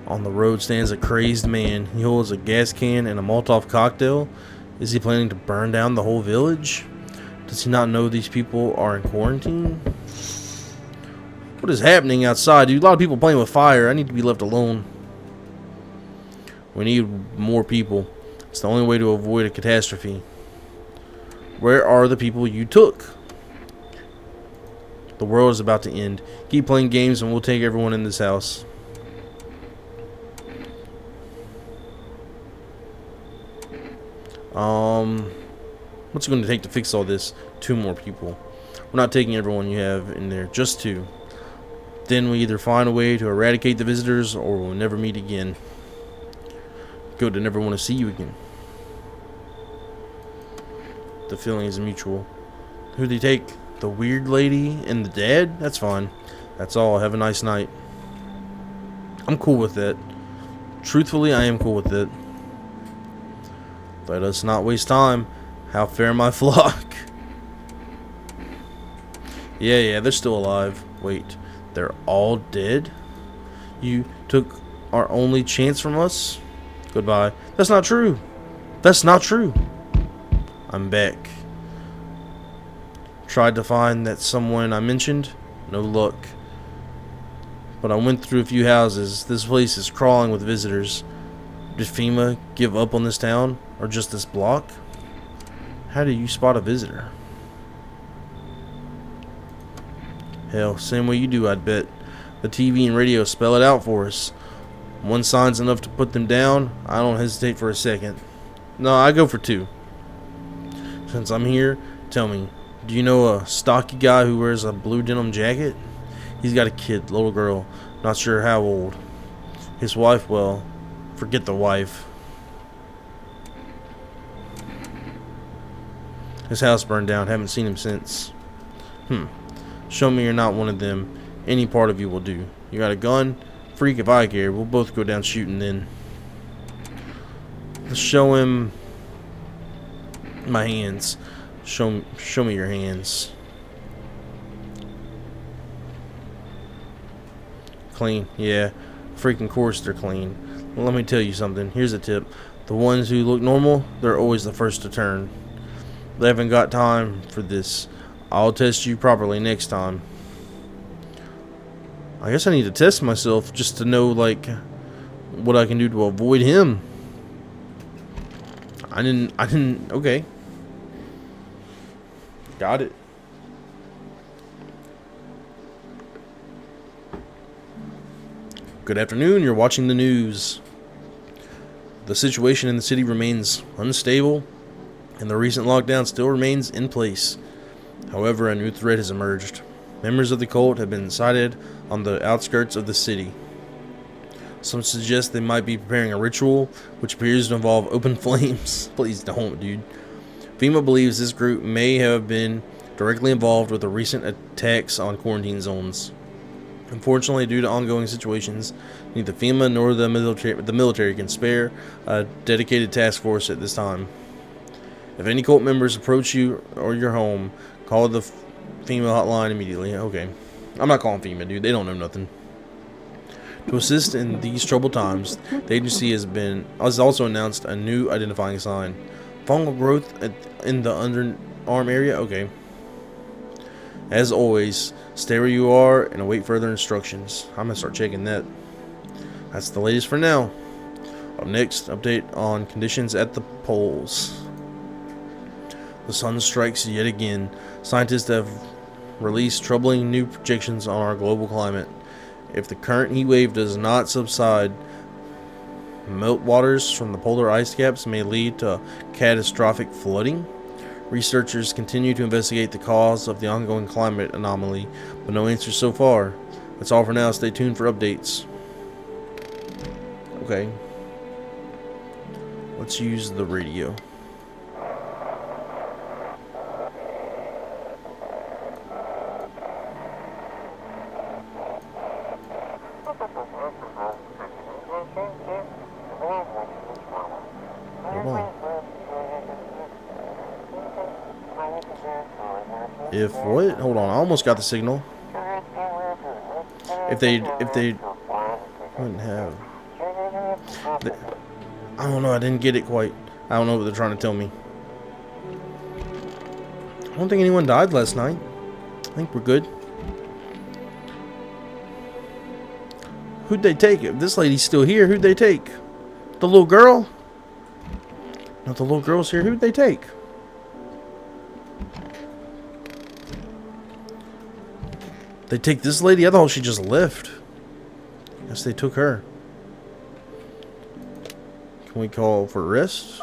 On the road stands a crazed man. He holds a gas can and a Molotov cocktail. Is he planning to burn down the whole village? Does he not know these people are in quarantine? What is happening outside, dude? A lot of people playing with fire. I need to be left alone. We need more people. It's the only way to avoid a catastrophe. Where are the people you took? The world is about to end. Keep playing games and we'll take everyone in this house. What's it going to take to fix all this? 2 more people. We're not taking everyone you have in there, just 2. Then we either find a way to eradicate the visitors or we'll never meet again. Good to never want to see you again. The feeling is mutual. Who'd they take? The weird lady and the dad? That's fine. That's all. Have a nice night. I'm cool with that. Truthfully, I am cool with it. Let us not waste time. How fare my flock? Yeah, they're still alive. Wait, they're all dead? You took our only chance from us? Goodbye. That's not true. That's not true. I'm back. Tried to find that someone I mentioned. No luck. But I went through a few houses. This place is crawling with visitors. Did FEMA give up on this town? Or just this block? How do you spot a visitor? Hell, same way you do, I'd bet. The TV and radio spell it out for us. One sign's enough to put them down. I don't hesitate for a second. No, I go for 2. Since I'm here, tell me, do you know a stocky guy who wears a blue denim jacket? He's got a kid, little girl, not sure how old. His wife, well, forget the wife. His house burned down, haven't seen him since. Show me you're not one of them. Any part of you will do. You got a gun? Freak if I care. We'll both go down shooting then. Let's show him my hands. Show me your hands. Clean, yeah. Freaking course they're clean. Well, let me tell you something. Here's a tip. The ones who look normal, they're always the first to turn. They haven't got time for this. I'll test you properly next time. I guess I need to test myself just to know, like, what I can do to avoid him. Okay. Got it. Good afternoon, you're watching the news. The situation in the city remains unstable, and the recent lockdown still remains in place. However, a new threat has emerged. Members of the cult have been sighted on the outskirts of the city. Some suggest they might be preparing a ritual, which appears to involve open flames. Please don't, dude. FEMA believes this group may have been directly involved with the recent attacks on quarantine zones. Unfortunately, due to ongoing situations, neither FEMA nor the military can spare a dedicated task force at this time. If any cult members approach you or your home, call the FEMA hotline immediately. Okay. I'm not calling FEMA, dude. They don't know nothing. To assist in these troubled times, the agency has also announced a new identifying sign. Fungal growth in the underarm area? Okay. As always, stay where you are and await further instructions. I'm gonna start checking that. That's the latest for now. Up next, update on conditions at the poles. The sun strikes yet again. Scientists have released troubling new projections on our global climate. If the current heat wave does not subside, meltwaters from the polar ice caps may lead to catastrophic flooding. Researchers continue to investigate the cause of the ongoing climate anomaly, but no answers so far. That's all for now. Stay tuned for updates. Okay. Let's use the radio. Hold on. If what? Hold on, I almost got the signal. If they wouldn't have. I don't know, I didn't get it quite. I don't know what they're trying to tell me. I don't think anyone died last night. I think we're good. Who'd they take? If this lady's still here, who'd they take? The little girl? No, the little girl's here. Who'd they take? They take this lady? I thought she just left. Guess they took her. Can we call for arrest?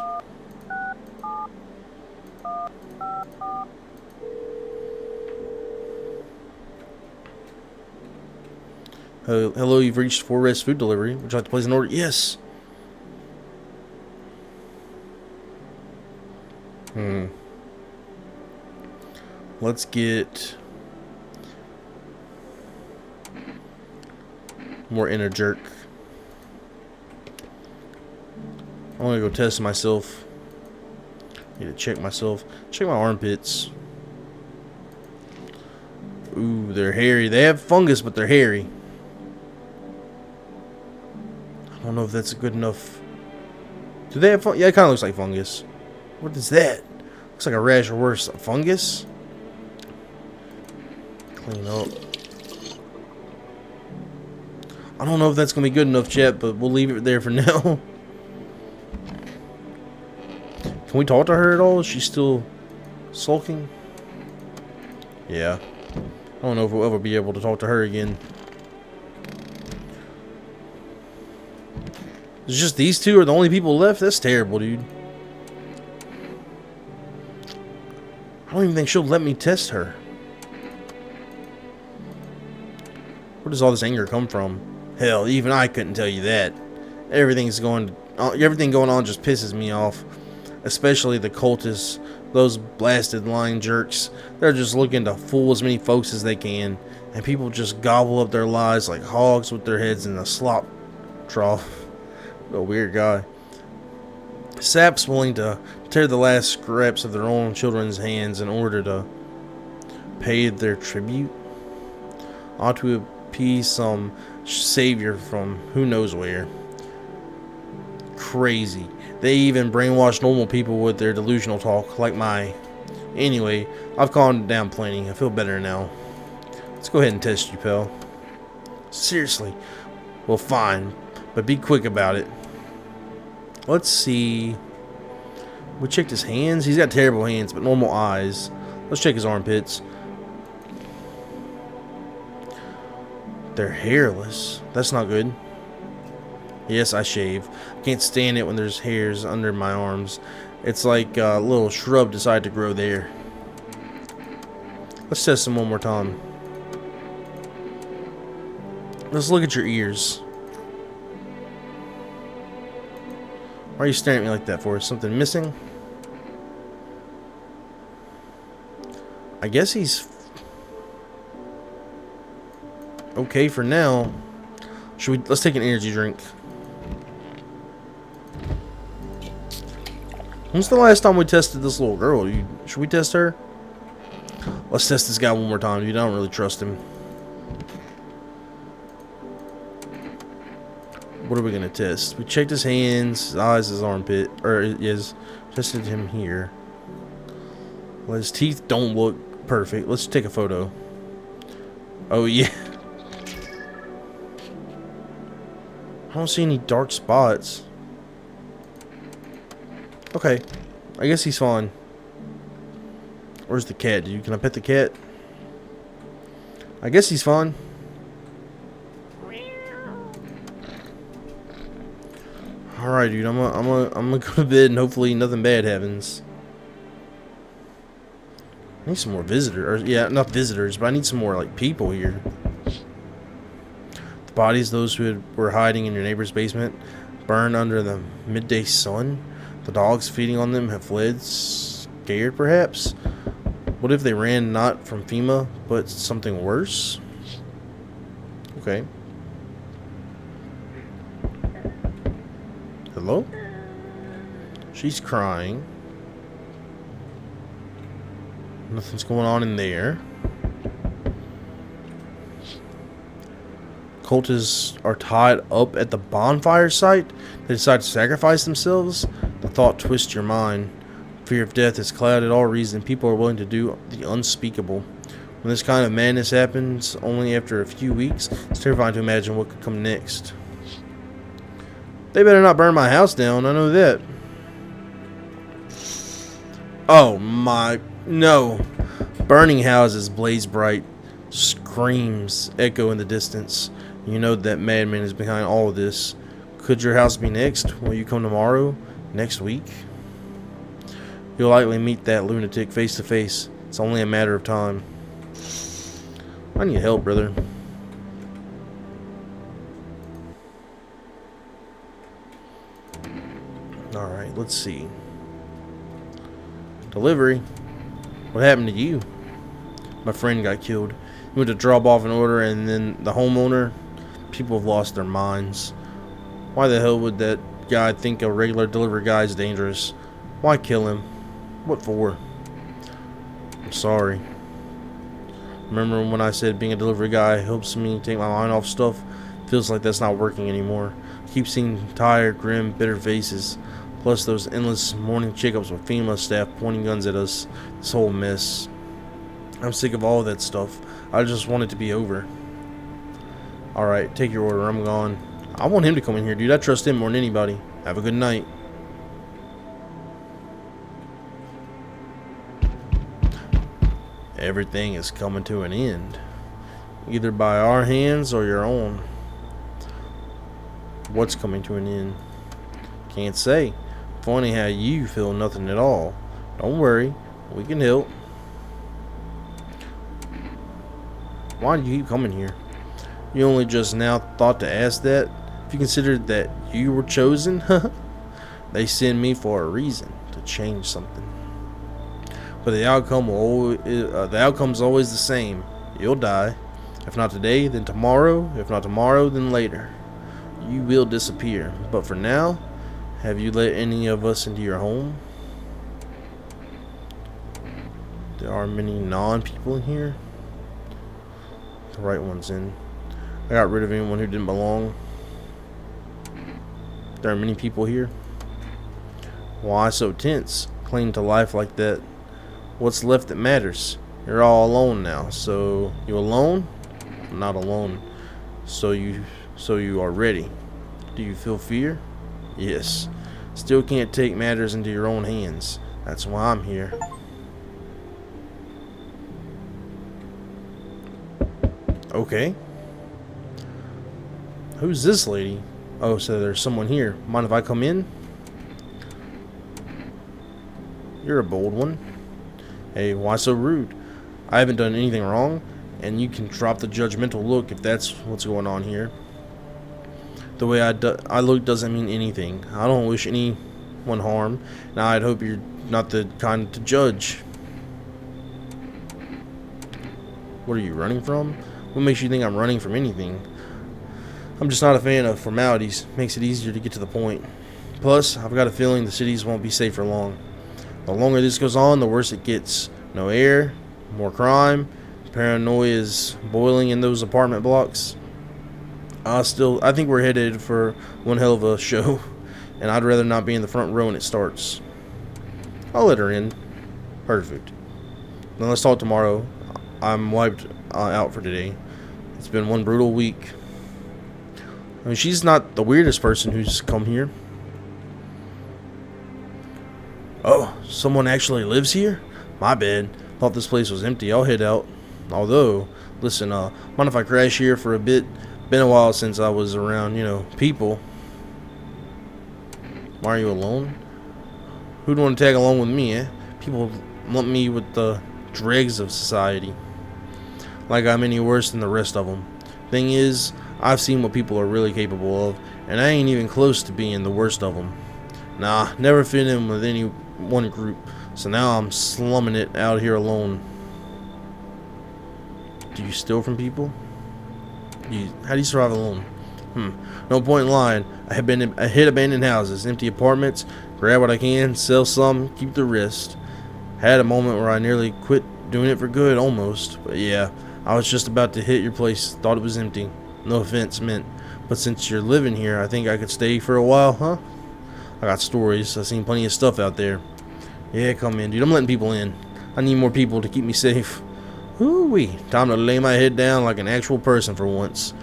Hello, you've reached 4 Rest Food Delivery. Would you like to place an order? Yes. Let's get more inner jerk. I want to go test myself. Need to check myself. Check my armpits. Ooh, they're hairy. They have fungus, but they're hairy. I don't know if that's good enough. Do they have fungus? Yeah, it kind of looks like fungus. What is that? Looks like a rash or worse. A fungus? Clean up. I don't know if that's going to be good enough, chat, but we'll leave it there for now. Can we talk to her at all? Is she still sulking? Yeah. I don't know if we'll ever be able to talk to her again. It's just these two are the only people left? That's terrible, dude. I don't even think she'll let me test her. Where does all this anger come from? Hell, even I couldn't tell you that. Everything going on just pisses me off. Especially the cultists, those blasted lying jerks. They're just looking to fool as many folks as they can, and people just gobble up their lies like hogs with their heads in a slop trough. A weird guy. Saps willing to tear the last scraps of their own children's hands in order to pay their tribute. Ought to appease some savior from who knows where. Crazy. They even brainwash normal people with their delusional talk, like my. Anyway, I've calmed down plenty. I feel better now. Let's go ahead and test you, pal. Seriously. Well, fine. But be quick about it. Let's see. We checked his hands. He's got terrible hands, but normal eyes. Let's check his armpits. They're hairless. That's not good. Yes, I shave. I can't stand it when there's hairs under my arms. It's like a little shrub decided to grow there. Let's test them one more time. Let's look at your ears. Why are you staring at me like that for? Is something missing? I guess he's okay for now. Let's take an energy drink. When's the last time we tested this little girl? Should we test her? Let's test this guy one more time, dude. I don't really trust him. What are we gonna test? We checked his hands, his eyes, his armpit, or is tested him here. Well, his teeth don't look perfect. Let's take a photo. Oh yeah. I don't see any dark spots. Okay, I guess he's fine. Where's the cat, dude? Can I pet the cat? I guess he's fine. Alright, dude, I'm gonna go to bed and hopefully nothing bad happens. I need some more visitors. Yeah, not visitors, but I need some more, like, people here. The bodies, those who were hiding in your neighbor's basement, burned under the midday sun. The dogs feeding on them have fled, scared perhaps. What if they ran not from FEMA, but something worse? Okay. Hello? She's crying. Nothing's going on in there. Cultists are tied up at the bonfire site. They decide to sacrifice themselves. The thought twists your mind. Fear of death has clouded all reason. People are willing to do the unspeakable. When this kind of madness happens only after a few weeks, it's terrifying to imagine what could come next. They better not burn my house down, I know that. Oh my, no. Burning houses blaze bright. Screams echo in the distance. You know that madman is behind all of this. Could your house be next? Will you come tomorrow? Next week? You'll likely meet that lunatic face to face. It's only a matter of time. I need help, brother. Alright, let's see. Delivery. What happened to you? My friend got killed. He went to drop off an order and then the homeowner. People have lost their minds. Why the hell would that guy think a regular delivery guy is dangerous? Why kill him? What for? I'm sorry. Remember when I said being a delivery guy helps me take my mind off stuff? Feels like that's not working anymore. I keep seeing tired, grim, bitter faces. Plus those endless morning checkups with FEMA staff pointing guns at us. This whole mess. I'm sick of all that stuff. I just want it to be over. Alright, take your order. I'm gone. I want him to come in here, dude. I trust him more than anybody. Have a good night. Everything is coming to an end. Either by our hands or your own. What's coming to an end? Can't say. Funny how you feel nothing at all. Don't worry. We can help. Why do you keep coming here? You only just now thought to ask that? If you considered that you were chosen? They send me for a reason. To change something. But the outcome's always the same. You'll die. If not today, then tomorrow. If not tomorrow, then later. You will disappear. But for now, Have you let any of us into your home? There are many non-people in here. The right one's in. I got rid of anyone who didn't belong. There are many people here. Why so tense? Cling to life like that. What's left that matters? You're all alone now. So you alone? I'm not alone. So you are ready. Do you feel fear? Yes. Still can't take matters into your own hands. That's why I'm here. Okay. Who's this lady? Oh, so there's someone here. Mind if I come in? You're a bold one. Hey, why so rude? I haven't done anything wrong, and you can drop the judgmental look if that's what's going on here. The way I look doesn't mean anything. I don't wish anyone harm, and I'd hope you're not the kind to judge. What are you running from? What makes you think I'm running from anything? I'm just not a fan of formalities. Makes it easier to get to the point. Plus, I've got a feeling the cities won't be safe for long. The longer this goes on, the worse it gets. No air, more crime, paranoia is boiling in those apartment blocks. I think we're headed for one hell of a show, and I'd rather not be in the front row when it starts. I'll let her in. Perfect. Then let's talk tomorrow. I'm wiped out for today. It's been one brutal week. I mean, she's not the weirdest person who's come here. Oh, someone actually lives here? My bad. Thought this place was empty. I'll head out. Although, listen, mind if I crash here for a bit? Been a while since I was around, people. Why are you alone? Who'd want to tag along with me, eh? People lump me with the dregs of society. Like I'm any worse than the rest of them. Thing is, I've seen what people are really capable of, and I ain't even close to being the worst of them. Nah, never fit in with any one group, so now I'm slumming it out here alone. Do you steal from people? How do you survive alone? No point in lying. I hit abandoned houses, empty apartments, grab what I can, sell some, keep the rest. Had a moment where I nearly quit doing it for good, almost. But yeah, I was just about to hit your place, thought it was empty. No offense meant. But since you're living here, I think I could stay for a while, huh? I got stories. I've seen plenty of stuff out there. Yeah, come in, dude. I'm letting people in. I need more people to keep me safe. Ooh-wee. Time to lay my head down like an actual person for once.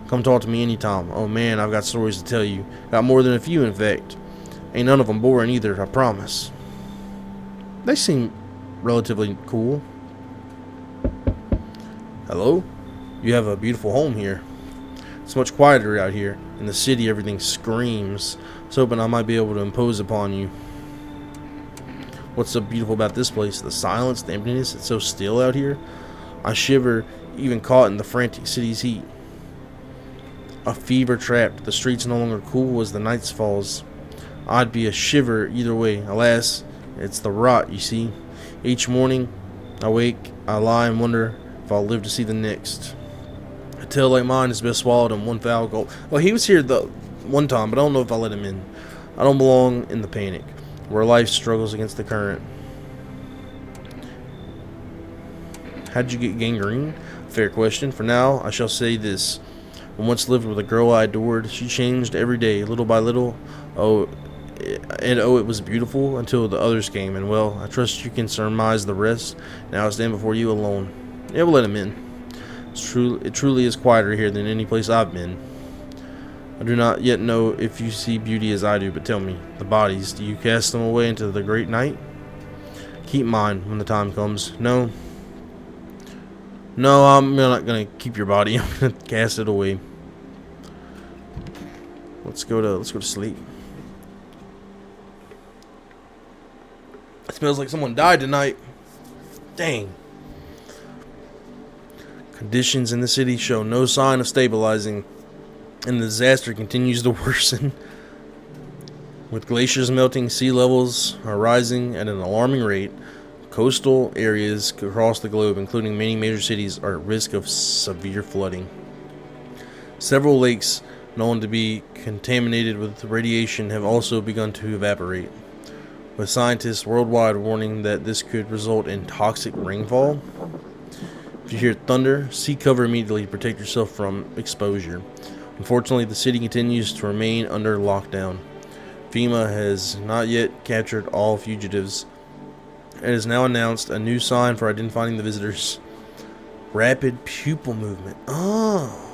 Come talk to me anytime. Oh man, I've got stories to tell you. Got more than a few, in fact. Ain't none of them boring either, I promise. They seem relatively cool. Hello? You have a beautiful home here. It's much quieter out here. In the city, everything screams. I was hoping I might be able to impose upon you. What's so beautiful about this place? The silence, the emptiness. It's so still out here. I shiver, even caught in the frantic city's heat. A fever trapped. The streets no longer cool as the night falls. I'd be a shiver either way. Alas, it's the rot, you see. Each morning, I wake, I lie and wonder if I'll live to see the next. A tale like mine is best swallowed in one foul gulp. Well, he was here the one time, but I don't know if I'll let him in. I don't belong in the panic, where life struggles against the current. How'd you get gangrene? Fair question. For now, I shall say this. I once lived with a girl I adored. She changed every day, little by little. It was beautiful until the others came. And well, I trust you can surmise the rest. Now I stand before you alone. Yeah, we'll let him in. It truly is quieter here than any place I've been. I do not yet know if you see beauty as I do, but tell me, the bodies, do you cast them away into the great night? Keep mine when the time comes. No, I'm not gonna keep your body. I'm gonna cast it away. Let's go to sleep. It smells like someone died tonight. Dang. Conditions in the city show no sign of stabilizing, and the disaster continues to worsen. With glaciers melting, sea levels are rising at an alarming rate. Coastal areas across the globe, including many major cities, are at risk of severe flooding. Several lakes known to be contaminated with radiation, have also begun to evaporate, with scientists worldwide warning that this could result in toxic rainfall. If you hear thunder, seek cover immediately to protect yourself from exposure. Unfortunately, the city continues to remain under lockdown. FEMA has not yet captured all fugitives. It has now announced a new sign for identifying the visitors. Rapid pupil movement. Oh.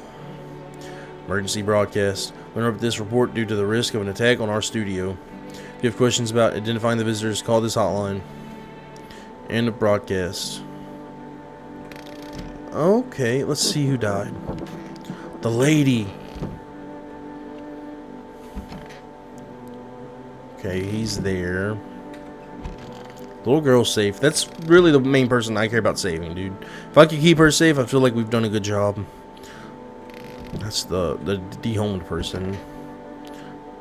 Emergency broadcast. We interrupt this report due to the risk of an attack on our studio. If you have questions about identifying the visitors, call this hotline. End of broadcast. Okay, let's see who died. The lady. Okay, he's there. Little girl's safe. That's really the main person I care about saving, dude. If I could keep her safe, I feel like we've done a good job. That's the dehomed person.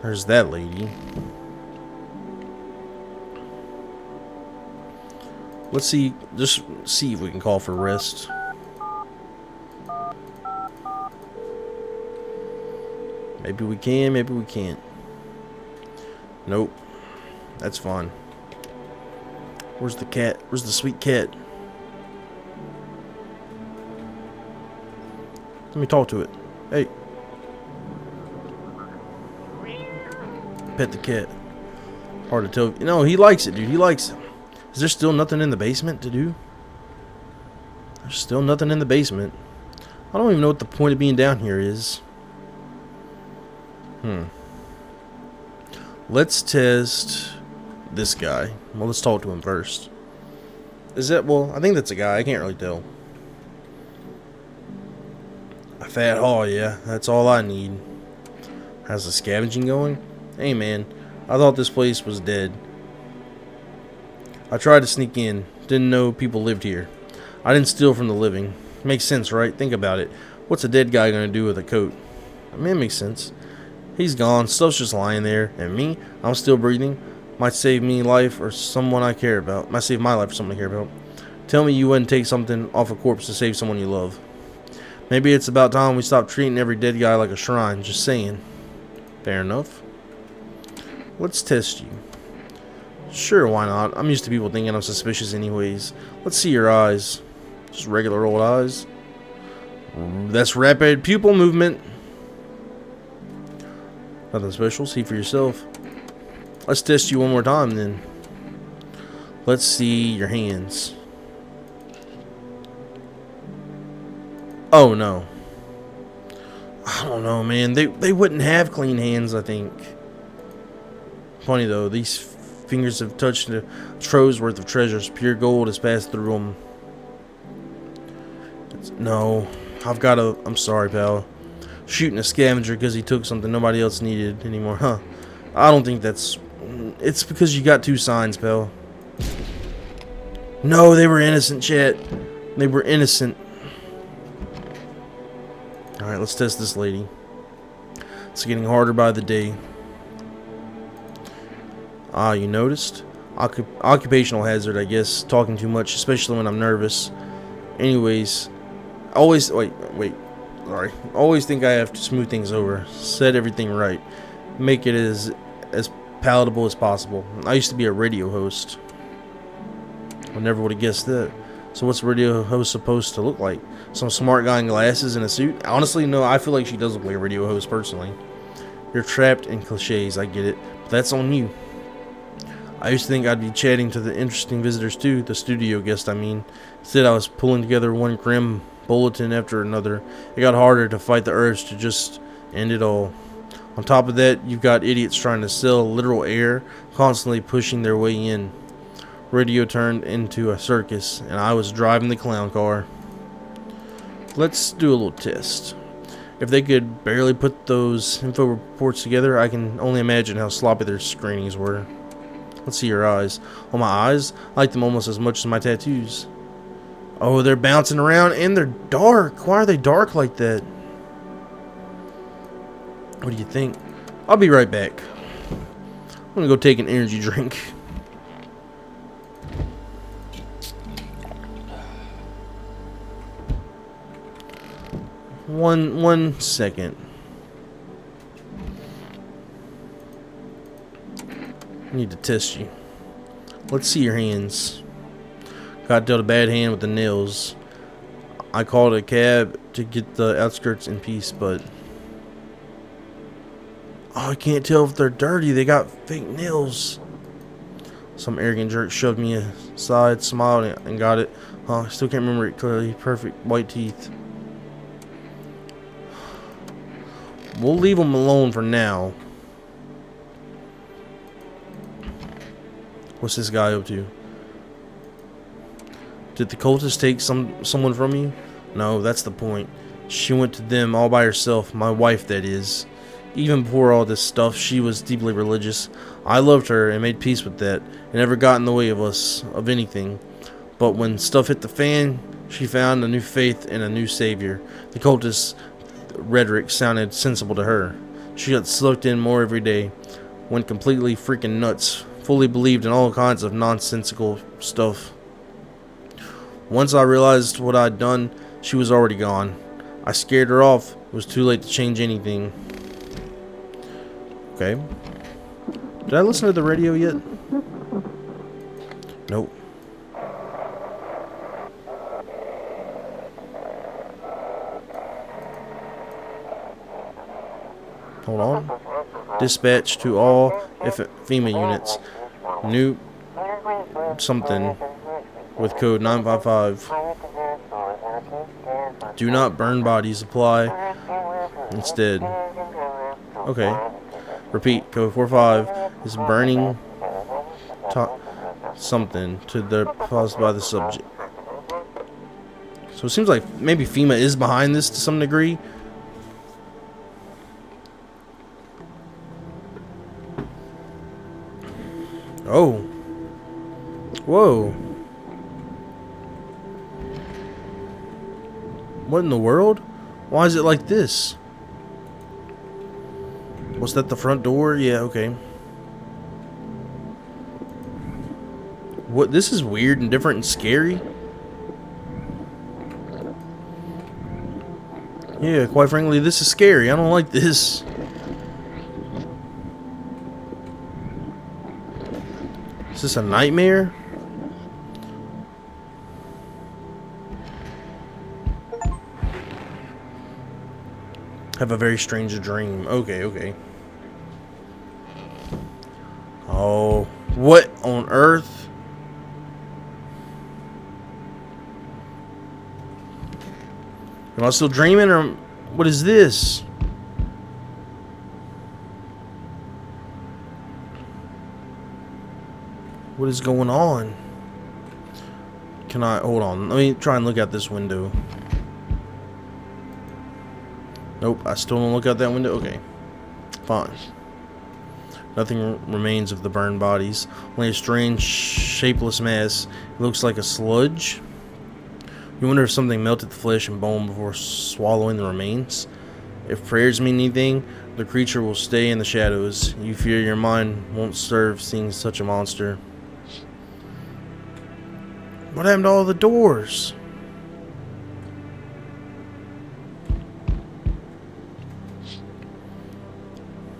There's that lady. Let's see. Just see if we can call for rest. Maybe we can, maybe we can't. Nope. That's fine. Where's the cat? Where's the sweet cat? Let me talk to it. Hey. Pet the cat. Hard to tell. No, he likes it, dude. He likes it. Is there still nothing in the basement to do? There's still nothing in the basement. I don't even know what the point of being down here is. Let's test this guy. Well, let's talk to him first. Is that, well, I think that's a guy. I can't really tell. A fat haul, yeah. That's all I need. How's the scavenging going? Hey, man. I thought this place was dead. I tried to sneak in. Didn't know people lived here. I didn't steal from the living. Makes sense, right? Think about it. What's a dead guy gonna do with a coat? I mean, it makes sense. He's gone. Stuff's just lying there. And me? I'm still breathing. Might save me life or someone I care about. Might save my life or someone I care about. Tell me you wouldn't take something off a corpse to save someone you love. Maybe it's about time we stop treating every dead guy like a shrine. Just saying. Fair enough. Let's test you. Sure, why not? I'm used to people thinking I'm suspicious anyways. Let's see your eyes. Just regular old eyes. That's rapid pupil movement. Nothing special. See for yourself. Let's test you one more time then. Let's see your hands. Oh no. I don't know, man. They wouldn't have clean hands, I think. Funny though, these fingers have touched a trove's worth of treasures. Pure gold has passed through them. No, I've got to. I'm sorry, pal. Shooting a scavenger because he took something nobody else needed anymore, huh? I don't think that's. It's because you got two signs, pal. No, they were innocent, chat. They were innocent. Alright, let's test this lady. It's getting harder by the day. Ah, you noticed? Occupational hazard, I guess. Talking too much, especially when I'm nervous. Anyways, always... Wait. Sorry. Always think I have to smooth things over. Set everything right. Make it as palatable as possible. I used to be a radio host. I never would have guessed that. So what's a radio host supposed to look like? Some smart guy in glasses and a suit? Honestly, no, I feel like she does look like a radio host personally. You're trapped in cliches, I get it. But that's on you. I used to think I'd be chatting to the interesting visitors too, the studio guest I mean. Instead I was pulling together one grim bulletin after another. It got harder to fight the urge to just end it all. On top of that, you've got idiots trying to sell literal air, constantly pushing their way in. Radio turned into a circus, and I was driving the clown car. Let's do a little test. If they could barely put those info reports together, I can only imagine how sloppy their screenings were. Let's see your eyes. Oh, my eyes? I like them almost as much as my tattoos. Oh, they're bouncing around, and they're dark. Why are they dark like that? What do you think? I'll be right back. I'm gonna go take an energy drink. One second. Need to test you. Let's see your hands. Got dealt a bad hand with the nails. I called a cab to get the outskirts in peace, but oh, I can't tell if they're dirty. They got fake nails. Some arrogant jerk shoved me aside, smiled, and got it. I still can't remember it clearly. Perfect white teeth. We'll leave them alone for now. What's this guy up to? Did the cultists take someone from you? No, that's the point. She went to them all by herself. My wife, that is. Even before all this stuff, she was deeply religious. I loved her and made peace with that. It never got in the way of us, of anything. But when stuff hit the fan, she found a new faith and a new savior. The cultist rhetoric sounded sensible to her. She got sucked in more every day. Went completely freaking nuts. Fully believed in all kinds of nonsensical stuff. Once I realized what I'd done, she was already gone. I scared her off. It was too late to change anything. Okay. Did I listen to the radio yet? Nope. Hold on. Dispatch to all FEMA units. New something with code 955. Do not burn bodies. Apply instead. Okay. Repeat. Code 45 is burning something to the caused by the subject. So it seems like maybe FEMA is behind this to some degree. Oh. Whoa. What in the world? Why is it like this? Was that the front door? Yeah, okay. What? This is weird and different and scary. Yeah, quite frankly, this is scary. I don't like this. Is this a nightmare? Have a very strange dream. Okay. Oh, what on earth? Am I still dreaming, or what is this? What is going on? Can I hold on? Let me try and look out this window. Nope, I still don't look out that window. Okay, fine. Nothing remains of the burned bodies. Only a strange, shapeless mass. It looks like a sludge. You wonder if something melted the flesh and bone before swallowing the remains. If prayers mean anything, the creature will stay in the shadows. You fear your mind won't serve seeing such a monster. What happened to all the doors?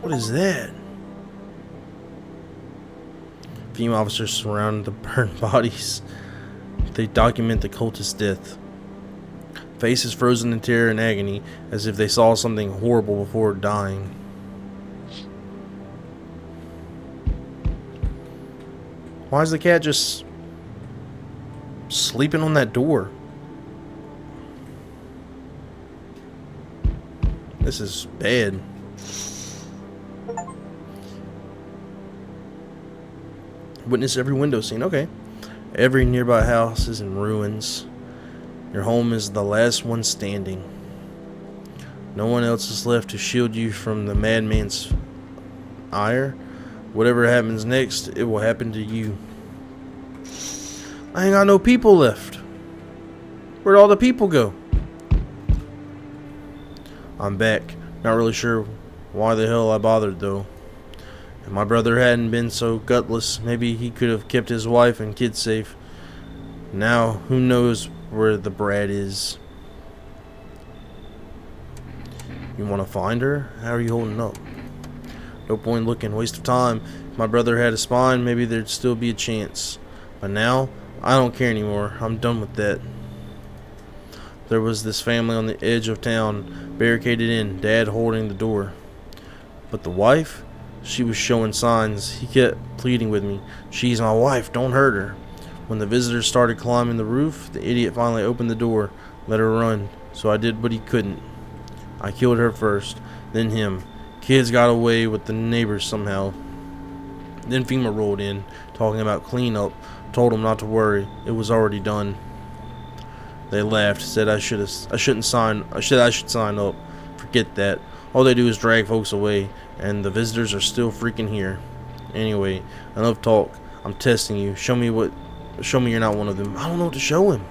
What is that? FEMA officers surround the burned bodies. They document the cultist's death. Faces frozen in terror and agony, as if they saw something horrible before dying. Why is the cat just sleeping on that door? This is bad. Witness every window scene. Okay. Every nearby house is in ruins. Your home is the last one standing. No one else is left to shield you from the madman's ire. Whatever happens next, it will happen to you. I ain't got no people left. Where'd all the people go? I'm back. Not really sure why the hell I bothered though. If my brother hadn't been so gutless, maybe he could have kept his wife and kids safe. Now, who knows where the brat is? You want to find her? How are you holding up? No point looking, waste of time. If my brother had a spine, maybe there'd still be a chance. But now, I don't care anymore. I'm done with that. There was this family on the edge of town, barricaded in, Dad holding the door. But the wife? She was showing signs. He kept pleading with me. She's my wife, don't hurt her. When the visitors started climbing the roof, the idiot finally opened the door, let her run, so I did what he couldn't. I killed her first, then him. Kids got away with the neighbors somehow. Then FEMA rolled in, talking about cleanup, told them not to worry, it was already done. They laughed, said I should sign up. Forget that. All they do is drag folks away, and the visitors are still freaking here. Anyway, enough talk. I'm testing you. Show me you're not one of them. I don't know what to show him.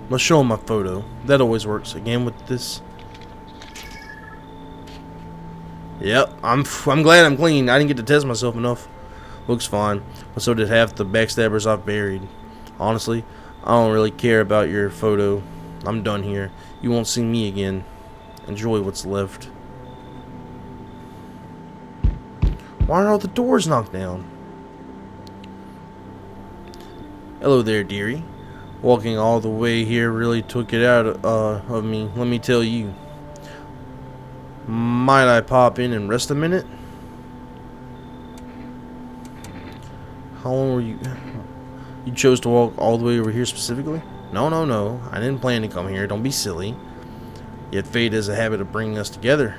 Let's show him my photo. That always works. Again with this. Yep, I'm glad I'm clean. I didn't get to test myself enough. Looks fine. But so did half the backstabbers I've buried. Honestly, I don't really care about your photo. I'm done here. You won't see me again. Enjoy what's left. Why are all the doors knocked down? Hello there, dearie. Walking all the way here really took it out of me, let me tell you. Might I pop in and rest a minute? How long were you... You chose to walk all the way over here specifically? No. I didn't plan to come here. Don't be silly. Yet fate has a habit of bringing us together.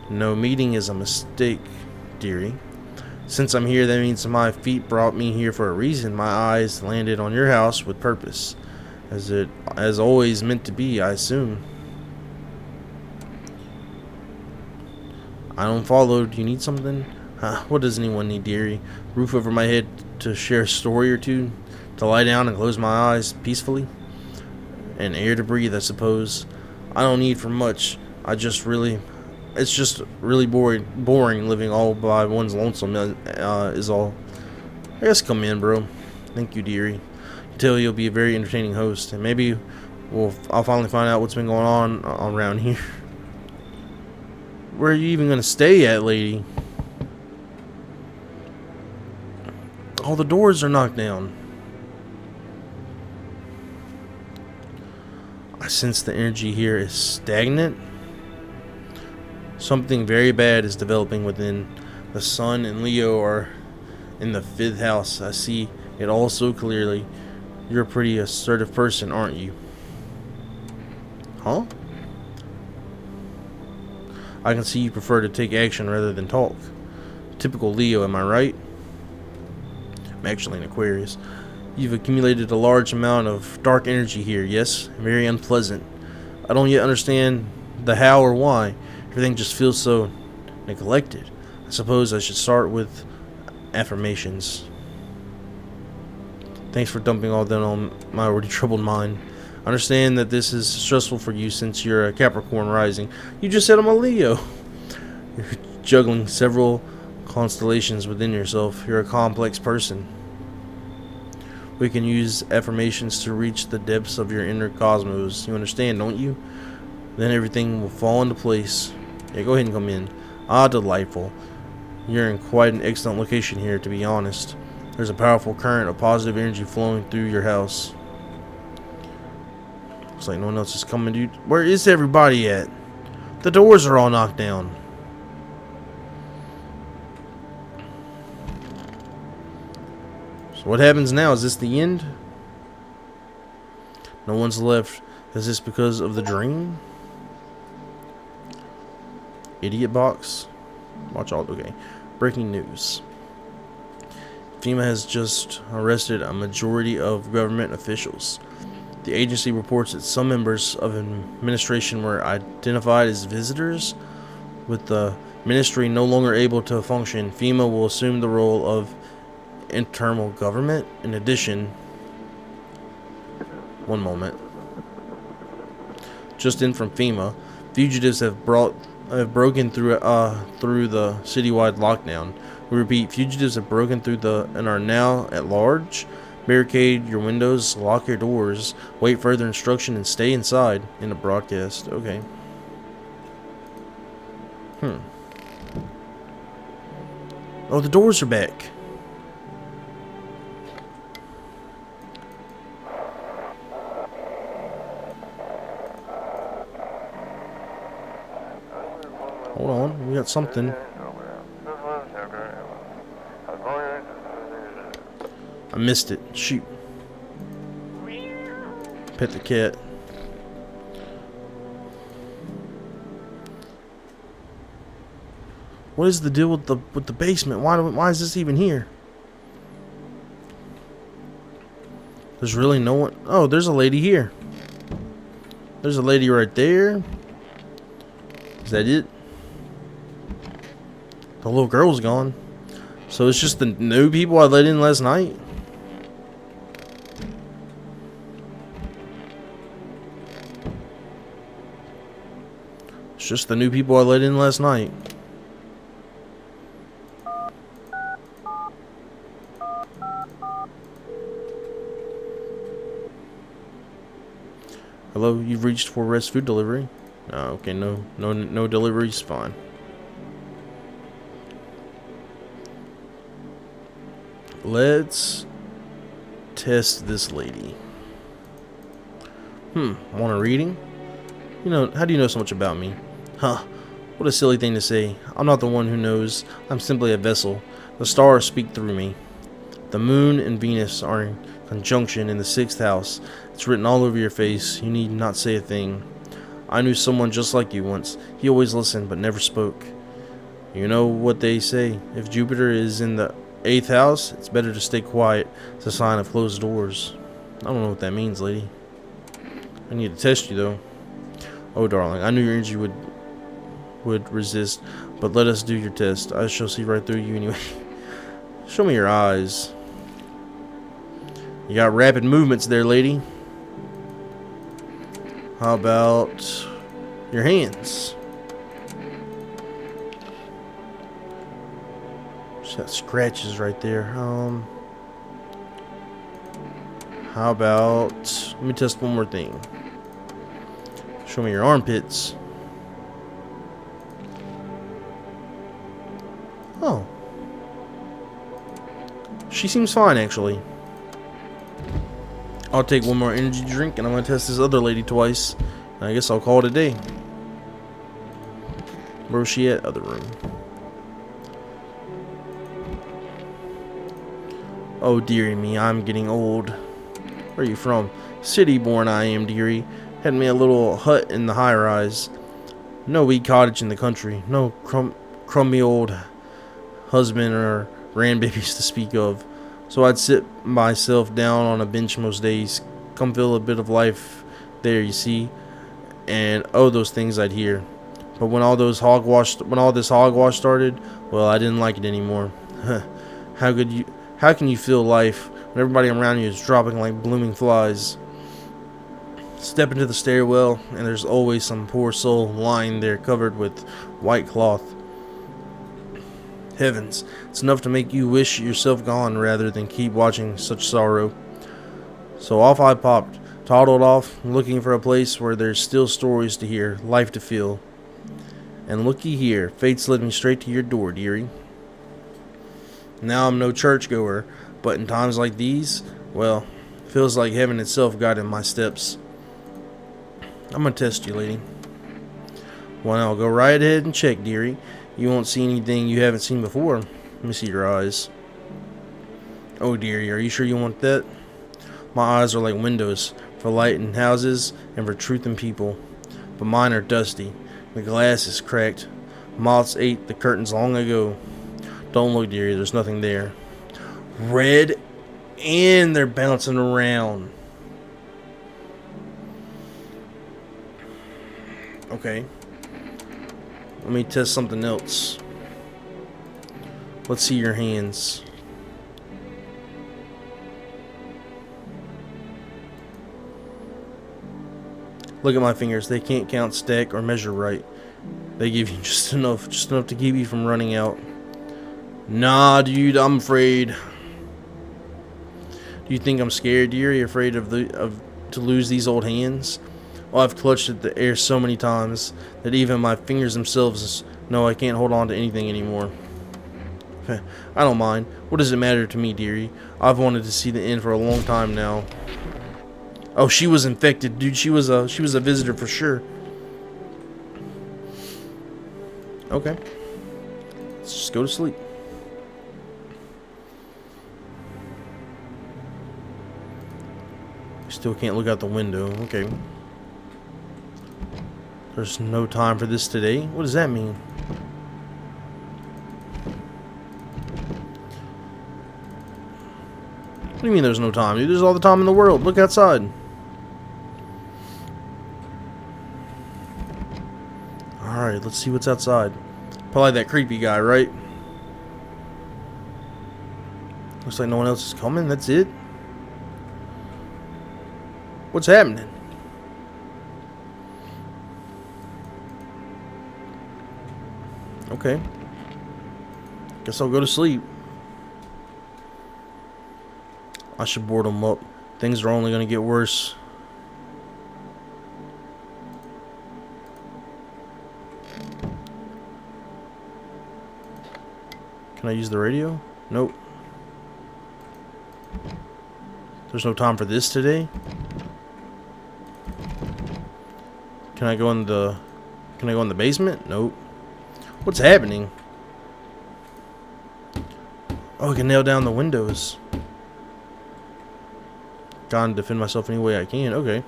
No meeting is a mistake, dearie. Since I'm here, that means my feet brought me here for a reason. My eyes landed on your house with purpose. As it has always meant to be, I assume. I don't follow. Do you need something? What does anyone need, dearie? Roof over my head to share a story or two? To lie down and close my eyes peacefully? And air to breathe, I suppose. I don't need for much. It's just really boring living all by one's lonesome, is all. I guess come in, bro. Thank you, dearie. I tell you'll be a very entertaining host, and maybe I'll finally find out what's been going on around here. Where are you even gonna stay at, lady? All the doors are knocked down. I sense the energy here is stagnant. Something very bad is developing within. The sun and Leo are in the 5th house. I see it all so clearly. You're a pretty assertive person, aren't you? Huh? I can see you prefer to take action rather than talk. Typical Leo, am I right? I'm actually an Aquarius. You've accumulated a large amount of dark energy here, yes? Very unpleasant. I don't yet understand the how or why. Everything just feels so neglected. I suppose I should start with affirmations. Thanks for dumping all that on my already troubled mind. I understand that this is stressful for you since you're a Capricorn rising. You just said I'm a Leo. You're juggling several constellations within yourself. You're a complex person. We can use affirmations to reach the depths of your inner cosmos. You understand, don't you? Then everything will fall into place. Yeah, go ahead and come in. Ah, delightful. You're in quite an excellent location here, to be honest. There's a powerful current of positive energy flowing through your house. Looks like no one else is coming, dude. Where is everybody at? The doors are all knocked down. So what happens now? Is this the end? No one's left. Is this because of the dream? Idiot box. Watch all. Okay. Breaking news. FEMA has just arrested a majority of government officials. The agency reports that some members of administration were identified as visitors. With the ministry no longer able to function, FEMA will assume the role of internal government. In addition, one moment. Just in from FEMA, fugitives have broken through the citywide lockdown. We repeat, fugitives have broken through and are now at large. Barricade your windows, lock your doors, wait further instruction, and stay inside. In a broadcast. Okay. Oh, the doors are back. Hold on, we got something. I missed it. Shoot. Pet the cat. What is the deal with the basement? Why is this even here? There's really no one. Oh, there's a lady here. There's a lady right there. Is that it? The little girl's gone. So it's just the new people I let in last night? It's just the new people I let in last night. Hello, you've reached for Rest Food Delivery. Oh, okay, no deliveries, fine. Let's test this lady. Want a reading? You know, how do you know so much about me? Huh, what a silly thing to say. I'm not the one who knows. I'm simply a vessel. The stars speak through me. The moon and Venus are in conjunction in the 6th house. It's written all over your face. You need not say a thing. I knew someone just like you once. He always listened but never spoke. You know what they say. If Jupiter is in the 8th house, it's better to stay quiet. It's a sign of closed doors. I don't know what that means, lady. I need to test you, though. Oh, darling, I knew your energy would resist, but let us do your test. I shall see right through you anyway. Show me your eyes. You got rapid movements there, lady. How about your hands? Just got scratches right there. How about, let me test one more thing. Show me your armpits. Oh. She seems fine, actually. I'll take one more energy drink, and I'm going to test this other lady twice. I guess I'll call it a day. Where's she at? Other room. Oh, dearie me, I'm getting old. Where are you from? City born I am, dearie. Had me a little hut in the high-rise. No wee cottage in the country. No crummy old husband or grandbabies to speak of. So I'd sit myself down on a bench most days, come feel a bit of life there, you see, and oh, those things I'd hear. But when all this hogwash started, well, I didn't like it anymore. How can you feel life when everybody around you is dropping like blooming flies? Step into the stairwell, and there's always some poor soul lying there covered with white cloth. Heavens, it's enough to make you wish yourself gone rather than keep watching such sorrow. So off I popped, toddled off, looking for a place where there's still stories to hear, life to feel. And looky here, fate's led me straight to your door, dearie. Now I'm no churchgoer, but in times like these, well, feels like heaven itself guided my steps. I'm gonna test you, lady. Well, I'll go right ahead and check, dearie. You won't see anything you haven't seen before. Let me see your eyes. Oh, dearie, are you sure you want that? My eyes are like windows, for light in houses and for truth in people. But mine are dusty. The glass is cracked. Moths ate the curtains long ago. Don't look, dearie, there's nothing there. Red, and they're bouncing around. Okay. Let me test something else. Let's see your hands. Look at my fingers. They can't count, stack, or measure right. They give you just enough to keep you from running out. Nah, dude, I'm afraid. Do you think I'm scared, dearie? Afraid to lose these old hands? Oh, I've clutched at the air so many times that even my fingers themselves know I can't hold on to anything anymore. I don't mind. What does it matter to me, dearie? I've wanted to see the end for a long time now. Oh, she was infected, dude. She was a visitor for sure. Okay. Let's just go to sleep. Still can't look out the window. Okay. There's no time for this today. What does that mean? What do you mean there's no time, dude? There's all the time in the world. Look outside. Alright, let's see what's outside. Probably that creepy guy, right? Looks like no one else is coming. That's it. What's happening? Okay. Guess I'll go to sleep. I should board them up. Things are only going to get worse. Can I use the radio? Nope. There's no time for this today. Can I go in the basement? Nope. What's happening? Oh, I can nail down the windows. Gotta defend myself any way I can. Okay.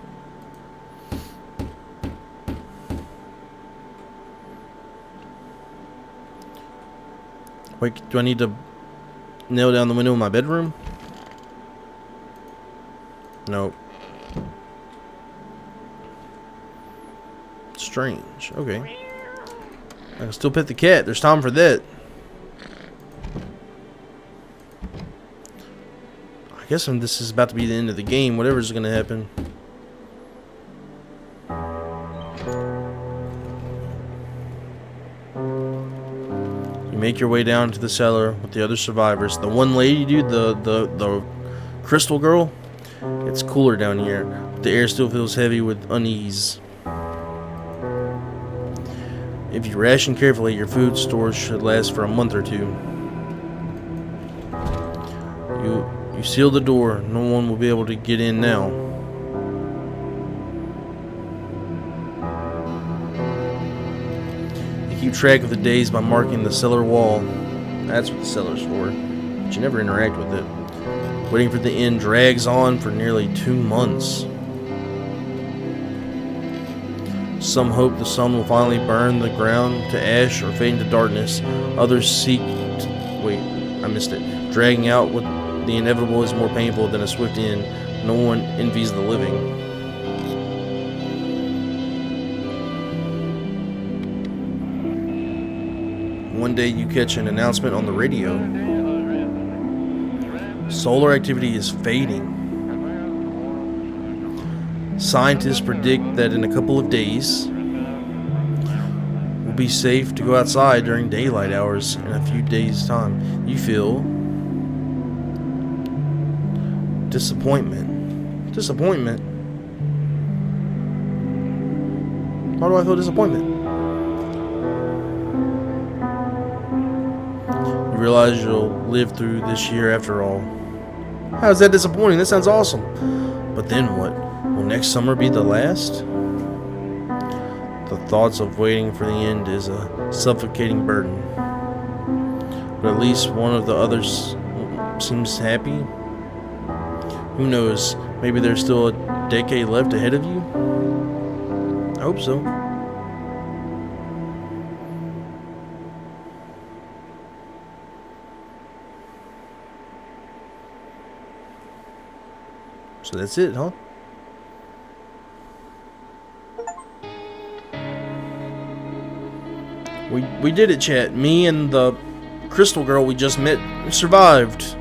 Wait, do I need to nail down the window in my bedroom? Nope. Strange. Okay. I can still pet the cat. There's time for that. I guess this is about to be the end of the game. Whatever's going to happen. You make your way down to the cellar with the other survivors. The one lady, dude, the crystal girl. It's cooler down here. But the air still feels heavy with unease. If you ration carefully, your food stores should last for a month or two. You seal the door. No one will be able to get in now. You keep track of the days by marking the cellar wall. That's what the cellar's for. But you never interact with it. Waiting for the end drags on for nearly 2 months. Some hope the sun will finally burn the ground to ash or fade into darkness. Others seek... Wait, I missed it. Dragging out what the inevitable is more painful than a swift end. No one envies the living. One day you catch an announcement on the radio. Solar activity is fading. Scientists predict that in a couple of days, we'll be safe to go outside during daylight hours in a few days' time. You feel disappointment. Disappointment? Why do I feel disappointment? You realize you'll live through this year after all. How is that disappointing? That sounds awesome. But then what? Will next summer be the last? The thoughts of waiting for the end is a suffocating burden. But at least one of the others seems happy. Who knows? Maybe there's still a decade left ahead of you? I hope so. So that's it, huh? We did it, chat. Me and the crystal girl we just met survived.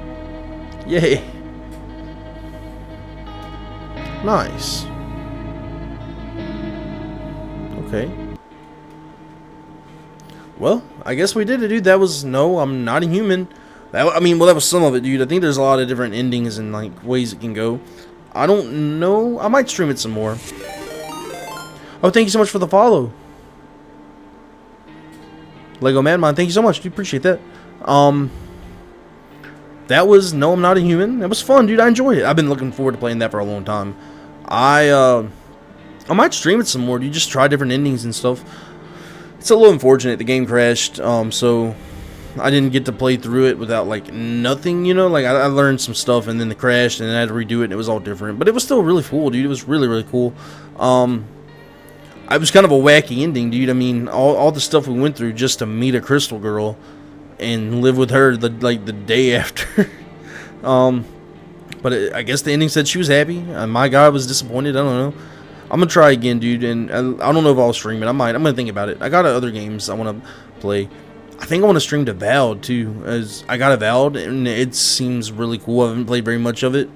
Yay. Nice. Okay. Well, I guess we did it, dude. That was... No, I'm not a human. That was some of it, dude. I think there's a lot of different endings and, like, ways it can go. I don't know. I might stream it some more. Oh, thank you so much for the follow. Lego Madmon, thank you so much, dude. Appreciate that. That was No, I'm Not a Human. That was fun, dude. I enjoyed it. I've been looking forward to playing that for a long time. I might stream it some more, dude. Just try different endings and stuff. It's a little unfortunate the game crashed, so I didn't get to play through it without like nothing, you know. Like I learned some stuff and then it crashed and then I had to redo it and it was all different. But it was still really cool, dude. It was really, really cool. It was kind of a wacky ending, dude. I mean, all the stuff we went through just to meet a crystal girl and live with her the day after. But I guess the ending said she was happy. My guy was disappointed. I don't know. I'm gonna try again, dude, and I don't know if I'll stream it. I'm gonna think about it. I got other games I want to play. I think I want to stream to Avowed too, as I got Avowed and it seems really cool. I haven't played very much of it.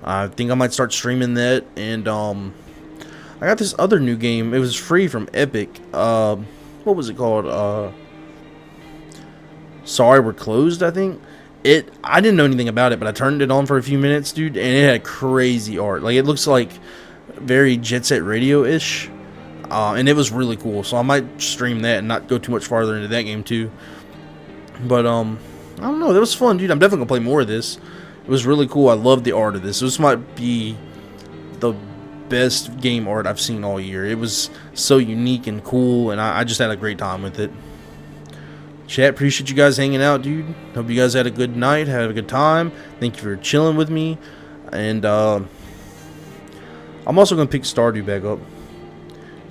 I think I might start streaming that, and I got this other new game. It was free from Epic. What was it called? Sorry, We're Closed, I think. I didn't know anything about it, but I turned it on for a few minutes, dude, and it had crazy art. Like, it looks like very Jet Set Radio-ish, and it was really cool. So I might stream that and not go too much farther into that game too. But I don't know. That was fun, dude. I'm definitely gonna play more of this. It was really cool. I love the art of this. This might be the best game art I've seen all year. It was so unique and cool, and I just had a great time with it. Chat, appreciate you guys hanging out, dude. Hope you guys had a good night, had a good time. Thank you for chilling with me. And I'm also going to pick Stardew back up.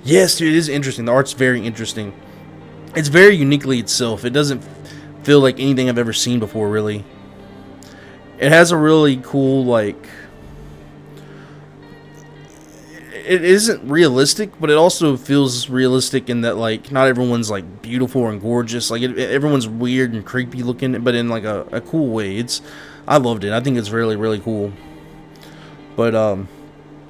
Yes, dude, it is interesting. The art's very interesting. It's very uniquely itself. It doesn't feel like anything I've ever seen before, really. It has a really cool, like... It isn't realistic, but it also feels realistic in that, like, not everyone's like beautiful and gorgeous. Like, everyone's weird and creepy looking, but in like a cool way. I loved it. I think it's really, really cool. But I'm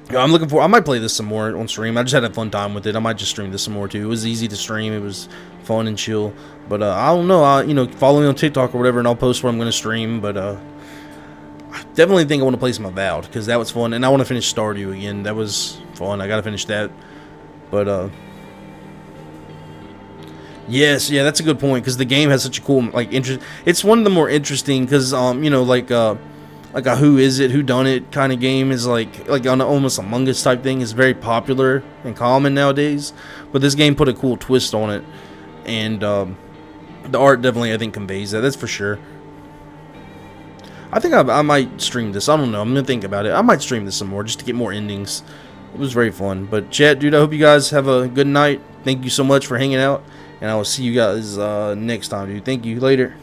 looking for. I might play this some more on stream. I just had a fun time with it. I might just stream this some more too. It was easy to stream. It was fun and chill. But I don't know. Follow me on TikTok or whatever, and I'll post what I'm going to stream. But I definitely think I want to play some Avowed because that was fun, and I want to finish Stardew again. That was fun. I gotta finish that. But yes, yeah, that's a good point because the game has such a cool like interest. It's one of the more interesting because like a who is it, who done it kind of game is like on almost Among Us type thing is very popular and common nowadays. But this game put a cool twist on it, and the art definitely I think conveys that. That's for sure. I think I might stream this. I don't know. I'm gonna think about it. I might stream this some more just to get more endings. It was very fun. But chat, dude, I hope you guys have a good night. Thank you so much for hanging out, and I will see you guys next time, dude. Thank you. Later.